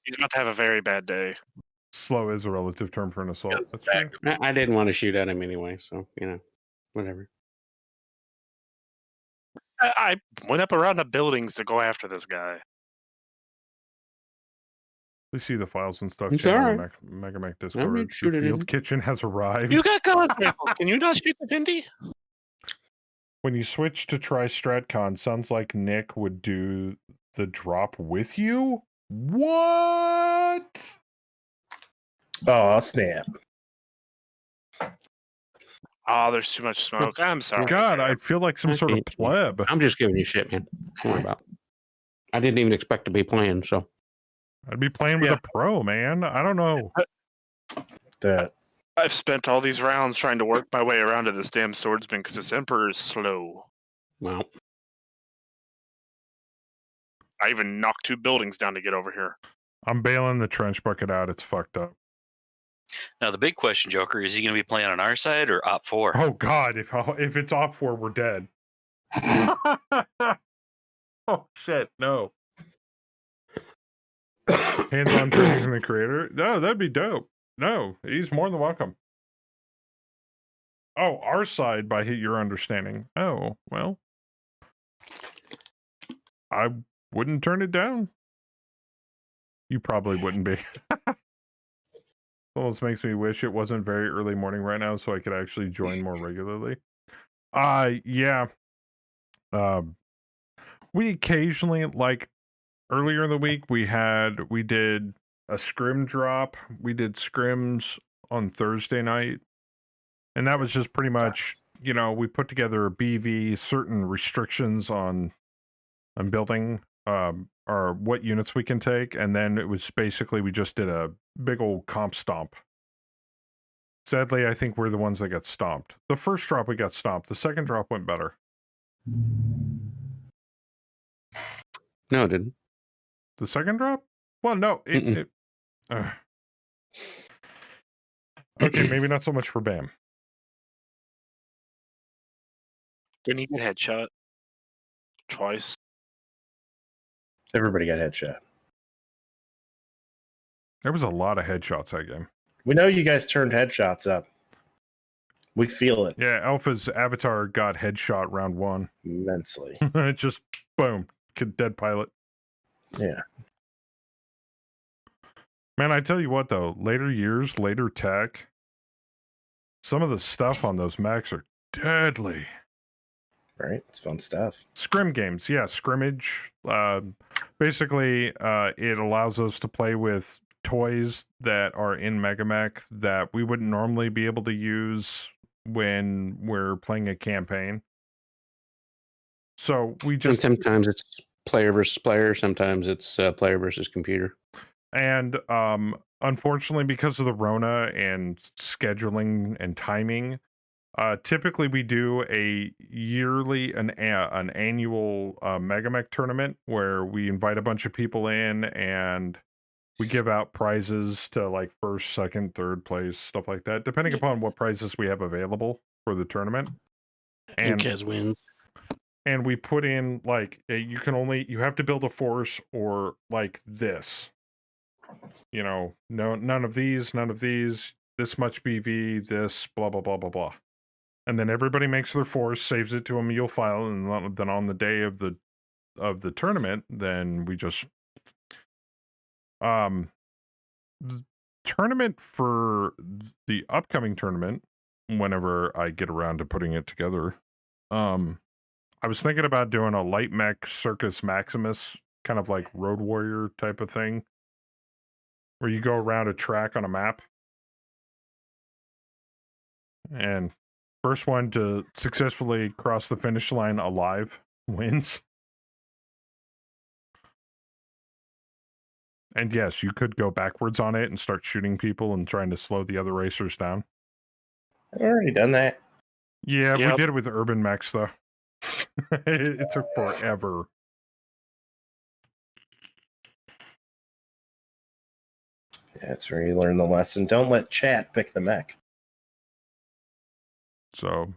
He's about to have a very bad day. Slow is a relative term for an assault. That's true. I didn't want to shoot at him anyway, so, whatever. I went up around the buildings to go after this guy. We see the files and stuff. It's on all the right. MegaMek I Discord. mean, shoot The it in. field kitchen has arrived. You got guns, rifle. Can you not shoot the Pindy? When you switch to try StratCon, sounds like Nick would do the drop with you? What? Oh, snap. Oh, there's too much smoke. I'm sorry. God, I feel like some sort of pleb. I'm just giving you shit, man. Don't worry about it. I didn't even expect to be playing, so. I'd be playing with a pro, man. I don't know. I've spent all these rounds trying to work my way around to this damn swordsman because this Emperor is slow. Wow. I even knocked 2 buildings down to get over here. I'm bailing the trench bucket out. It's fucked up. Now the big question, Joker, is he going to be playing on our side or Op 4? Oh God, if it's Op 4, we're dead. Oh shit! No. Hands-on training from the creator. No, that'd be dope. No, he's more than welcome. Oh, our side by your understanding. Oh, well. I wouldn't turn it down. You probably wouldn't be. Almost makes me wish it wasn't very early morning right now so I could actually join more regularly. Yeah. We occasionally, like, earlier in the week, we did a scrim drop. We did scrims on Thursday night. And that was just pretty much, you know, we put together a BV, certain restrictions on building, or what units we can take, and then it was basically we just did a big old comp stomp. Sadly, I think we're the ones that got stomped. The first drop we got stomped. The second drop went better. No, it didn't. The second drop? Well, no. Okay, maybe not so much for Bam. Didn't he get headshot twice? Everybody got headshot. There was a lot of headshots that game. We know you guys turned headshots up. We feel it. Yeah, Alpha's avatar got headshot round 1. Immensely. Just, boom. Dead pilot. Yeah. Man, I tell you what, though. Later years, later tech, some of the stuff on those mechs are deadly. Right? It's fun stuff. Scrim games. Yeah, scrimmage. Basically, it allows us to play with toys that are in MegaMek that we wouldn't normally be able to use when we're playing a campaign. So we just... Sometimes it's player versus player. Sometimes it's player versus computer. And unfortunately, because of the Rona and scheduling and timing, typically we do an annual MegaMek tournament where we invite a bunch of people in and we give out prizes to like first, second, third place, stuff like that, depending upon what prizes we have available for the tournament. And Kez wins. And we put in like you have to build a force or like this. You know, none of these, this much BV, this, blah, blah, blah, blah, blah. And then everybody makes their force, saves it to a mule file, and then on the day of the tournament, then we just the tournament for the upcoming tournament, whenever I get around to putting it together, I was thinking about doing a light mech Circus Maximus, kind of like Road Warrior type of thing, where you go around a track on a map. And first one to successfully cross the finish line alive wins. And yes, you could go backwards on it and start shooting people and trying to slow the other racers down. I've already done that. Yeah, we did it with Urban Mechs, though. It took forever. Yeah, that's where you learn the lesson. Don't let chat pick the mech. So...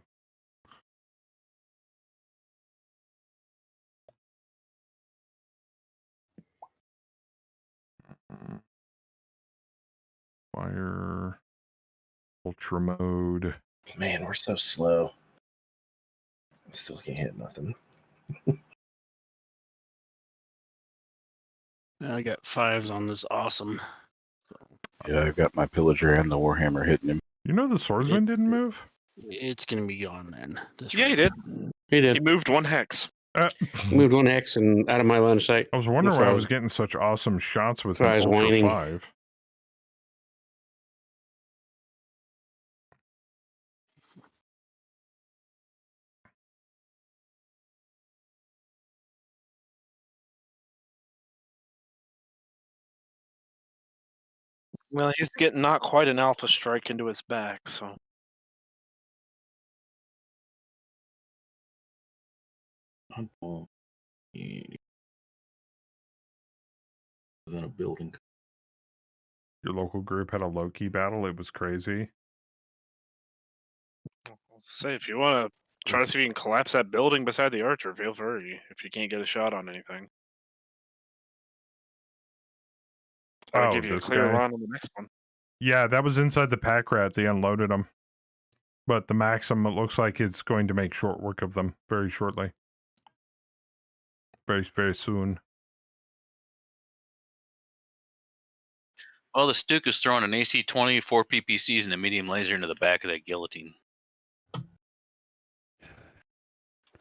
Fire... Ultra mode. Man, we're so slow. Still can't hit nothing. I got 5s on this awesome. Yeah, I got my pillager and the warhammer hitting him. You know the swordsman didn't move? It's gonna be gone, man. Yeah, he did. He did. He moved 1 hex. Moved 1 hex and out of my line of sight. I was wondering why I was getting such awesome shots with an Ultra whining. 5. Well, he's getting not quite an alpha strike into his back, so. Within a building. Your local group had a low-key battle. It was crazy. Say, if you want to Try to see if you can collapse that building beside the archer. Feel free if you can't get a shot on anything. I'll give you a clear line on the next one. Yeah, that was inside the pack rat. They unloaded them. But the Maxim, it looks like it's going to make short work of them very shortly. Very, very soon. Well, the Stuka's throwing an AC-20, 4 PPCs, and a medium laser into the back of that guillotine.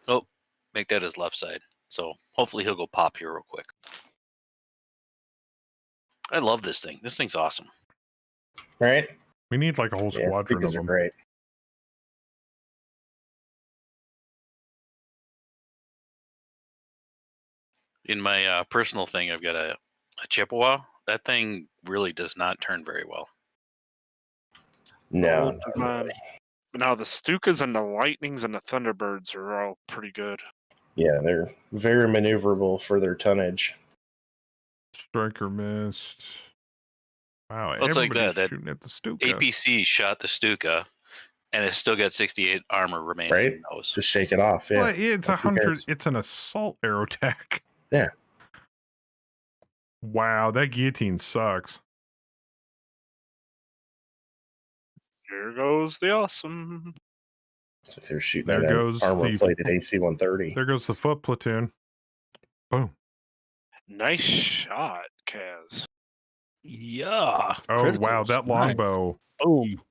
Oh, make that his left side. So hopefully he'll go pop here real quick. I love this thing. This thing's awesome. Right? We need like a whole squadron of them. Great. In my personal thing, I've got a Chippewa. That thing really does not turn very well. No. Now the Stukas and the Lightnings and the Thunderbirds are all pretty good. Yeah, they're very maneuverable for their tonnage. Striker missed. Wow, Well, it's like everybody's that shooting at the Stuka. APC shot the Stuka, and it's still got 68 armor remaining. Right? Just shake it off. Yeah. Well, it's 100. It's an assault aerotech. Yeah. Wow, that guillotine sucks. Here goes the awesome. So they're shooting There at goes armor-plated AC-130. There goes the foot platoon. Boom. Nice shot, Kaz. Yeah. Oh, critical. wow, that Nice. longbow. Boom.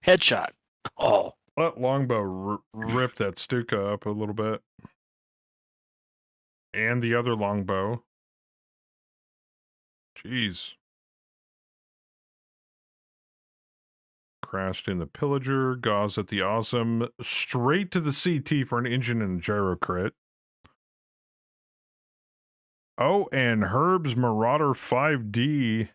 Headshot. Oh. That longbow ripped that Stuka up a little bit. And the other longbow. Jeez. Crashed in the Pillager. Gauze at the Awesome. Straight to the CT for an engine and gyro crit. Oh, and Herb's Marauder 5D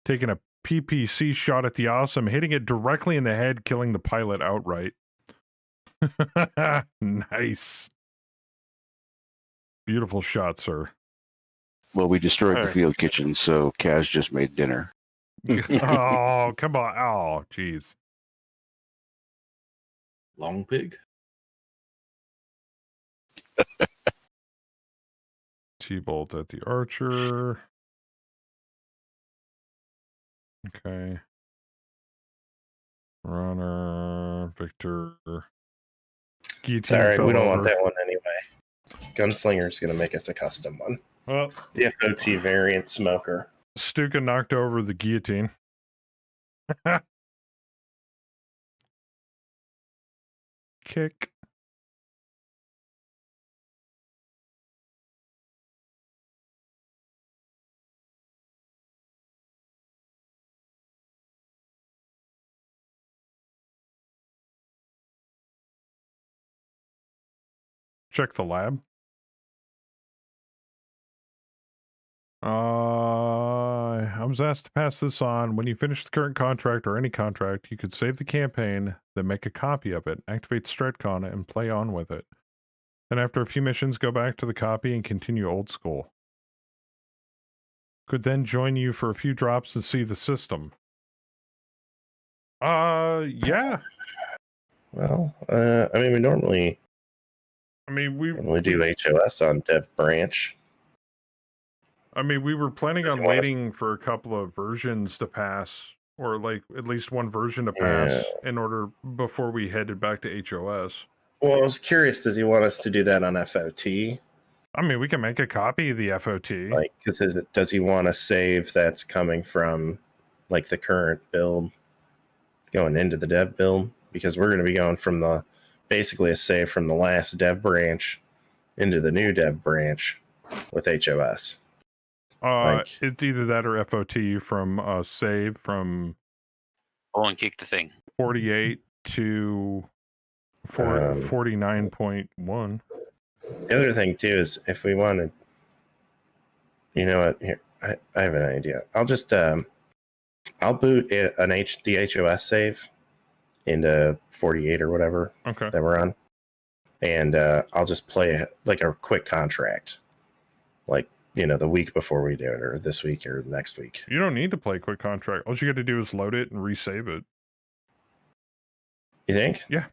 taking a PPC shot at the Awesome, hitting it directly in the head, killing the pilot outright. Nice. Beautiful shot, sir. Well, we destroyed the field kitchen, so Kaz just made dinner. Oh, come on. Oh, jeez. Long pig. T-bolt at the archer. Okay. Runner, Victor. It's all right. We don't want that one anyway. Gunslinger's going to make us a custom one. Well, the FOT variant smoker. Stuka knocked over the guillotine. Kick. Check the lab. I was asked to pass this on. When you finish the current contract or any contract, you could save the campaign, then make a copy of it, activate StratCon, and play on with it. Then after a few missions, go back to the copy and continue old school. Could then join you for a few drops to see the system. Yeah. Well, I mean, we normally do HOS on Dev Branch. I mean, we were planning on waiting for a couple of versions to pass, or like at least one version to pass in order before we headed back to HOS. Well, I was curious, does he want us to do that on FOT? I mean, we can make a copy of the FOT. Like, does he want a save that's coming from like the current build going into the dev build? Because we're going to be going from basically a save from the last dev branch into the new dev branch with HOS. It's either that or FOT from save from and kick the thing 48 to 49.1. The other thing too is if we wanted, you know what? Here, I have an idea. I'll just I'll boot the HOS save into 48 or whatever that we're on, and I'll just play like a quick contract, like, you know, the week before we do it, or this week or next week. You don't need to play quick contract. All you got to do is load it and resave it. You think? Yeah.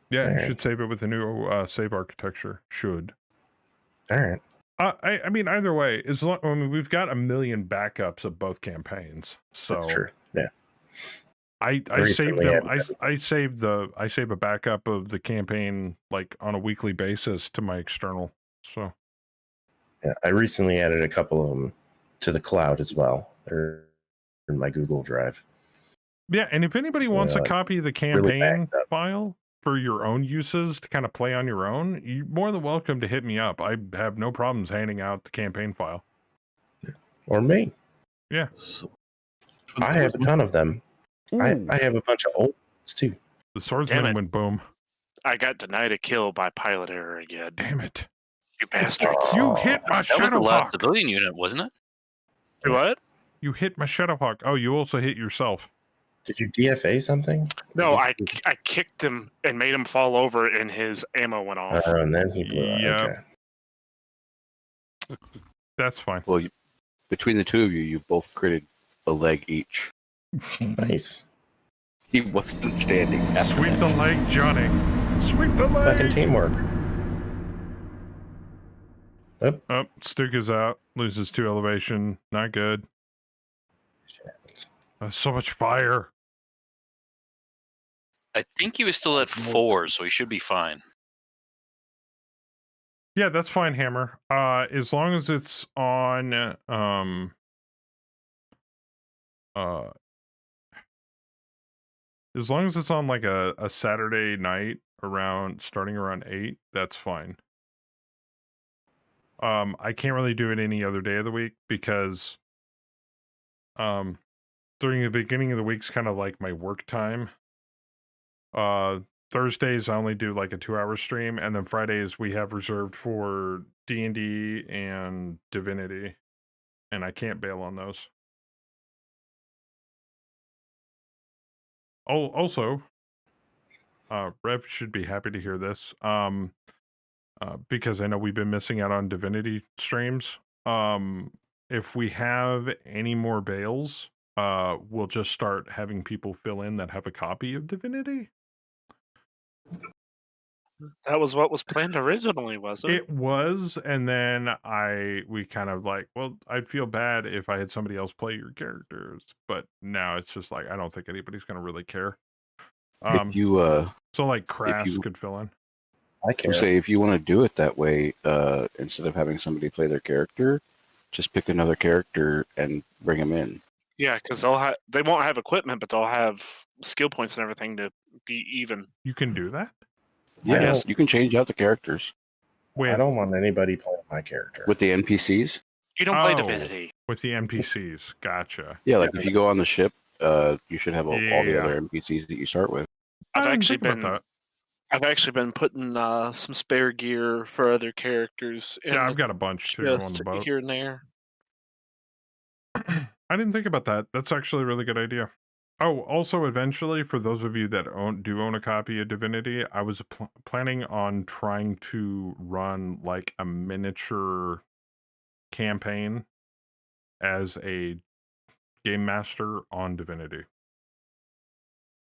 Yeah, you right. should save it with a new save architecture. Should. All right. I mean, either way, I mean, we've got 1 million backups of both campaigns, so That's true. Yeah. I saved Recently, them. I save a backup of the campaign like on a weekly basis to my external. So yeah, I recently added a couple of them to the cloud as well. They're in my Google Drive. yeah, and if anybody wants a copy of the really campaign file for your own uses to kind of play on your own, you're more than welcome to hit me up. I have no problems handing out the campaign file. Or me. Yeah. So, I have a ton of them. I have a bunch of old ones too. The swordsman went boom. I got denied a kill by pilot error again. Damn it. You bastards. You hit my That was the last Shadowhawk. civilian unit, wasn't it? What? You hit my Shadowhawk. Oh, you also hit yourself. Did you DFA something? No, I kicked him and made him fall over, and his ammo went off. And then he blew up. Yeah. Okay. That's fine. Well, between the two of you, you both critted a leg each. Nice. He wasn't standing. Sweep the leg, Johnny. Sweep the leg. Fucking teamwork. Oh, Stuck is out. Loses 2 elevation. Not good. So much fire. I think he was still at 4, so he should be fine. Yeah, that's fine, Hammer. As long as it's on as long as it's on like a Saturday night starting around 8, that's fine. I can't really do it any other day of the week because during the beginning of the week's kind of like my work time. Thursdays I only do like a 2-hour stream, and then Fridays we have reserved for D&D and Divinity, and I can't bail on those. Oh, also, Rev should be happy to hear this, because I know we've been missing out on Divinity streams. If we have any more bails, we'll just start having people fill in that have a copy of Divinity. That was what was planned originally, wasn't it? It was, and then we kind of like, well, I'd feel bad if I had somebody else play your characters, but now it's just like I don't think anybody's gonna really care. If you so like Crass could fill in. I can say if you want to do it that way, instead of having somebody play their character, just pick another character and bring them in. Yeah, because they won't have equipment, but they'll have skill points and everything to be even. You can do that? Yeah, yes, you can change out the characters. I don't want anybody playing my character. With the NPCs? You don't play Divinity. With the NPCs, gotcha. Yeah, like if you go on the ship, you should have all the other NPCs that you start with. I've actually been putting some spare gear for other characters. Yeah, I've got a bunch too on the boat. Here and there. I didn't think about that. That's actually a really good idea. Oh, also, eventually, for those of you that do own a copy of Divinity, I was planning on trying to run like a miniature campaign as a game master on Divinity.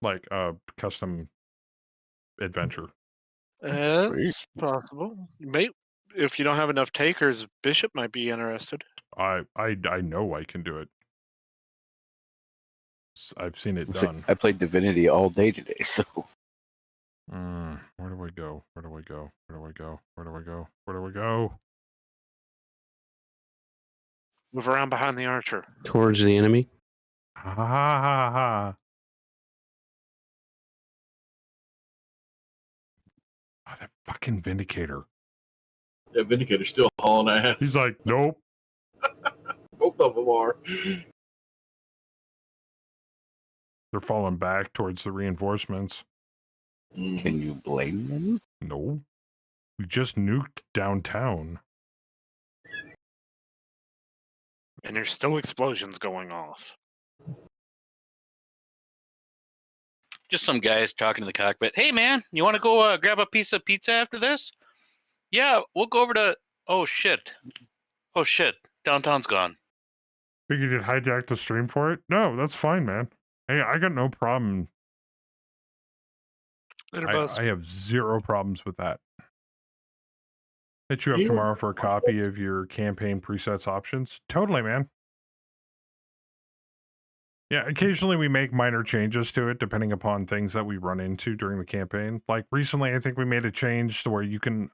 Like a custom adventure. It's possible. If you don't have enough takers, Bishop might be interested. I know I can do it. I've seen it done. I played Divinity all day today, so. Where do I go? Where do I go? Where do I go? Where do I go? Where do I go? Move around behind the archer. Towards the enemy. Ha ha ha ha. Oh, that fucking Vindicator. Yeah, Vindicator's still hauling ass. He's like, nope. Both of them are. They're falling back towards the reinforcements. Can you blame them? No. We just nuked downtown. And there's still explosions going off. Just some guys talking to the cockpit. Hey, man, you want to go grab a piece of pizza after this? Yeah, we'll go over to... Oh, shit. Oh, shit. Downtown's gone. Figured you'd hijack the stream for it? No, that's fine, man. Hey, I got no problem. I have zero problems with that. Hit you up tomorrow for a copy of your campaign presets options. Totally, man. Yeah, occasionally we make minor changes to it depending upon things that we run into during the campaign. Like recently, I think we made a change to where you can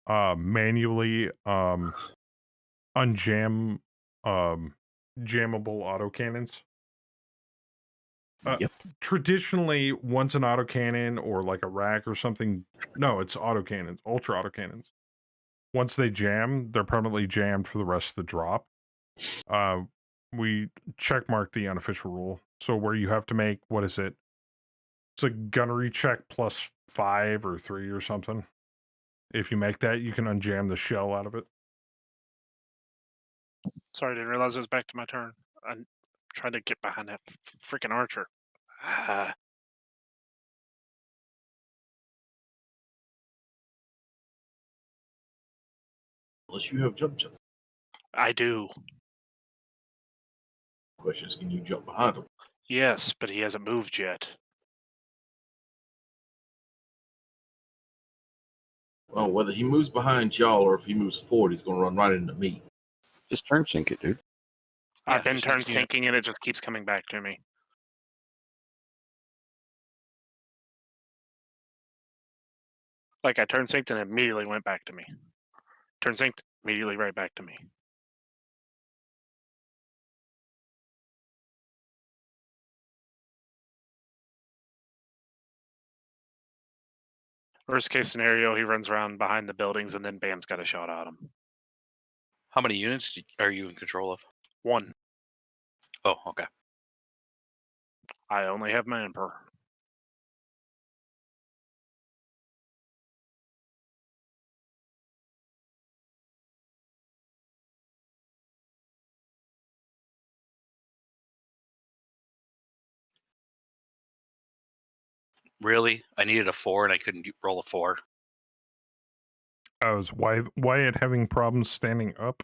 manually unjam jammable autocannons. Yep. Traditionally, once an autocannon or like a rack or something, no, it's autocannons, ultra autocannons. Once they jam, they're permanently jammed for the rest of the drop. We checkmark the unofficial rule. So where you have to make, what is it? It's a gunnery check plus 5 or 3 or something. If you make that, you can unjam the shell out of it. Sorry, I didn't realize it was back to my turn. I'm trying to get behind that freaking archer. Unless you have jump jets. I do. Question is, can you jump behind him? Yes, but he hasn't moved yet. Well, whether he moves behind y'all or if he moves forward, he's going to run right into me. Just turn sync it, dude. I've been turn syncing and it just keeps coming back to me. Like I turn synced and it immediately went back to me. Turn synced, immediately right back to me. Worst case scenario, he runs around behind the buildings and then Bam's got a shot at him. How many units are you in control of? 1. Oh, okay. I only have my Emperor. Really? I needed a 4 and I couldn't roll a 4. Is Wyatt having problems standing up?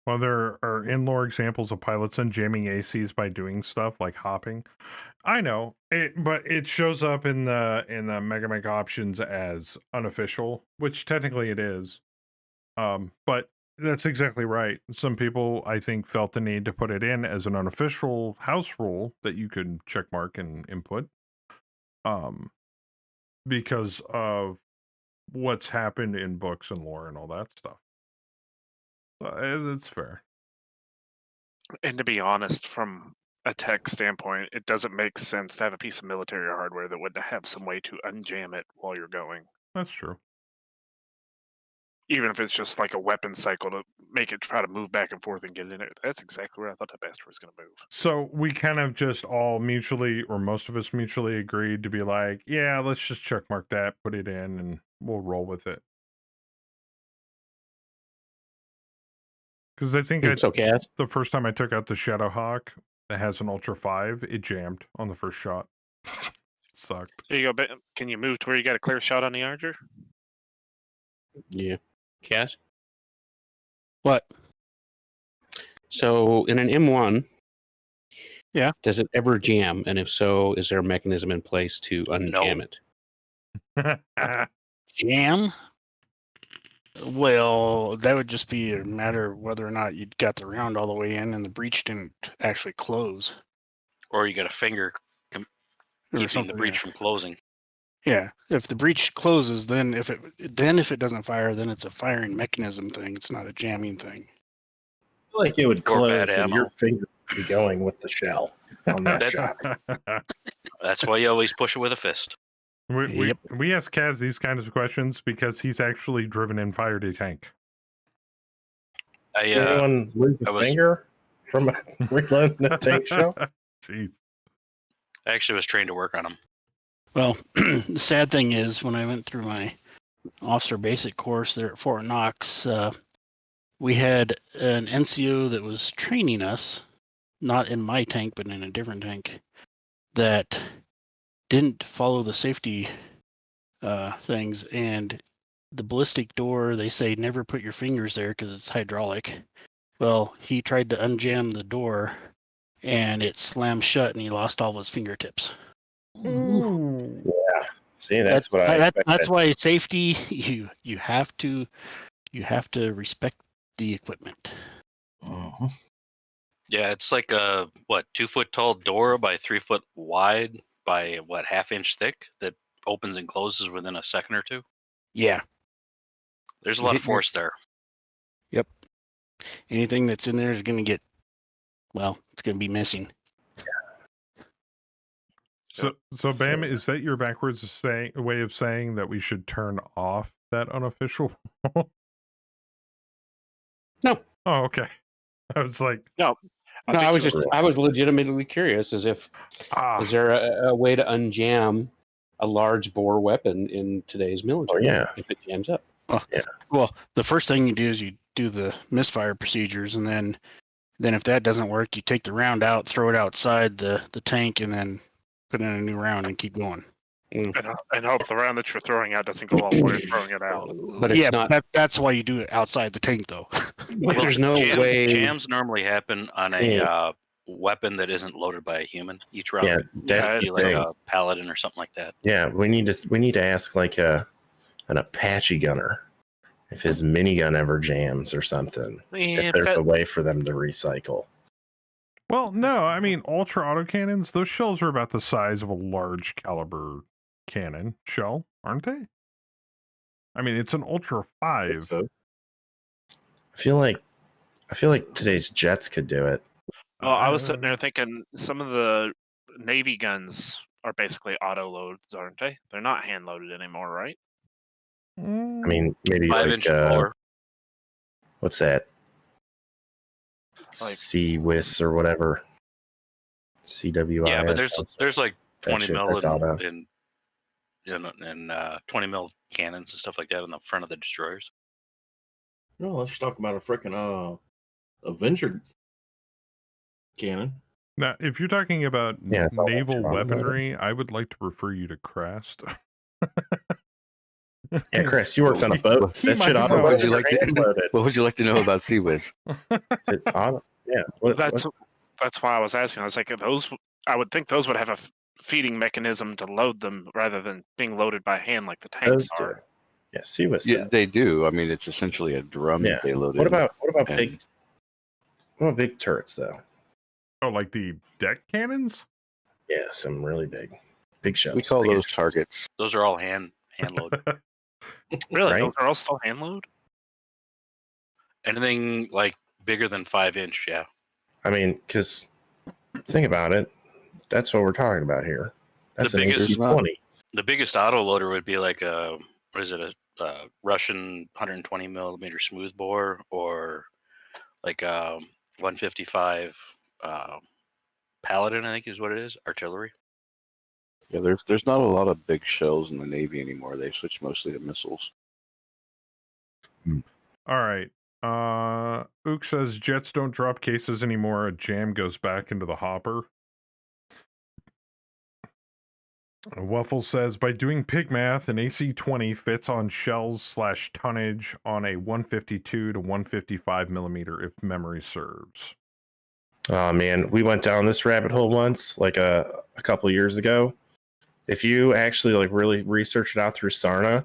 Well, there are in-lore examples of pilots unjamming ACs by doing stuff like hopping. I know it, but it shows up in the MegaMek options as unofficial, which technically it is. But that's exactly right. Some people, I think, felt the need to put it in as an unofficial house rule that you could checkmark and input. Because of what's happened in books and lore and all that stuff. It's fair. And to be honest, from a tech standpoint, it doesn't make sense to have a piece of military hardware that wouldn't have some way to unjam it while you're going. That's true. Even if it's just like a weapon cycle to make it try to move back and forth and get in it. That's exactly where I thought that bastard was going to move. So we kind of just all mutually, or most of us mutually agreed to be like, yeah, let's just checkmark that, put it in, and we'll roll with it. Because I think the first time I took out the Shadowhawk that has an Ultra 5, it jammed on the first shot. Sucked. There you go. Can you move to where you got a clear shot on the Archer? Yeah. Cass? What? So in an M1, yeah, does it ever jam? And if so, is there a mechanism in place to unjam it? Jam? Well, that would just be a matter of whether or not you got the round all the way in and the breach didn't actually close. Or you got a finger keeping the breach from closing. Yeah, if the breach closes, then if it doesn't fire, then it's a firing mechanism thing. It's not a jamming thing. I feel like it would close and your finger would be going with the shell on that shot. That's why you always push it with a fist. We ask Kaz these kinds of questions because he's actually driven and fired a tank. Anyone lose a finger from reloading a tank shell? Jeez. I actually was trained to work on them. Well, the sad thing is when I went through my officer basic course there at Fort Knox, we had an NCO that was training us, not in my tank, but in a different tank, that didn't follow the safety things. And the ballistic door, they say never put your fingers there because it's hydraulic. Well, he tried to unjam the door, and it slammed shut, and he lost all of his fingertips. Ooh. Yeah. See, that's what I expected. That's why safety. You have to respect the equipment. Yeah, it's like a 2 foot tall door by 3 foot wide by half inch thick that opens and closes within a second or two. Yeah. There's a lot of force there. Yep. Anything that's in there is going to get, it's going to be missing. So Bam, is that your backwards way of saying that we should turn off that unofficial? No. Oh, okay. I was like, no. I was legitimately curious, as if is there a way to unjam a large bore weapon in today's military? If it jams up. Well, the first thing you do is you do the misfire procedures, and then if that doesn't work, you take the round out, throw it outside the tank, and then put in a new round and keep going. And hope the round that you're throwing out doesn't go off while you're throwing it out. But it's not. That's why you do it outside the tank, though. Well, there's no way. Jams normally happen on a weapon that isn't loaded by a human. Each round, like a paladin or something like that. Yeah, we need to ask like an Apache gunner if his minigun ever jams or something. If there's a way for them to recycle. Well, no, I mean, ultra autocannons, those shells are about the size of a large caliber cannon shell, aren't they? I mean, it's an Ultra 5. So. I feel like today's jets could do it. Oh, I was sitting there thinking some of the Navy guns are basically auto loads, aren't they? They're not hand loaded anymore, right? I mean, maybe 5-inch like what's that? CWIS or whatever. CWIS. Yeah, but there's like 20 mil and 20 mil cannons and stuff like that on the front of the destroyers. No, let's talk about a freaking Avenger cannon. Now, if you're talking about naval weaponry, I would like to refer you to Crest. Yeah, Chris, you worked on a boat. That shit auto. What would you like to know about CWIS? That's why I was asking. I was like, I would think those would have a feeding mechanism to load them rather than being loaded by hand like the tanks are. Yeah, CWIS. Yeah, they do. I mean, it's essentially a drum that they load in. What about big turrets though? Oh, like the deck cannons? Yeah, some really big shells. We call those targets. Those are all hand loaded. Really? Right? Those are all still hand load? Anything like bigger than 5-inch, yeah. I mean, because think about it, that's what we're talking about here. That's an AC-20. The biggest auto loader would be like a Russian 120 millimeter smoothbore, or like a 155 Paladin, I think is what it is, artillery. Yeah, there's not a lot of big shells in the Navy anymore. They switched mostly to missiles. All right. Ook says jets don't drop cases anymore. A jam goes back into the hopper. Waffle says, by doing pig math, an AC-20 fits on shells/tonnage on a 152 to 155 millimeter if memory serves. Oh man, we went down this rabbit hole once, like a couple of years ago. If you actually like really research it out through Sarna,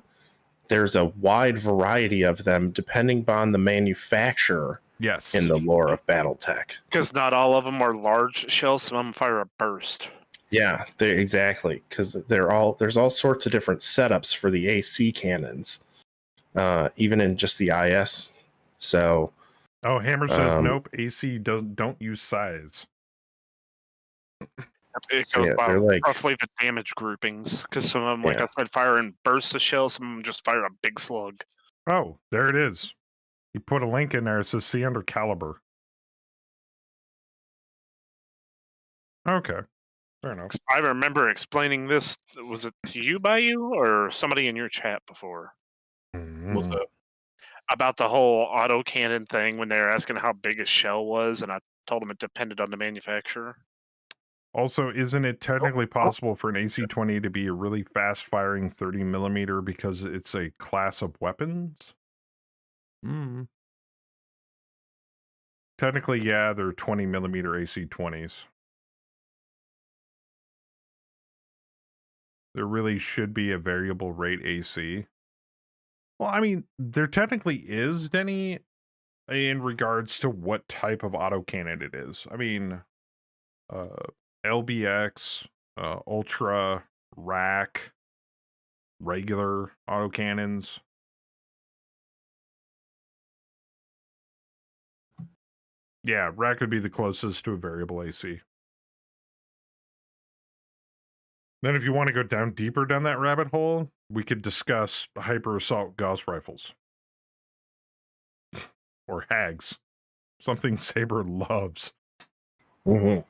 there's a wide variety of them depending upon the manufacturer. Yes. In the lore of Battletech. Because not all of them are large shells. Some of them fire a burst. Yeah, exactly. Because there's all sorts of different setups for the AC cannons, even in just the IS. So. Oh, Hammer says nope. AC don't use size. It goes by roughly the damage groupings, because some of them, like I said, fire in bursts of shells. Some of them just fire a big slug. Oh, there it is. You put a link in there. It says see under caliber. Okay, fair enough. I remember explaining this. Was it to you by you or somebody in your chat before? What's up? About the whole autocannon thing when they were asking how big a shell was, and I told them it depended on the manufacturer. Also, isn't it technically possible for an AC-20 to be a really fast-firing 30 millimeter because it's a class of weapons? Technically, yeah, they're 20 millimeter AC 20s. There really should be a variable rate AC. Well, I mean, there technically is, Denny, in regards to what type of autocannon it is. I mean, LBX, Ultra, Rack, regular autocannons. Yeah, Rack would be the closest to a variable AC. Then if you want to go down deeper down that rabbit hole, we could discuss hyper assault Gauss rifles. Or Hags. Something Saber loves. Mm-hmm.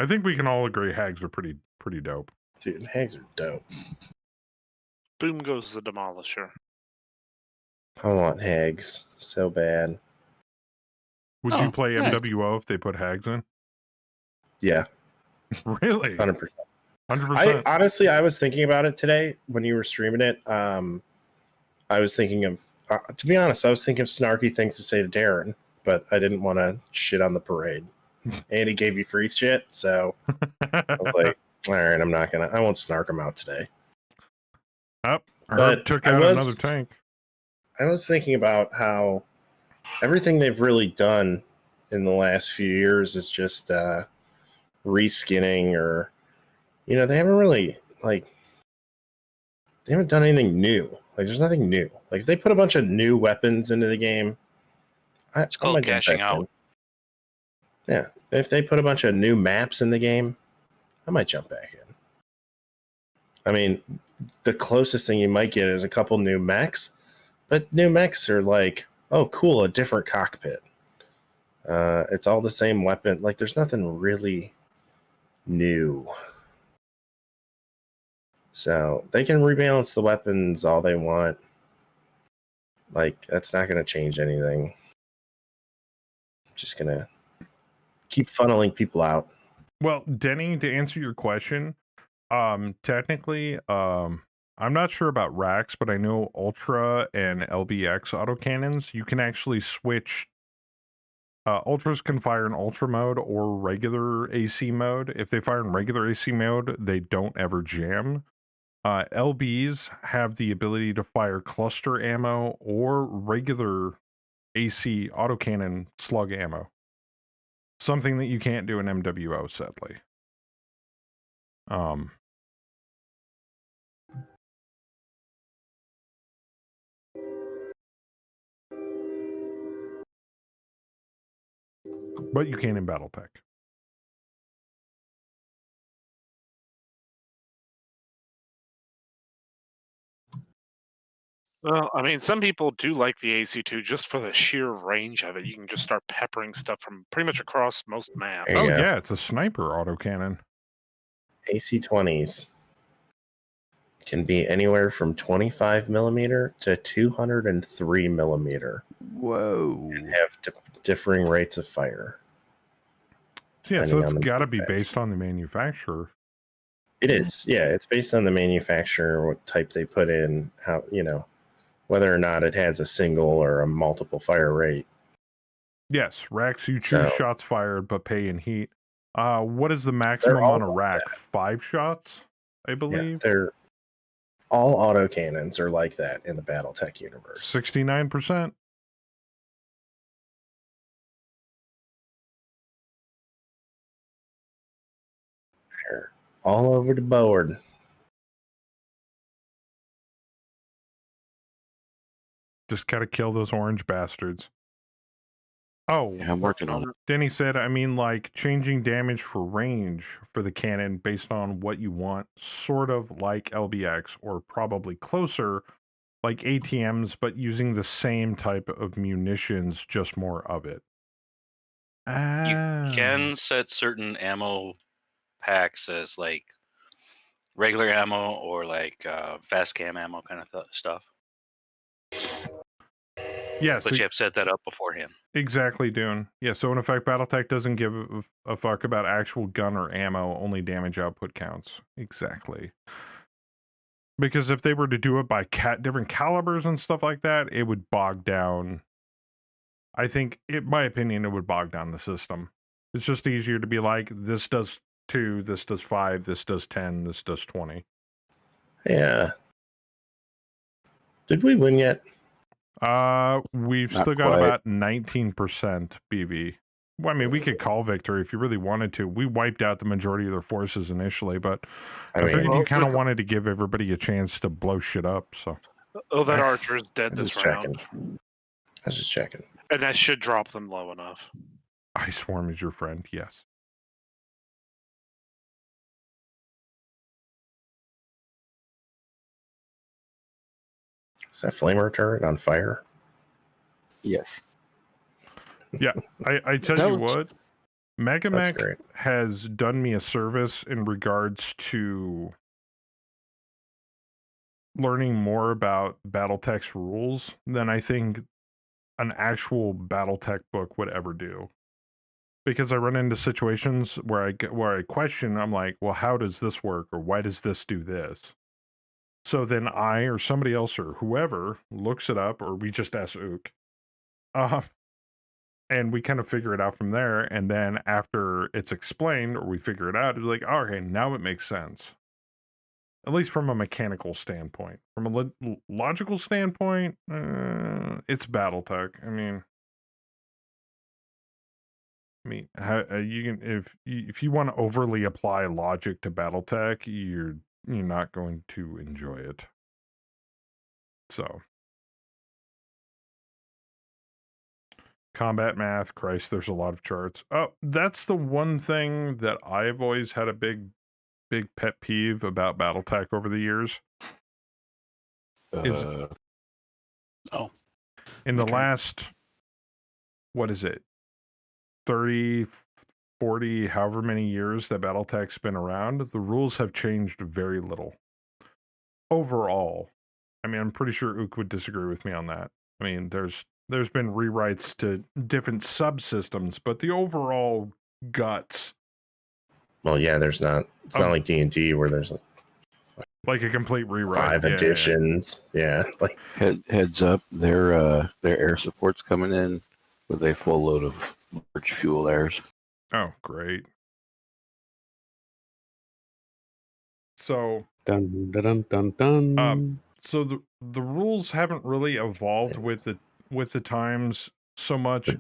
I think we can all agree Hags are pretty dope. Dude, Hags are dope. Boom goes the Demolisher. I want Hags so bad. Would you play MWO if they put Hags in? Yeah. Really? 100%. 100%. Honestly, I was thinking about it today when you were streaming it. I was thinking of, to be honest, I was thinking of snarky things to say to Darren, but I didn't want to shit on the parade. And he gave you free shit, so I was like, all right, I won't snark him out today. Herb took out another tank. I was thinking about how everything they've really done in the last few years is just reskinning, or they haven't really they haven't done anything new. Like, there's nothing new. Like, if they put a bunch of new weapons into the game, it's called cashing out. Yeah, if they put a bunch of new maps in the game, I might jump back in. I mean, the closest thing you might get is a couple new mechs, but new mechs are like, oh, cool, a different cockpit. It's all the same weapon. Like, there's nothing really new. So they can rebalance the weapons all they want. Like, that's not going to change anything. Just going to keep funneling people out. Well, Denny, to answer your question, technically, I'm not sure about racks, but I know Ultra and LBX autocannons, you can actually switch. Ultras can fire in Ultra mode or regular AC mode. If they fire in regular AC mode, they don't ever jam. LBs have the ability to fire cluster ammo or regular AC autocannon slug ammo. Something that you can't do in MWO, sadly. But you can in Battletech. Well, I mean, some people do like the AC2 just for the sheer range of it. You can just start peppering stuff from pretty much across most maps. Oh, yeah, it's a sniper autocannon. AC-20s can be anywhere from 25 millimeter to 203 millimeter. Whoa. And have differing rates of fire. Yeah, so it's got to be based on the manufacturer. It is. Yeah, it's based on the manufacturer, what type they put in, how, whether or not it has a single or a multiple fire rate. Yes, racks, you choose shots fired, but pay in heat. What is the maximum on a rack? 5 shots, I believe? Yeah, they're all autocannons are like that in the Battletech universe. 69%. They're all over the board. Just gotta kill those orange bastards. Oh, yeah, I'm working on it. Denny said, I mean, like, changing damage for range for the cannon based on what you want, sort of like LBX, or probably closer, like ATMs, but using the same type of munitions, just more of it. You can set certain ammo packs as, like, regular ammo or, like, fast cam ammo kind of stuff. Yes, but you have to set that up beforehand. Exactly, Dune. Yeah, so in effect, Battletech doesn't give a fuck about actual gun or ammo, only damage output counts. Exactly. Because if they were to do it by different calibers and stuff like that, it would bog down I think, in my opinion, it would bog down the system. It's just easier to be like, this does 2, this does 5, this does 10, this does 20. Yeah. Did we win yet? We've Not still got quite. about 19% BV. Well, I mean, we could call victory if you really wanted to. We wiped out the majority of their forces initially, but I figured you kind of wanted to give everybody a chance to blow shit up. So, that archer is dead this round. I was just checking. And that should drop them low enough. Ice Swarm is your friend, yes. Is that flamer turret on fire? Yes. Yeah, I tell you what, MegaMek has done me a service in regards to learning more about Battletech's rules than I think an actual Battletech book would ever do. Because I run into situations where I question, I'm like, well, how does this work? Or why does this do this? So then I or somebody else or whoever looks it up, or we just ask Ook. And we kind of figure it out from there. And then after it's explained or we figure it out, it's like, oh, okay, now it makes sense. At least from a mechanical standpoint. From a logical standpoint, it's Battletech. I mean, how you can if you want to overly apply logic to Battletech, you're not going to enjoy it. So, combat math, Christ, there's a lot of charts. Oh, that's the one thing that I've always had a big pet peeve about Battletech over the years. In the last, what is it, 30, 40, however many years that Battletech's been around, the rules have changed very little. Overall, I mean, I'm pretty sure Ook would disagree with me on that. I mean, there's been rewrites to different subsystems, but the overall guts. Well, yeah, it's not like D&D where there's like a complete rewrite. 5 additions. Yeah. Like heads up, their air support's coming in with a full load of large fuel airs. Oh, great. So dun dun dun dun. So the rules haven't really evolved with the times so much,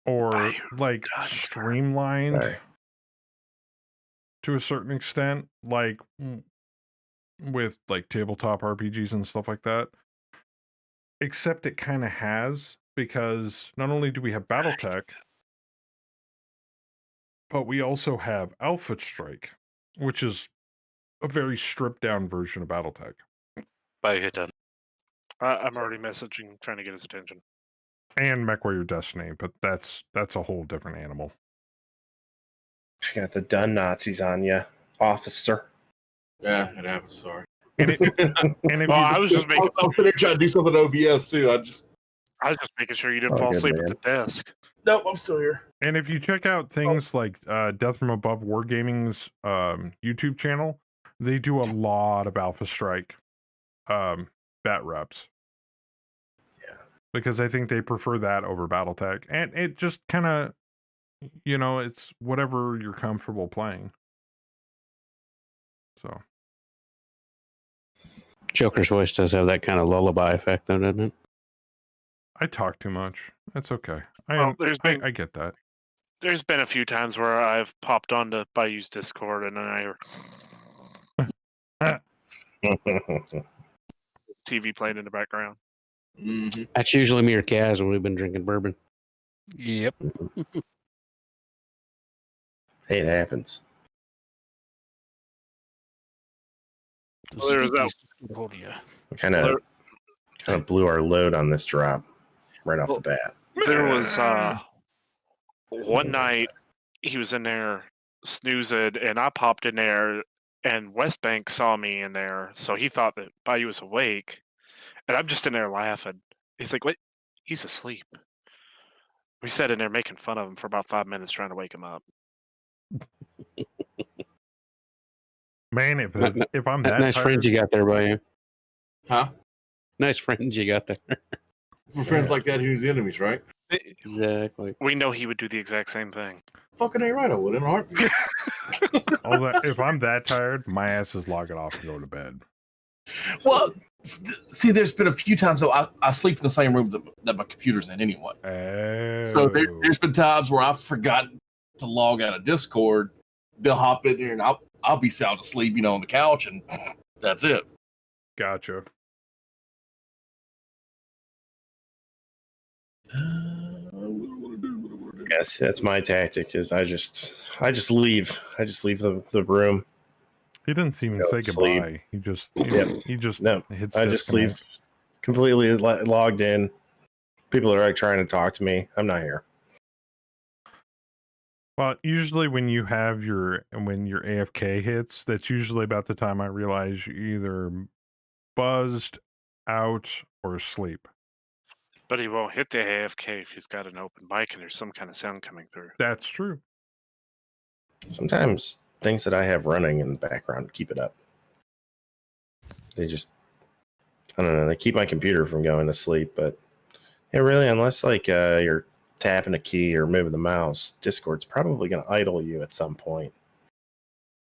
or like streamlined to a certain extent, like with like tabletop RPGs and stuff like that. Except it kind of has, because not only do we have Battletech, but we also have Alpha Strike, which is a very stripped down version of Battletech. Bye, hit done. I'm already messaging, trying to get his attention. And Mech Warrior Destiny, but that's a whole different animal. You got the done Nazis on you, officer. Yeah, it happens. Sorry. I was just making. I'm trying to do something OBS too. I was just making sure you didn't fall asleep at the desk. Nope, I'm still here. And if you check out things like Death from Above Wargaming's YouTube channel, they do a lot of Alpha Strike bat reps. Yeah. Because I think they prefer that over Battletech. And it just kind of, it's whatever you're comfortable playing. So. Joker's voice does have that kind of lullaby effect, though, doesn't it? I talk too much. That's okay. I get that. There's been a few times where I've popped on to Bayou's Discord and then TV playing in the background. Mm-hmm. That's usually me or Kaz when we've been drinking bourbon. Yep. Hey, it happens. Well, there's that. We kind of blew our load on this drop right off the bat. There was one night he was in there snoozing, and I popped in there, and Westbank saw me in there, so he thought that Bayou was awake, and I'm just in there laughing. He's like, "What? He's asleep." We sat in there making fun of him for about 5 minutes trying to wake him up. Man, if I'm that nice tired, friends you got there, Bayou. Huh? Nice friends you got there. for friends like that who's enemies, right? Exactly. We know he would do the exact same thing. Fucking ain't right, I would in a heartbeat. If I'm that tired, my ass is log it off and go to bed. Well, see, there's been a few times though I sleep in the same room that my computer's in anyway. So there's been times where I've forgotten to log out of Discord. They'll hop in there and I'll be sound asleep, on the couch, and that's it. Gotcha. Yes, that's my tactic. Is I just leave. I just leave the room. He didn't even say goodbye. He just hits. I just leave completely logged in. People are like trying to talk to me. I'm not here. Well, usually when your AFK hits, that's usually about the time I realize you're either buzzed, out, or asleep. But he won't hit the AFK if he's got an open mic and there's some kind of sound coming through. That's true. Sometimes things that I have running in the background keep it up. They just, I don't know, they keep my computer from going to sleep. But yeah, really, unless like you're tapping a key or moving the mouse, Discord's probably going to idle you at some point.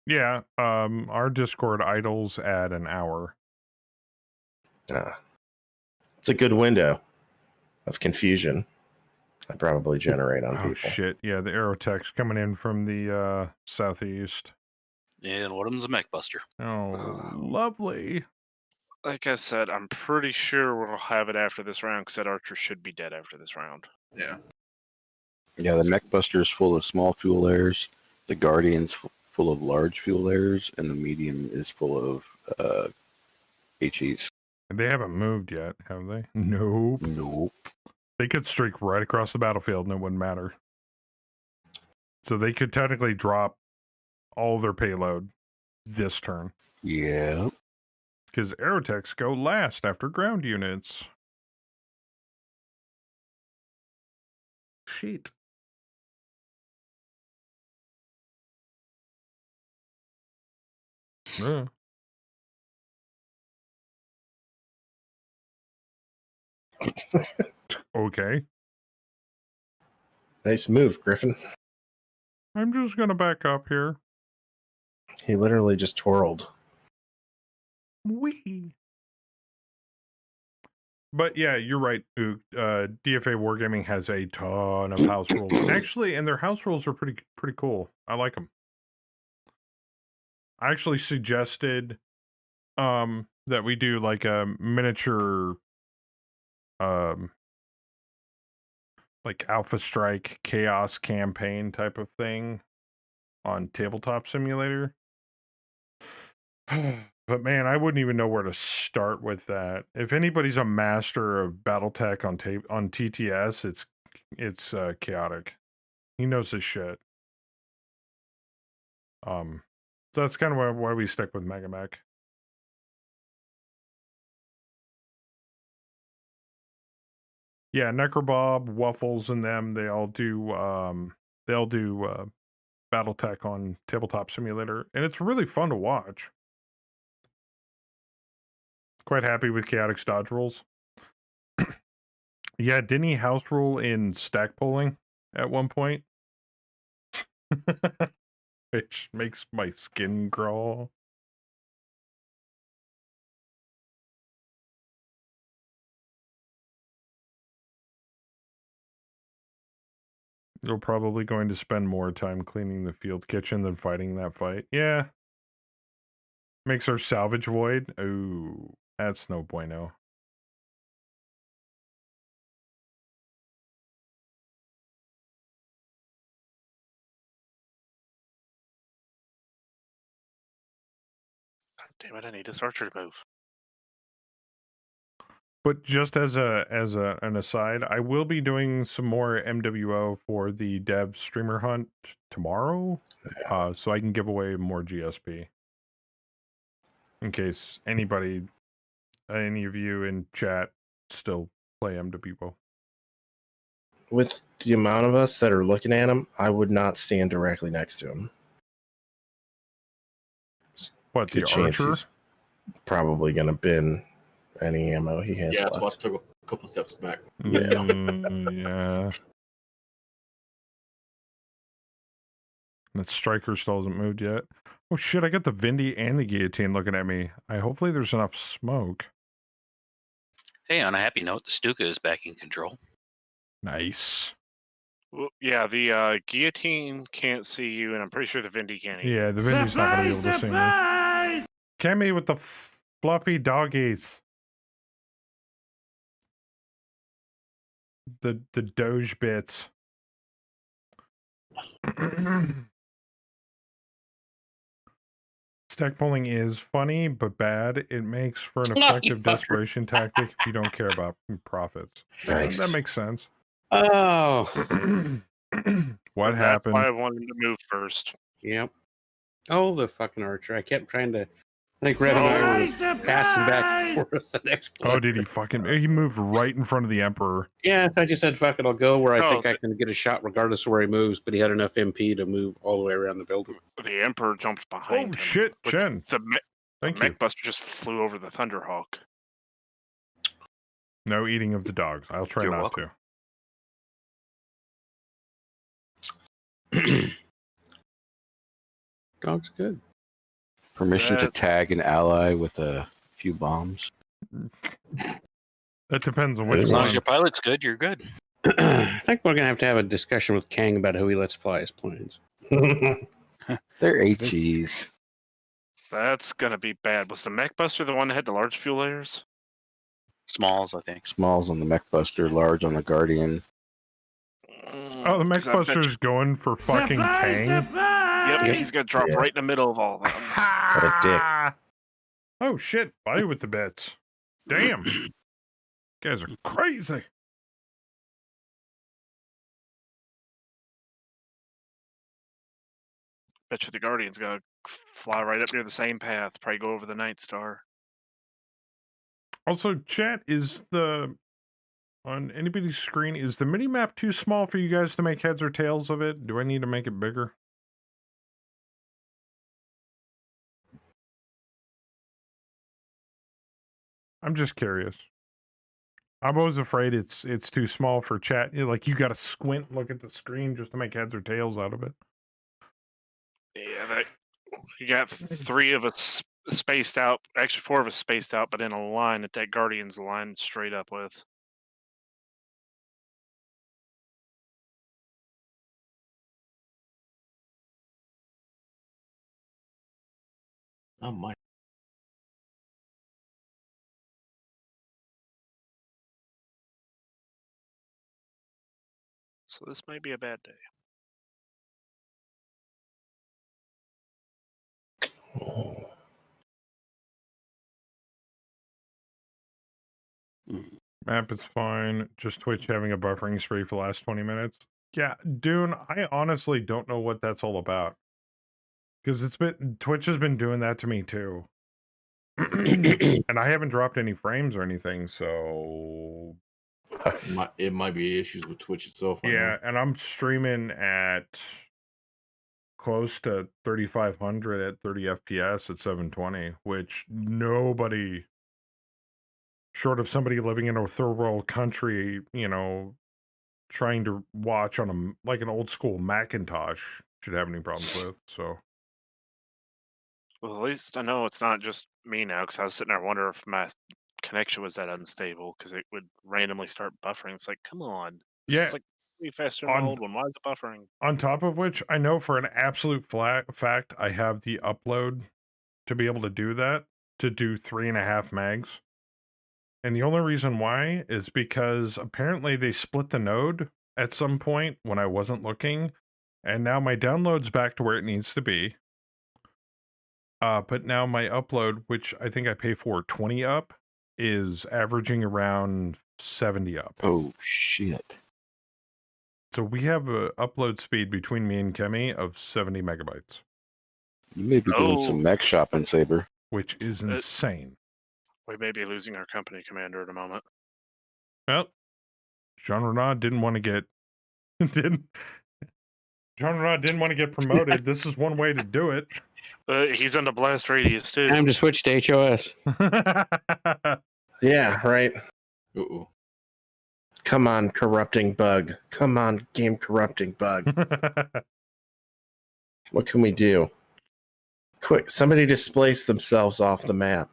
Yeah, our Discord idles at an hour. It's a good window of confusion I probably generate on people. Oh shit! Yeah, the Aerotech's coming in from the southeast. And one of them's a mech buster. Oh, lovely. Like I said, I'm pretty sure we'll have it after this round because that archer should be dead after this round. Yeah. Yeah, the mech buster is full of small fuel layers. The guardian's full of large fuel layers, and the medium is full of HEs. They haven't moved yet, have they? Nope. They could streak right across the battlefield and it wouldn't matter. So they could technically drop all their payload this turn. Yeah. Because Aerotechs go last after ground units. Shit. Yeah. Okay. Nice move, Griffin. I'm just going to back up here. He literally just twirled. Wee. But yeah, you're right, Ook. DFA Wargaming has a ton of house rules. Actually, and their house rules are pretty cool. I like them. I actually suggested that we do like a miniature like Alpha Strike Chaos campaign type of thing on Tabletop Simulator. But man, I wouldn't even know where to start with that. If anybody's a master of Battletech on TTS, it's chaotic. He knows his shit. So that's kind of why we stick with MegaMek. Yeah, Necrobob, Waffles, and them, they all do Battletech on Tabletop Simulator, and it's really fun to watch. Quite happy with Chaotic's dodge rolls. Yeah, didn't he house rule in stack pulling at one point? Which makes my skin crawl. You're probably going to spend more time cleaning the field kitchen than fighting that fight. Yeah. Makes our salvage void. Ooh, that's no bueno. Damn it, I need this archer to move. But just as an aside, I will be doing some more MWO for the dev streamer hunt tomorrow, so I can give away more GSP. In case any of you in chat still play MWO. With the amount of us that are looking at him, I would not stand directly next to him. What, the archer? He's probably going to bin any ammo he has Yeah, that's why I left. took a couple steps back. Yeah. That striker still hasn't moved yet. Oh shit, I got the Vindy and the guillotine looking at me. Hopefully there's enough smoke. Hey, on a happy note, the Stuka is back in control. Nice. Well, yeah, the guillotine can't see you, and I'm pretty sure the Vindy can't either. Yeah, the Vindy's not going to be able to see me. Kemi with the fluffy doggies. The Doge bits. Stack pulling is funny, but bad. It makes for an effective desperation tactic if you don't care about profits. Nice. That makes sense. Oh. What That's happened? why I wanted to move first. Yep. Oh, the fucking archer. I kept trying to... I think Red and I were passing back and forth the next play. Oh, did he fucking... He moved right in front of the Emperor. Yeah, so I just said, fuck it, I'll go where I think I can get a shot regardless of where he moves, but he had enough MP to move all the way around the building. The Emperor jumped behind him. Shit, Chen. The Thank you. Mech Buster just flew over the Thunderhawk. No eating of the dogs. I'll try not to. Dog's good. Permission to tag an ally with a few bombs. That depends on which As long one. as your pilot's good, you're good. I think we're going to have a discussion with Kang about who he lets fly his planes. They're HEs. That's gonna be bad. Was the Mech Buster the one that had the large fuel layers? Smalls, I think. Smalls on the Mech Buster, large on the Guardian. Oh, the Mech Buster's going for fucking Kang? Yep, he's gonna drop right in the middle of all of them. What a dick. Oh shit, bye with the bets. Damn. You guys are crazy. Bet you the Guardian's gonna fly right up near the same path, probably go over the Night Star. Also, chat, is the... On anybody's screen, is the mini-map too small for you guys to make heads or tails of it? Do I need to make it bigger? I'm just curious. I'm always afraid it's too small for chat. Like, you got to squint, look at the screen just to make heads or tails out of it. Yeah, you got three of us spaced out. Actually, four of us spaced out, but in a line that Guardian's lined straight up with. Oh my. So this might be a bad day. Map is fine. Just Twitch having a buffering spree for the last 20 minutes. Yeah, Dune, I honestly don't know what that's all about. Because Twitch has been doing that to me too. And I haven't dropped any frames or anything, so... It might be issues with Twitch itself. Yeah, and I'm streaming at close to 3,500 at 30 FPS at 720, which nobody, short of somebody living in a third world country, you know, trying to watch on like an old school Macintosh, should have any problems with. So, well, at least I know it's not just me now, because I was sitting there wondering if my connection was that unstable, because it would randomly start buffering. It's like, come on, yeah, it's like way faster than the old one. Why is it buffering? On top of which, I know for an absolute fact, I have the upload to be able to do that, to do 3.5 megs. And the only reason why is because apparently they split the node at some point when I wasn't looking, and now my download's back to where it needs to be. But now my upload, which I think I pay for 20 up, is averaging around 70 up. Oh, shit. So we have a upload speed between me and Kemi of 70 megabytes. You may be doing some mech shopping, Saber. Which is insane. We may be losing our company commander at a moment. Well, Jean Renaud didn't want to get Jean Renaud didn't want to get promoted. This is one way to do it. He's on the blast radius too. Time to switch to HOS. Yeah, right. Uh-oh. Come on, corrupting bug. Come on, game corrupting bug. What can we do? Quick, somebody displace themselves off the map.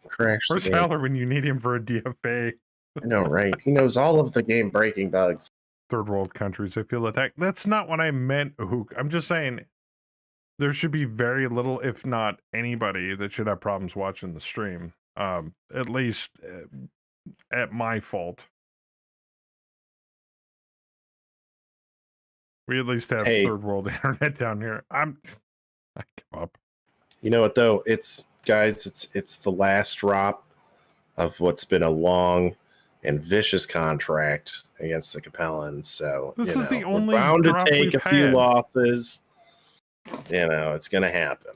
Crash the Where's game. Howler when you need him for a DFA? I know, right? He knows all of the game breaking bugs. Third world countries, I feel attacked. That's not what I meant, Hook. I'm just saying there should be very little, if not anybody, that should have problems watching the stream. At least at my fault. We at least have third world internet down here. I give up. You know what though? It's the last drop of what's been a long and vicious contract against the Capellans. So this is the we're only bound to drop take we've a few had. losses. It's gonna happen.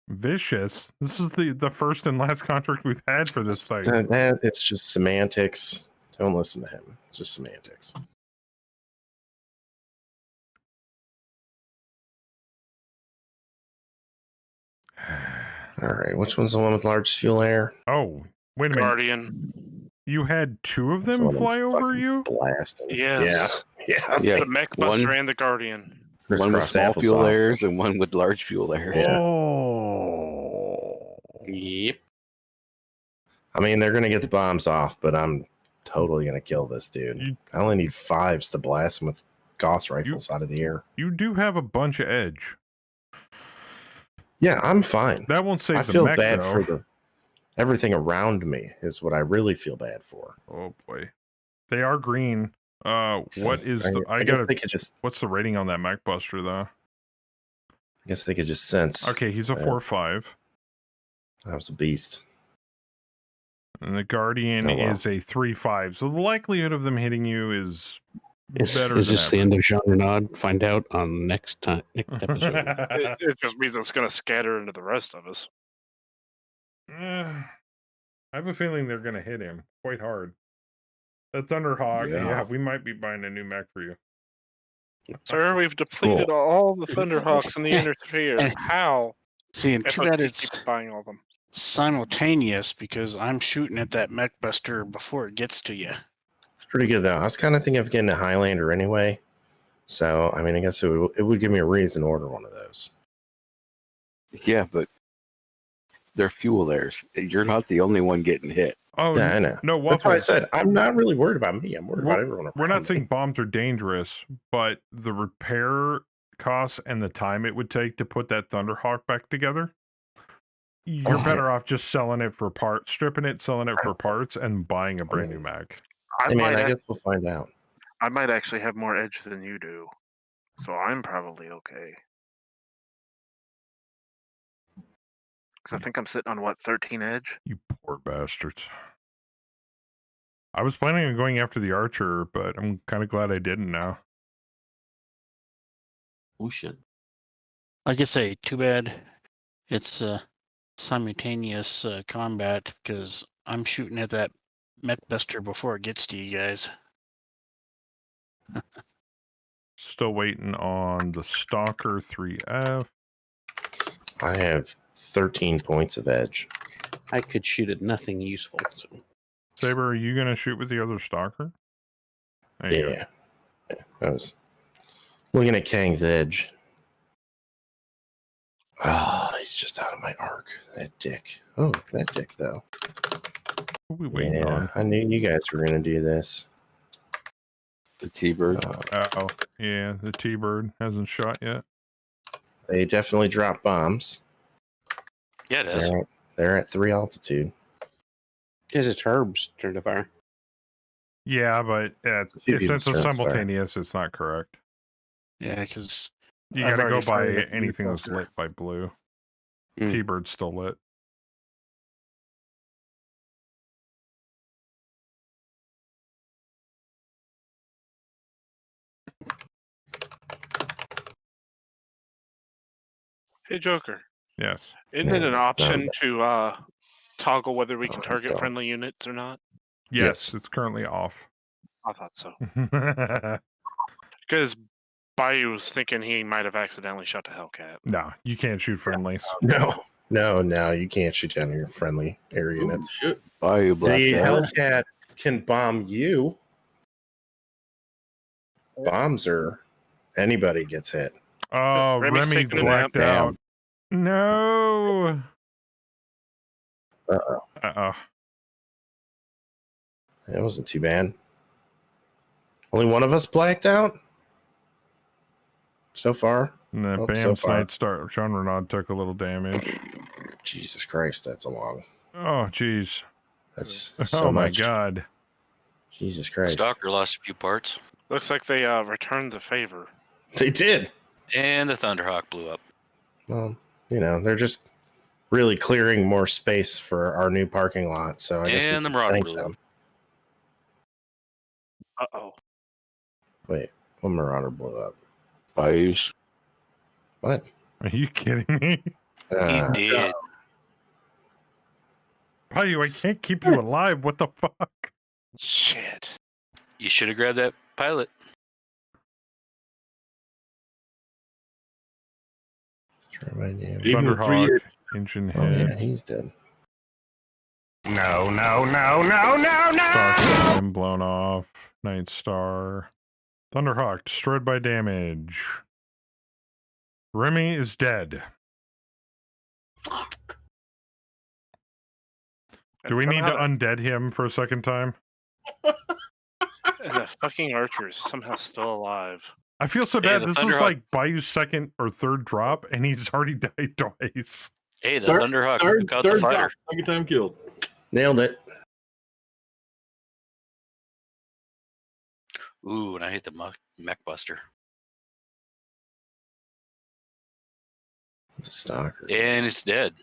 Vicious. This is the first and last contract we've had for this site. It's just semantics. Don't listen to him. It's just semantics. All right, which one's the one with large fuel air? Oh, wait a minute. Guardian. You had two of them fly over you? Blasting. Yes. Yeah. The Mech Buster and the Guardian. One with small fuel layers and one with large fuel layers. Yeah. Oh. Yep. I mean, they're gonna get the bombs off, but I'm totally gonna kill this dude. I only need 5s to blast him with Gauss rifles out of the air. You do have a bunch of edge. Yeah, I'm fine. That won't save I the feel mech, bad though. for everything around me is what I really feel bad for. Oh boy, they are green. What is I guess they could just. What's the rating on that Mech Buster though? I guess they could just sense. Okay, he's a 4.5. That was a beast. And the Guardian is a 3.5. So the likelihood of them hitting you is better. Is than this the end of Genre Nod? Find out on next episode. It just means it's going to scatter into the rest of us. I have a feeling they're going to hit him quite hard. The Thunderhawk, yeah, we might be buying a new mech for you. Sir, we've depleted all the Thunderhawks in the inner sphere. How? See, and too bad it's buying all of them. Simultaneous because I'm shooting at that Mech Buster before it gets to you. It's pretty good though. I was kind of thinking of getting a Highlander anyway. So I mean, I guess it would give me a reason to order one of those. Yeah, but they're fuel layers. You're not the only one getting hit. Oh, yeah, I know. No, that's why I said I'm not really worried about me. I'm worried about everyone. We're not saying bombs are dangerous, but the repair costs and the time it would take to put that Thunderhawk back together, you're better off just selling it for parts, stripping it, selling it for parts, and buying a brand new mech. I guess we'll find out. I might actually have more edge than you do, so I'm probably okay. Because I think I'm sitting on 13 edge. You poor bastards. I was planning on going after the archer, but I'm kind of glad I didn't now. Oh shit! Like I say, too bad it's simultaneous combat because I'm shooting at that Mech Buster before it gets to you guys. Still waiting on the Stalker 3F. I have 13 points of edge. I could shoot at nothing useful. So. Saber, are you going to shoot with the other Stalker? Yeah. I was looking at Kang's edge. Oh, he's just out of my arc. That dick. Oh, that dick, though. What are we waiting on? I knew you guys were going to do this. The T-Bird. Oh, yeah, the T-Bird hasn't shot yet. They definitely drop bombs. Yeah, it is. They're at 3 altitude. Is it Herb's turn to fire? Yeah, but since it's simultaneous, it's not correct. Yeah, because you got to go by anything that's lit by blue. T-Bird's still lit. Hey, Joker. Yes. Isn't it an option to toggle whether we can target friendly units or not? Yes, it's currently off. I thought so. Because Bayou was thinking he might have accidentally shot the Hellcat. No, you can't shoot friendlies. No. No, you can't shoot down your friendly air units. Shit. Bayou The blacked out. Hellcat can bomb you. Bombs are anybody gets hit. Oh, Remy's Remy taking a blacked nap. out. No. Uh-oh. Uh-oh. It wasn't too bad. Only one of us blacked out so far. And then Oh, bam, so far. Night Star. Jean Renaud took a little damage. Jesus Christ, that's a long. Oh, jeez. That's Oh, so my much. God. Jesus Christ. Stalker lost a few parts. Looks like they returned the favor. They did. And the Thunderhawk blew up. Well, they're just really clearing more space for our new parking lot. So I guess we And the can Marauder thank blew them. up. Uh-oh. Wait, what Marauder blew up? Bayous. What? Are you kidding me? He's dead. Bayou, I can't keep you alive. What the fuck? Shit. You should have grabbed that pilot. Even with 3 years. Engine hit. Oh, yeah, he's dead. No. Star Flame blown off. Night Star. Thunderhawk destroyed by damage. Remy is dead. Do we need to undead him for a second time? And the fucking archer is somehow still alive. I feel so Hey, bad. the This is Thunderhawk- like Bayou's second or third drop, and he's already died twice. Hey, the Thunderhawk took out the third fighter. drop, second time killed. Nailed it. Ooh, and I hit the mech buster. The Stalker. And it's dead.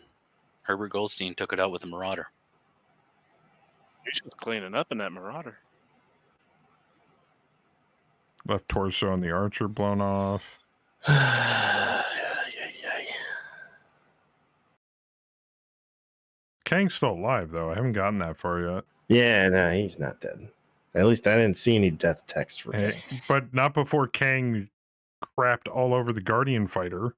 Herbert Goldstein took it out with a Marauder. He's just cleaning up in that Marauder. Left torso and the archer blown off. Kang's still alive, though. I haven't gotten that far yet. Yeah, no, he's not dead. At least I didn't see any death text for Kang. But not before Kang crapped all over the Guardian fighter.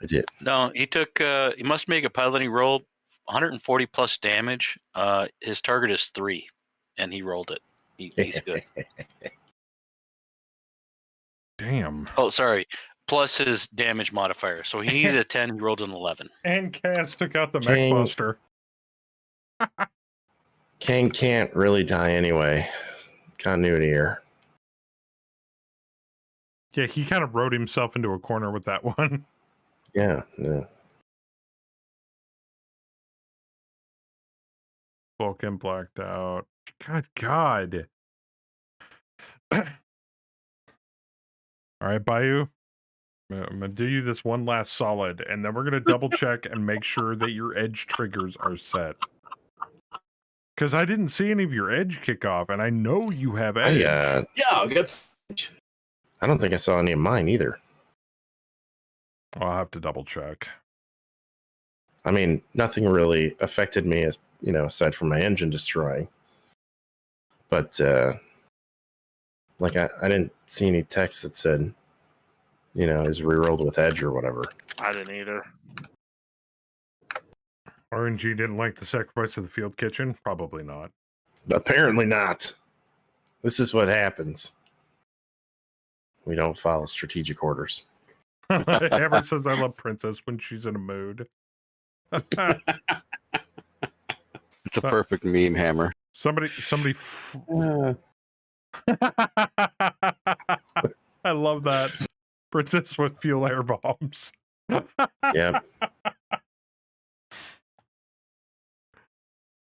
I did. No, he took. He must make a piloting roll, 140 plus damage. His target is 3, and he rolled it. He's good. Damn. Oh, sorry. Plus his damage modifier. So he needed a 10. He rolled an 11. And Cass took out the Kang- mech buster. Kang can't really die anyway. Continuity here. Yeah, he kind of rode himself into a corner with that one. Yeah. Vulcan blacked out. God. All right, Bayou. I'm going to do you this one last solid, and then we're going to double check and make sure that your edge triggers are set. Because I didn't see any of your edge kick off, and I know you have edge. Yeah, I'll get. I don't think I saw any of mine either. I'll have to double check. I mean, nothing really affected me, as aside from my engine destroying. But like I didn't see any text that said, is rerolled with edge or whatever. I didn't either. RNG didn't like the sacrifice of the field kitchen? Probably not. Apparently not. This is what happens. We don't follow strategic orders. Amber says I love Princess when she's in a mood. It's a perfect meme, Hammer. Somebody I love that. Princess with fuel air bombs. Yep.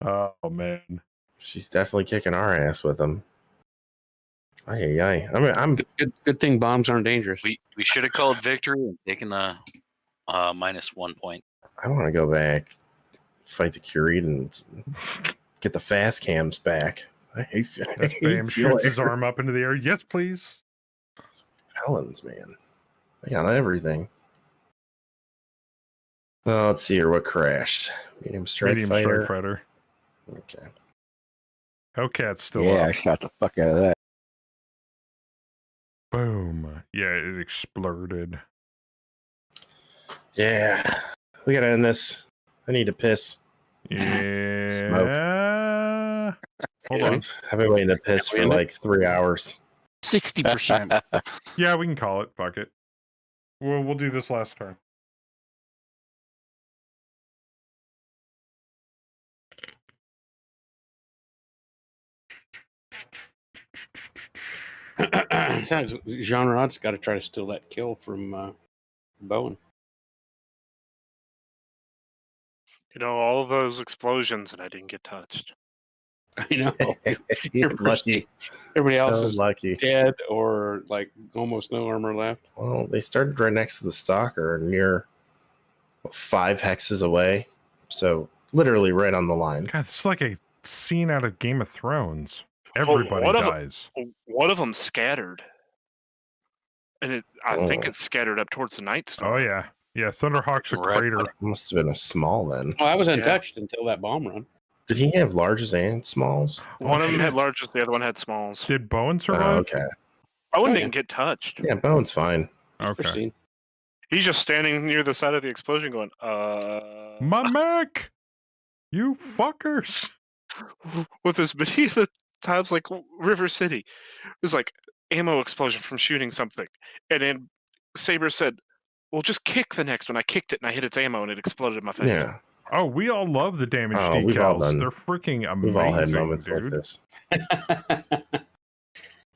Oh man. She's definitely kicking our ass with them. Aye. I'm good thing bombs aren't dangerous. We should have called victory and taken the -1 point. I want to go back, fight the Curie, and get the fast cams back. I hate Bam shoots his arm up into the air. Yes, please. Helens, man. They got everything. Oh, let's see here. What crashed? Medium strike fighter. Okay. Hellcat's still Yeah, up. I shot the fuck out of that. Boom. Yeah, it exploded. Yeah. We got to end this. I need to piss. Yeah. Smoke. Hold on. I've been waiting to piss for like 3 hours. 60%. Yeah, we can call it. Fuck it. We'll do this last turn. Sounds Jean Rod's got to try to steal that kill from Bowen. You know, all of those explosions and I didn't get touched. I know. You're lucky. Everybody else So is lucky. dead or like almost no armor left. Well, they started right next to the stalker, near 5 hexes away. So literally right on the line. God, it's like a scene out of Game of Thrones. Everybody dies. One of them scattered. And I think it's scattered up towards the Night Star. Oh, yeah. Yeah, Thunderhawk's a crater. Must have been a small then. Oh, I was untouched until that bomb run. Did he have larges and smalls? One of them had larges, the other one had smalls. Did Bowen survive? Okay. Bowen didn't get touched. Yeah, Bowen's fine. Okay. He's just standing near the side of the explosion going, My mech! You fuckers! With as many of the times like River City. It was like ammo explosion from shooting something. And then Saber said, well, just kick the next one. I kicked it and I hit its ammo and it exploded in my face. Yeah. Oh, we all love the damage we've all decals. done- They're freaking amazing, We've all had moments dude. like this.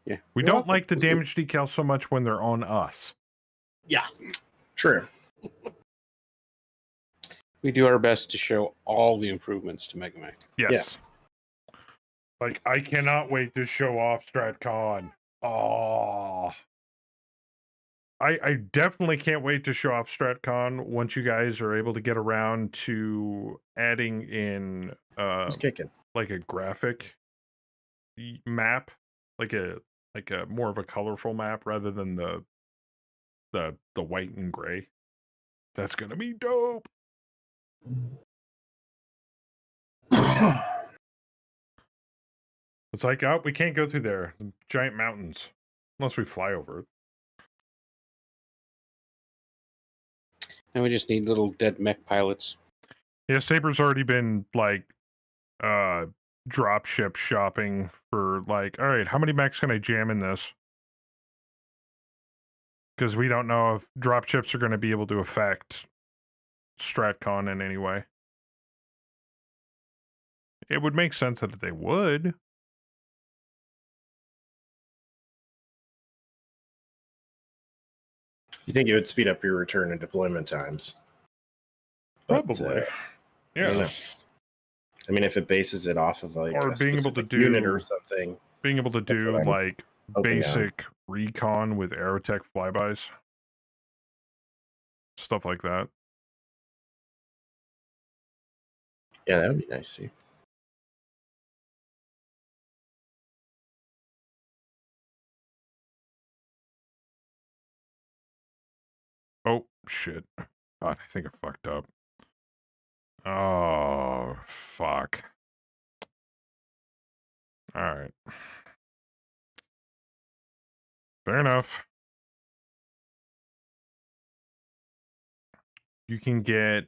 Yeah. We don't like the damage decals so much when they're on us. Yeah. True. We do our best to show all the improvements to MegaMek. Yes. Like, I cannot wait to show off StratCon. Oh. I definitely can't wait to show off StratCon once you guys are able to get around to adding in Who's kicking? like a graphic map, like a more of a colorful map rather than the white and gray. That's gonna be dope. It's like, oh, we can't go through there. Giant mountains. Unless we fly over it. And we just need little dead mech pilots. Yeah, Saber's already been like drop ship shopping for like, all right, how many mechs can I jam in this? Because we don't know if drop ships are going to be able to affect StratCon in any way. It would make sense that they would. You think it would speed up your return and deployment times? Probably. Yeah. I mean, if it bases it off of like or a being able to do unit or something, being able to do what I'm like hoping on. basic recon with Aerotech flybys, stuff like that. Yeah, that would be nice too. Oh shit! God, I think I fucked up. Oh fuck! All right, fair enough. You can get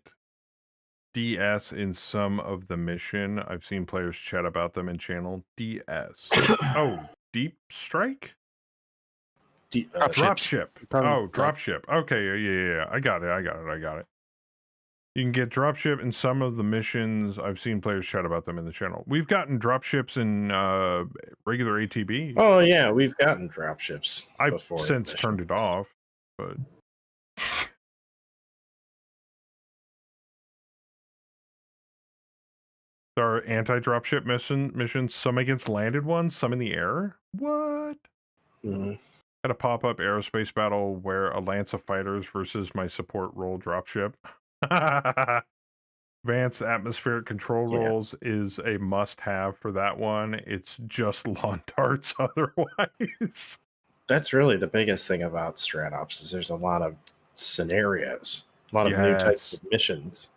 DS in some of the mission. I've seen players chat about them in channel. DS. Oh, Deep Strike? Drop ship. Oh, drop ship. Okay, yeah. I got it. You can get drop ship in some of the missions. I've seen players chat about them in the channel. We've gotten drop ships in regular ATB. Oh yeah, we've gotten drop ships. I've before in since turned it missions. off, but there are anti-drop ship missions, some against landed ones, some in the air. What? Mhm. Had a pop-up aerospace battle where a lance of fighters versus my support role dropship. Advanced atmospheric control rolls is a must-have for that one. It's just lawn darts otherwise. That's really the biggest thing about Strat Ops is there's a lot of scenarios, a lot of new types of missions.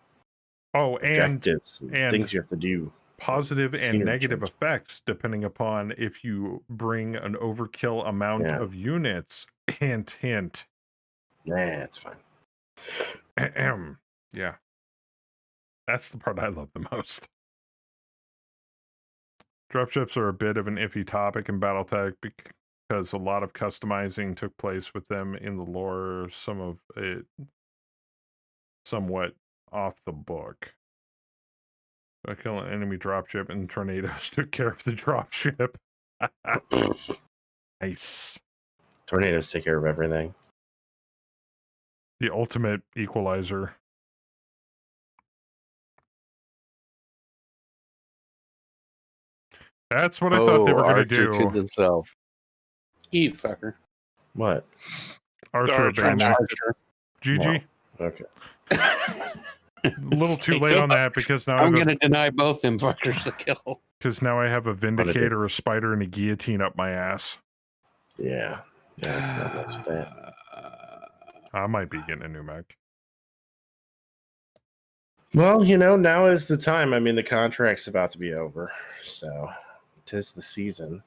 Oh, objectives, and things you have to do. Positive and Scenery negative changes. effects depending upon if you bring an overkill amount of units. Hint. Nah, it's fine. Yeah. That's the part I love the most. Dropships are a bit of an iffy topic in Battletech because a lot of customizing took place with them in the lore, some of it somewhat off the book. I kill an enemy dropship and tornadoes took care of the dropship. Nice. Tornadoes take care of everything. The ultimate equalizer. That's what I thought they were going to do. Himself. You fucker. What? Archer abandoned. GG. Well, okay. A little too late on that because now I'm going to deny both them fuckers the kill. Because now I have a Vindicator, a Spider, and a Guillotine up my ass. Yeah. Yeah, it's not nice with that. I might be getting a new mech. Well, now is the time. I mean, the contract's about to be over, so 'tis the season.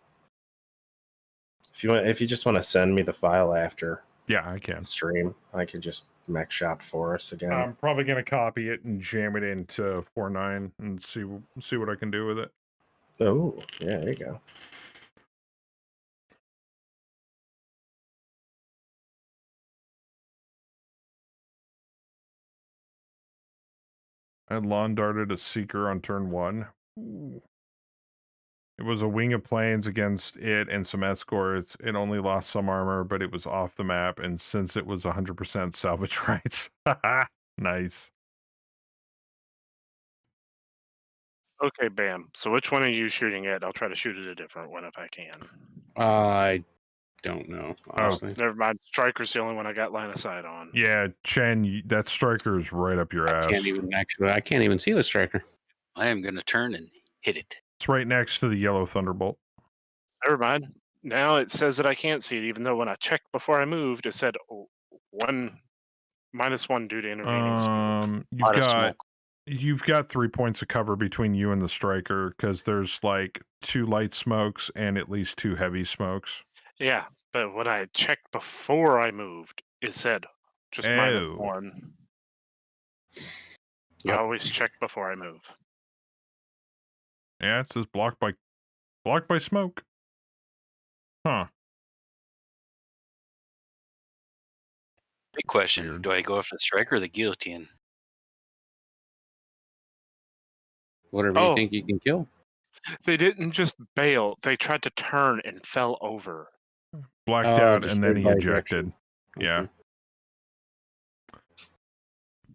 If you just want to send me the file after, yeah, I can stream. I can just mech shop for us again. I'm probably gonna copy it and jam it into 4.9 and see what I can do with it. Oh, yeah, there you go. I lawn darted a Seeker on turn 1. Ooh. It was a wing of planes against it and some escorts. It only lost some armor, but it was off the map, and since it was 100% salvage rights. Nice. Okay, Bam. So which one are you shooting at? I'll try to shoot at a different one if I can. I don't know. Honestly. Never mind. Striker's the only one I got line of sight on. Yeah, Chen, that Striker is right up your ass. I can't even see the Striker. I am going to turn and hit it. It's right next to the yellow Thunderbolt. Never mind. Now it says that I can't see it, even though when I checked before I moved, it said -1 due to intervening smoke. You've got 3 points of cover between you and the Striker because there's like 2 light smokes and at least 2 heavy smokes. Yeah, but when I checked before I moved, it said just -1. I always check before I move. Yeah, it says blocked by smoke. Huh. Big question. Do I go after the Striker or the Guillotine? Whatever you think you can kill. They didn't just bail. They tried to turn and fell over. Blacked out and then he ejected. Yeah.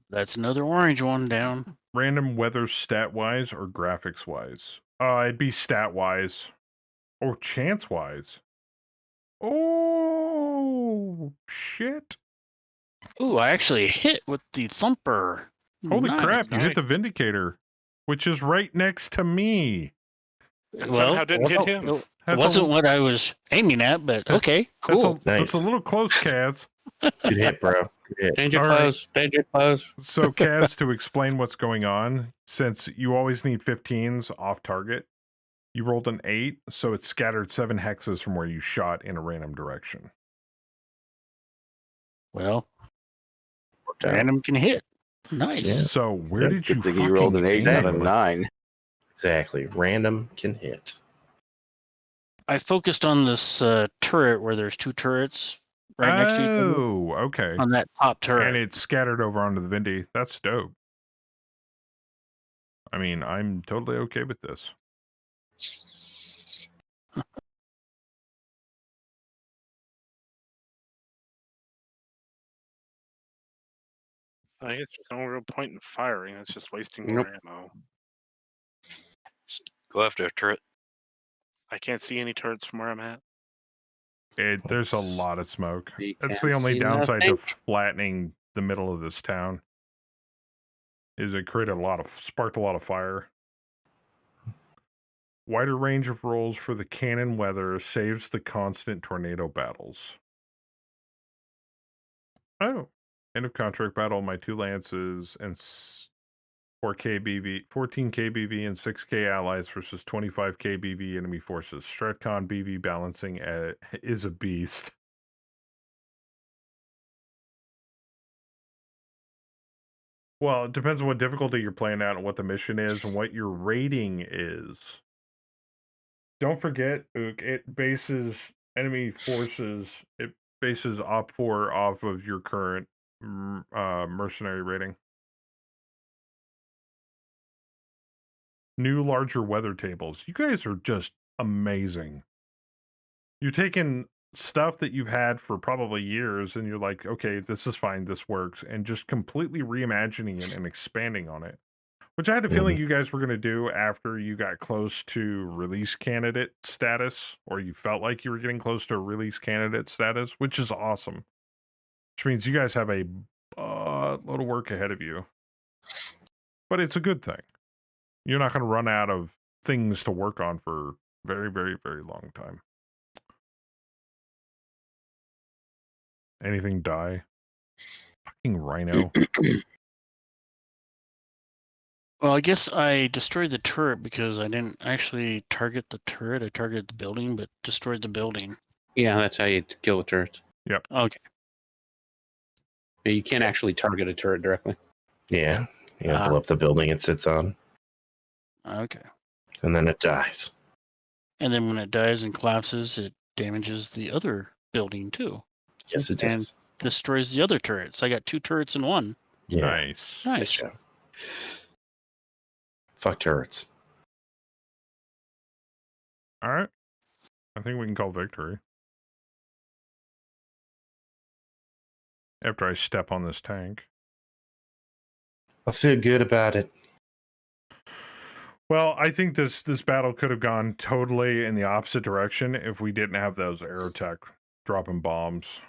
That's another orange one down. Random weather stat-wise or graphics-wise? It'd be stat-wise. Or chance-wise. Oh, shit. Ooh, I actually hit with the Thumper. Holy Nice. crap, you hit the Vindicator, which is right next to me. And somehow didn't hit him. It wasn't what I was aiming at, but okay, cool. That's a little close, Kaz. Good hit, bro. Good hit. Danger close. So, Kaz, to explain what's going on, since you always need 15s off target, you rolled an 8, so it scattered 7 hexes from where you shot in a random direction. Well, random can hit. Nice. Yeah. So, where did you fucking you rolled an 8 out of aim? 9. Exactly. Random can hit. I focused on this turret where there's 2 turrets right next to each other. Oh, okay. On that top turret. And it scattered over onto the Vindy. That's dope. I mean, I'm totally okay with this. I guess there's no real point in firing. It's just wasting more ammo. Go after a turret. I can't see any turrets from where I'm at. There's a lot of smoke. That's can't the only see downside to nothing. flattening the middle of this town. Is it sparked a lot of fire. Wider range of rolls for the cannon weather saves the constant tornado battles. Oh. End of contract battle, my 2 lances and 14 KBV and 6K allies versus 25 KBV enemy forces. Stratcon BV balancing is a beast. Well, it depends on what difficulty you're playing at and what the mission is and what your rating is. Don't forget, Ook, it bases enemy forces, it bases Op4 off of your current mercenary rating. New, larger weather tables. You guys are just amazing. You're taking stuff that you've had for probably years and you're like, okay, this is fine, this works, and just completely reimagining it and expanding on it. Which I had a feeling you guys were going to do after you got close to release candidate status, or you felt like you were getting close to a release candidate status, which is awesome. Which means you guys have a load of work ahead of you. But it's a good thing. You're not going to run out of things to work on for a very, very, very long time. Anything die? Fucking rhino. Well, I guess I destroyed the turret because I didn't actually target the turret. I targeted the building, but destroyed the building. Yeah, that's how you kill a turret. Yep. Okay. You can't actually target a turret directly. Yeah. You gotta blow up the building it sits on. Okay. And then it dies. And then when it dies and collapses, it damages the other building too. Yes, it and does. Destroys the other turrets. I got 2 turrets in one. Yeah. Nice. Nice. Fuck turrets. All right. I think we can call victory. After I step on this tank. I feel good about it. Well, I think this battle could have gone totally in the opposite direction if we didn't have those aerotech dropping bombs.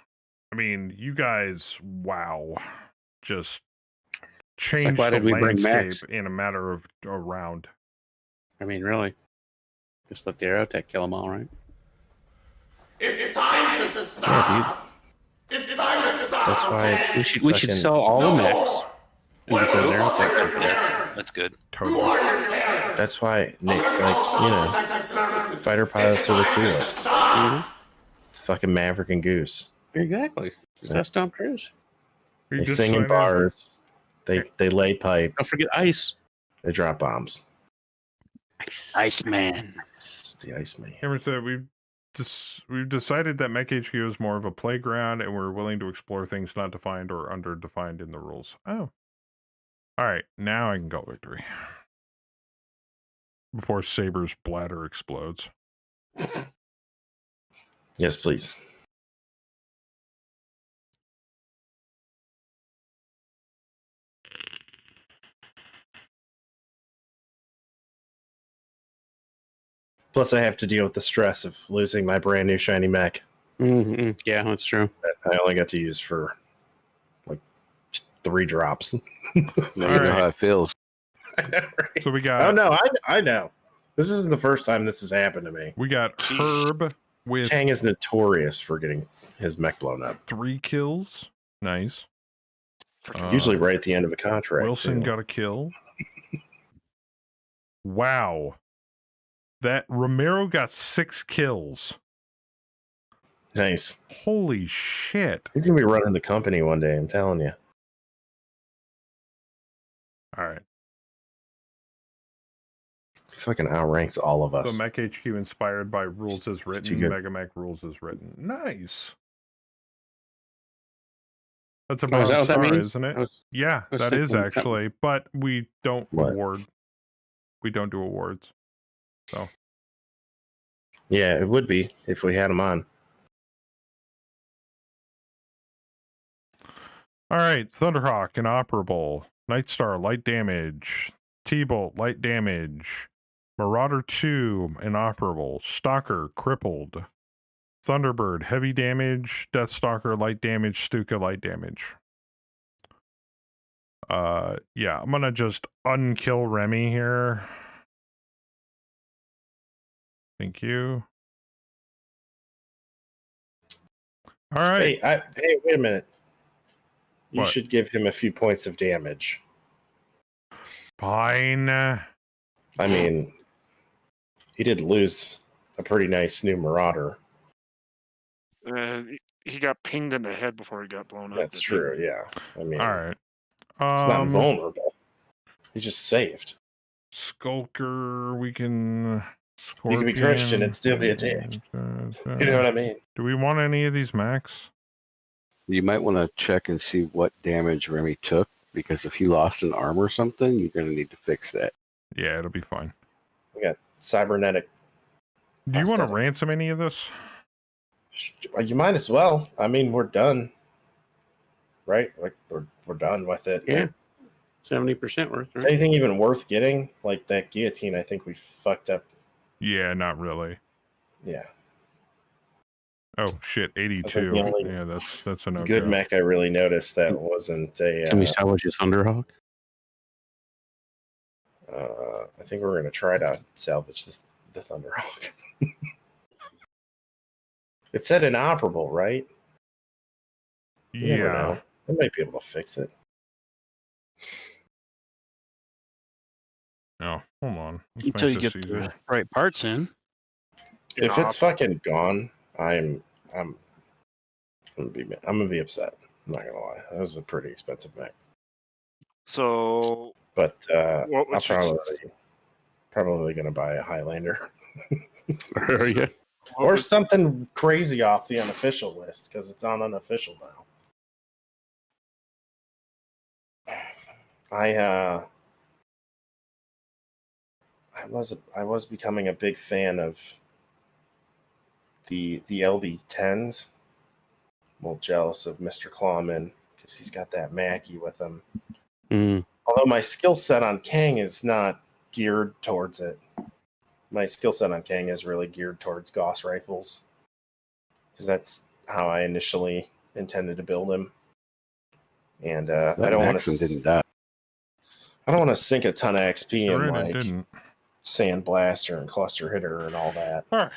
I mean, you guys, wow, just changed why the did we bring landscape mechs? in a matter of a round. I mean, really. Just let the aerotech kill them all, right? It's time to stop. It's time to stop. That's why we should sell all the mechs. And we put an aerotech up there. That's good. Totally. That's why, Nick, fighter pilots are the coolest. It's fucking Maverick and Goose. Exactly. That's Tom Cruise. They sing in bars. They lay pipe. Don't forget ice. They drop bombs. Iceman. The Iceman. Cameron said we've decided that Mech HQ is more of a playground, and we're willing to explore things not defined or underdefined in the rules. Oh. All right, now I can go victory. Before Saber's bladder explodes. Yes, please. Plus, I have to deal with the stress of losing my brand new shiny mech. Mm-hmm. Yeah, that's true. That I only got to use for like 3 drops. Now you know how it feels. So we got. Oh no, I know. This isn't the first time this has happened to me. We got Herb with. Kang is notorious for getting his mech blown up. 3 kills. Nice. Usually right at the end of a contract. Wilson got a kill. Wow. That Romero got 6 kills. Nice. Holy shit. He's going to be running the company one day, I'm telling you. All right. Fucking outranks all of us. So Mech HQ inspired by rules as written, good. MegaMek rules as written. Nice. That's a Is bronze that what that star, means? isn't it? I was Yeah, that thinking is something. actually. But we don't What? award. We don't do awards. So Yeah, it would be if we had him on. all right, Thunderhawk inoperable. Nightstar light damage. T-Bolt light damage. Marauder 2 inoperable. Stalker crippled. Thunderbird heavy damage. Deathstalker light damage. Stuka light damage. Yeah, I'm gonna just unkill Remy here. Thank you. All right. Hey, wait a minute. You What? should give him a few points of damage. Fine. I mean, he did lose a pretty nice new Marauder. He got pinged in the head before he got blown up. That's true, yeah. I mean, All right. not vulnerable. He's just saved. Skulker, we can. You could be Christian and still be a dick. You know what I mean? Do we want any of these mechs? You might want to check and see what damage Remy took, because if he lost an arm or something, you're going to need to fix that. Yeah, it'll be fine. We got cybernetic. Do you want to ransom any of this? You might as well. I mean, we're done. Right? Like we're done with it. Yeah. 70% worth. Is anything even worth getting? Like that guillotine, I think we fucked up. Yeah, not really. Yeah. Oh shit, 82. Yeah, that's a no. Good mech. I really noticed that wasn't a. Can we salvage a Thunderhawk? I think we're gonna try to salvage the Thunderhawk. It said inoperable, right? You never know. I might be able to fix it. Oh, hold on. Let's Until you make this get easier. the right parts in. If it's fucking gone, I'm gonna be upset. I'm not gonna lie. That was a pretty expensive mech. So, But what I'm would probably gonna buy a Highlander. Are you? Or something crazy off the unofficial list, because it's on unofficial now. I was becoming a big fan of the LD10s. I'm a little jealous of Mr. Clawman because he's got that Mackie with him. Although my skill set on Kang is not geared towards it. My skill set on Kang is really geared towards Gauss rifles, because that's how I initially intended to build him. And I don't want to. I don't want to sink a ton of XP in like Sandblaster and Cluster Hitter and all that. Like,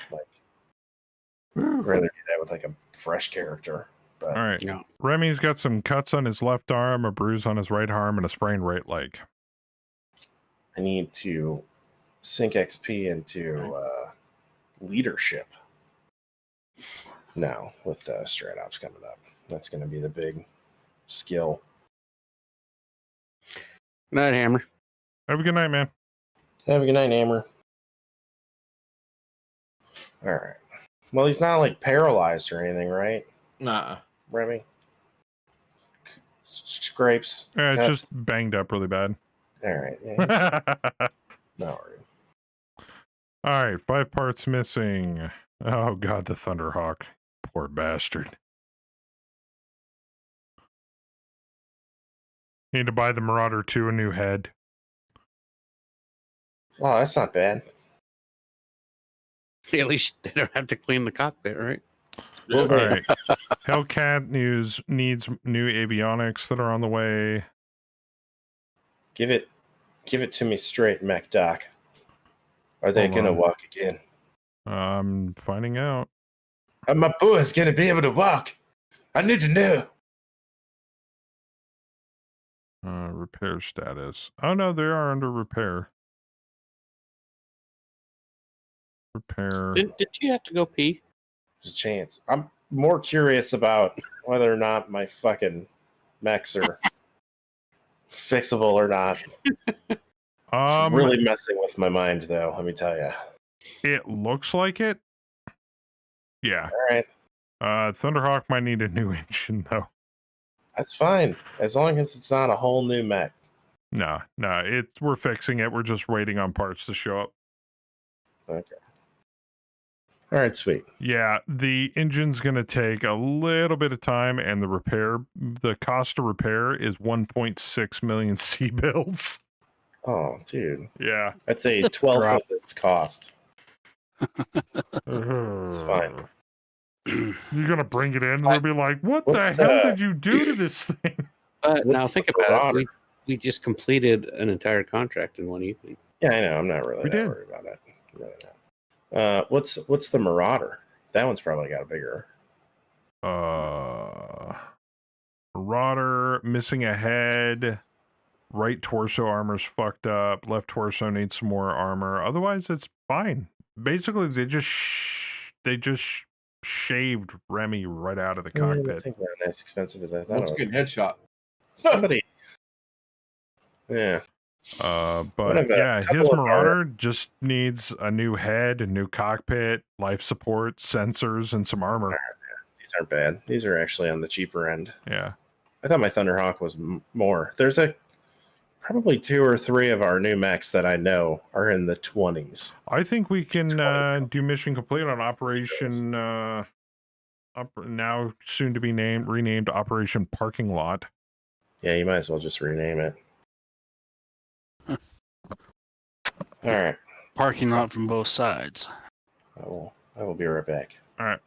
I'd rather do that with like a fresh character. But all right. Yeah. Remy's got some cuts on his left arm, a bruise on his right arm, and a sprained right leg. I need to sink XP into leadership now with Strat Ops coming up. That's going to be the big skill. Good night, Hammer. Have a good night, man. Have a good night, Hammer. All right. Well, he's not like paralyzed or anything, right? Nah. Remy? Scrapes? Yeah, it's cuts? just banged up really bad. All right. Yeah, no worries. All right, 5 parts missing. Oh god, the Thunderhawk. Poor bastard. Need to buy the Marauder 2 a new head. Oh, that's not bad. At least they don't have to clean the cockpit, right? All right. Hellcat needs new avionics that are on the way. Give it to me straight, Mech Doc. Are they gonna walk again? I'm finding out. Are my boys gonna be able to walk? I need to know. Repair status. Oh no, they are under repair. Repair. Did you have to go pee? There's a chance. I'm more curious about whether or not my fucking mechs are fixable or not. It's really messing with my mind, though. Let me tell you. It looks like it. Yeah. All right. Thunderhawk might need a new engine, though. That's fine, as long as it's not a whole new mech. No, we're fixing it. We're just waiting on parts to show up. Okay. All right, sweet. Yeah, the engine's going to take a little bit of time, and the cost to repair is 1.6 million C-bills. Oh, dude. Yeah. That's a 12th of its cost. It's fine. You're going to bring it in, and they'll be like, what the hell did you do to this thing? Now think about it. We just completed an entire contract in one evening. Yeah, I know. I'm not really worried about it. Really not. What's the Marauder? That one's probably got a bigger. Marauder missing a head. Right torso armor's fucked up. Left torso needs some more armor. Otherwise, it's fine. Basically, they just shaved Remy right out of the cockpit. Things aren't as expensive as I thought. That's a good headshot. Somebody Yeah. But yeah, his Marauder just needs a new head, a new cockpit, life support, sensors, and some armor. These aren't bad. These are actually on the cheaper end. Yeah. I thought my Thunderhawk was more. There's probably 2 or 3 of our new mechs that I know are in the 20s. I think we can do mission complete on Operation now soon to be renamed Operation Parking Lot. Yeah, you might as well just rename it. All right. Parking lot from both sides. I will be right back. All right.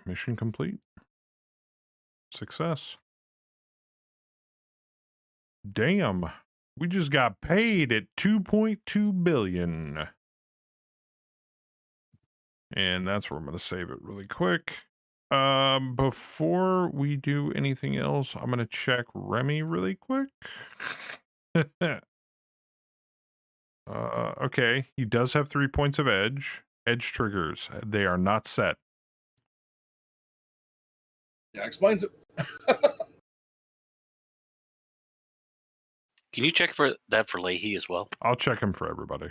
Mission complete. Success. Damn. We just got paid at 2.2 billion. And that's where I'm going to save it really quick. Before we do anything else, I'm going to check Remy really quick. Okay, he does have 3 points of edge. Edge triggers. They are not set. Yeah, explains it. Can you check for that for Leahy as well? I'll check him for everybody.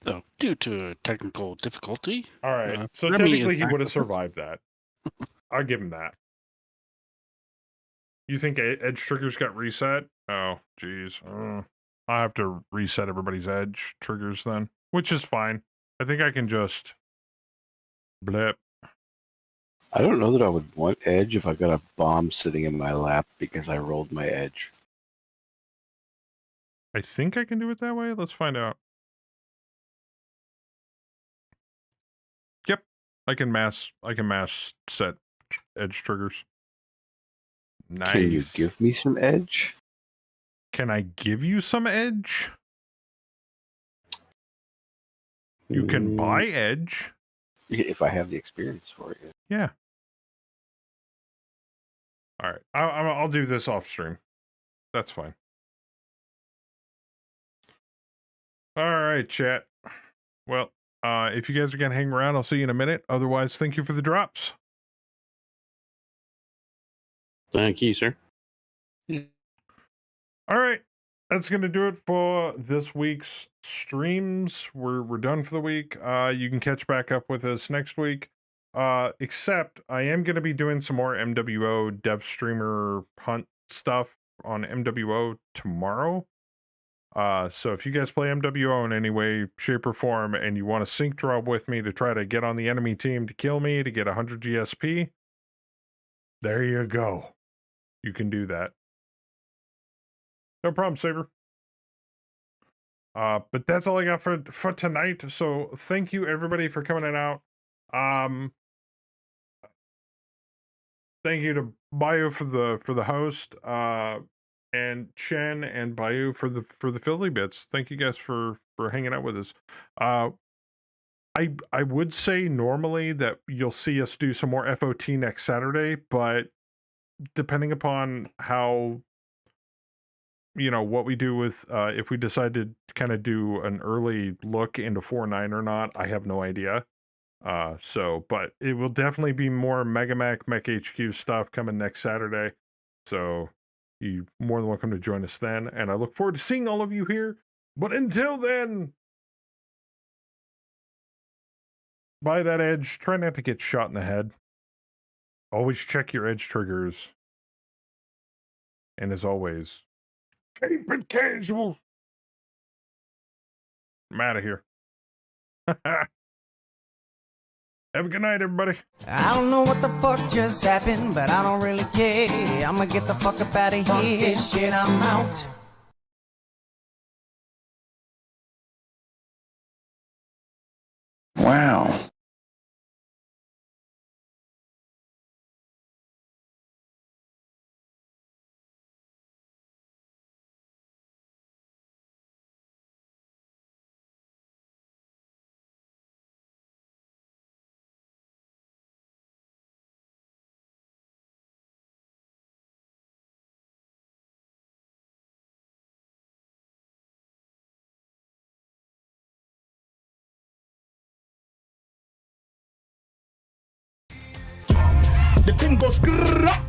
So, due to technical difficulty. All right. So Remy technically, is he would have back. survived that. I'll give him that. You think edge triggers got reset? Oh, geez. I have to reset everybody's edge triggers then, which is fine. I think I can just blip. I don't know that I would want edge if I got a bomb sitting in my lap because I rolled my edge. I think I can do it that way. Let's find out. Yep, I can mass set edge triggers. Nice. Can you give me some edge? Can I give you some edge? You can buy edge. If I have the experience for it. Yeah. All right. I'll do this off stream. That's fine. All right, chat. Well, if you guys are going to hang around, I'll see you in a minute. Otherwise, thank you for the drops. Thank you, sir. All right. That's going to do it for this week's streams. We're done for the week. You can catch back up with us next week. Except I am going to be doing some more MWO dev streamer hunt stuff on MWO tomorrow. So if you guys play MWO in any way, shape, or form, and you want to sync draw with me to try to get on the enemy team to kill me to get 100 GSP, there you go. You can do that. No problem, Saber. But that's all I got for tonight. So thank you everybody for coming out. Thank you to Bayou for the host, and Chen and Bayou for the Philly bits. Thank you guys for hanging out with us. I would say normally that you'll see us do some more FOT next Saturday, but depending upon how, what we do with if we decide to kind of do an early look into 4.9 or not, I have no idea. But it will definitely be more MegaMek, Mech HQ stuff coming next Saturday. So you're more than welcome to join us then. And I look forward to seeing all of you here. But until then, buy that edge. Try not to get shot in the head. Always check your edge triggers. And as always, keep it casual. I'm out of here. Have a good night, everybody. I don't know what the fuck just happened, but I don't really care. I'ma get the fuck up out of here. Fuck this shit, I'm out. Wow. the thing goes grrrr.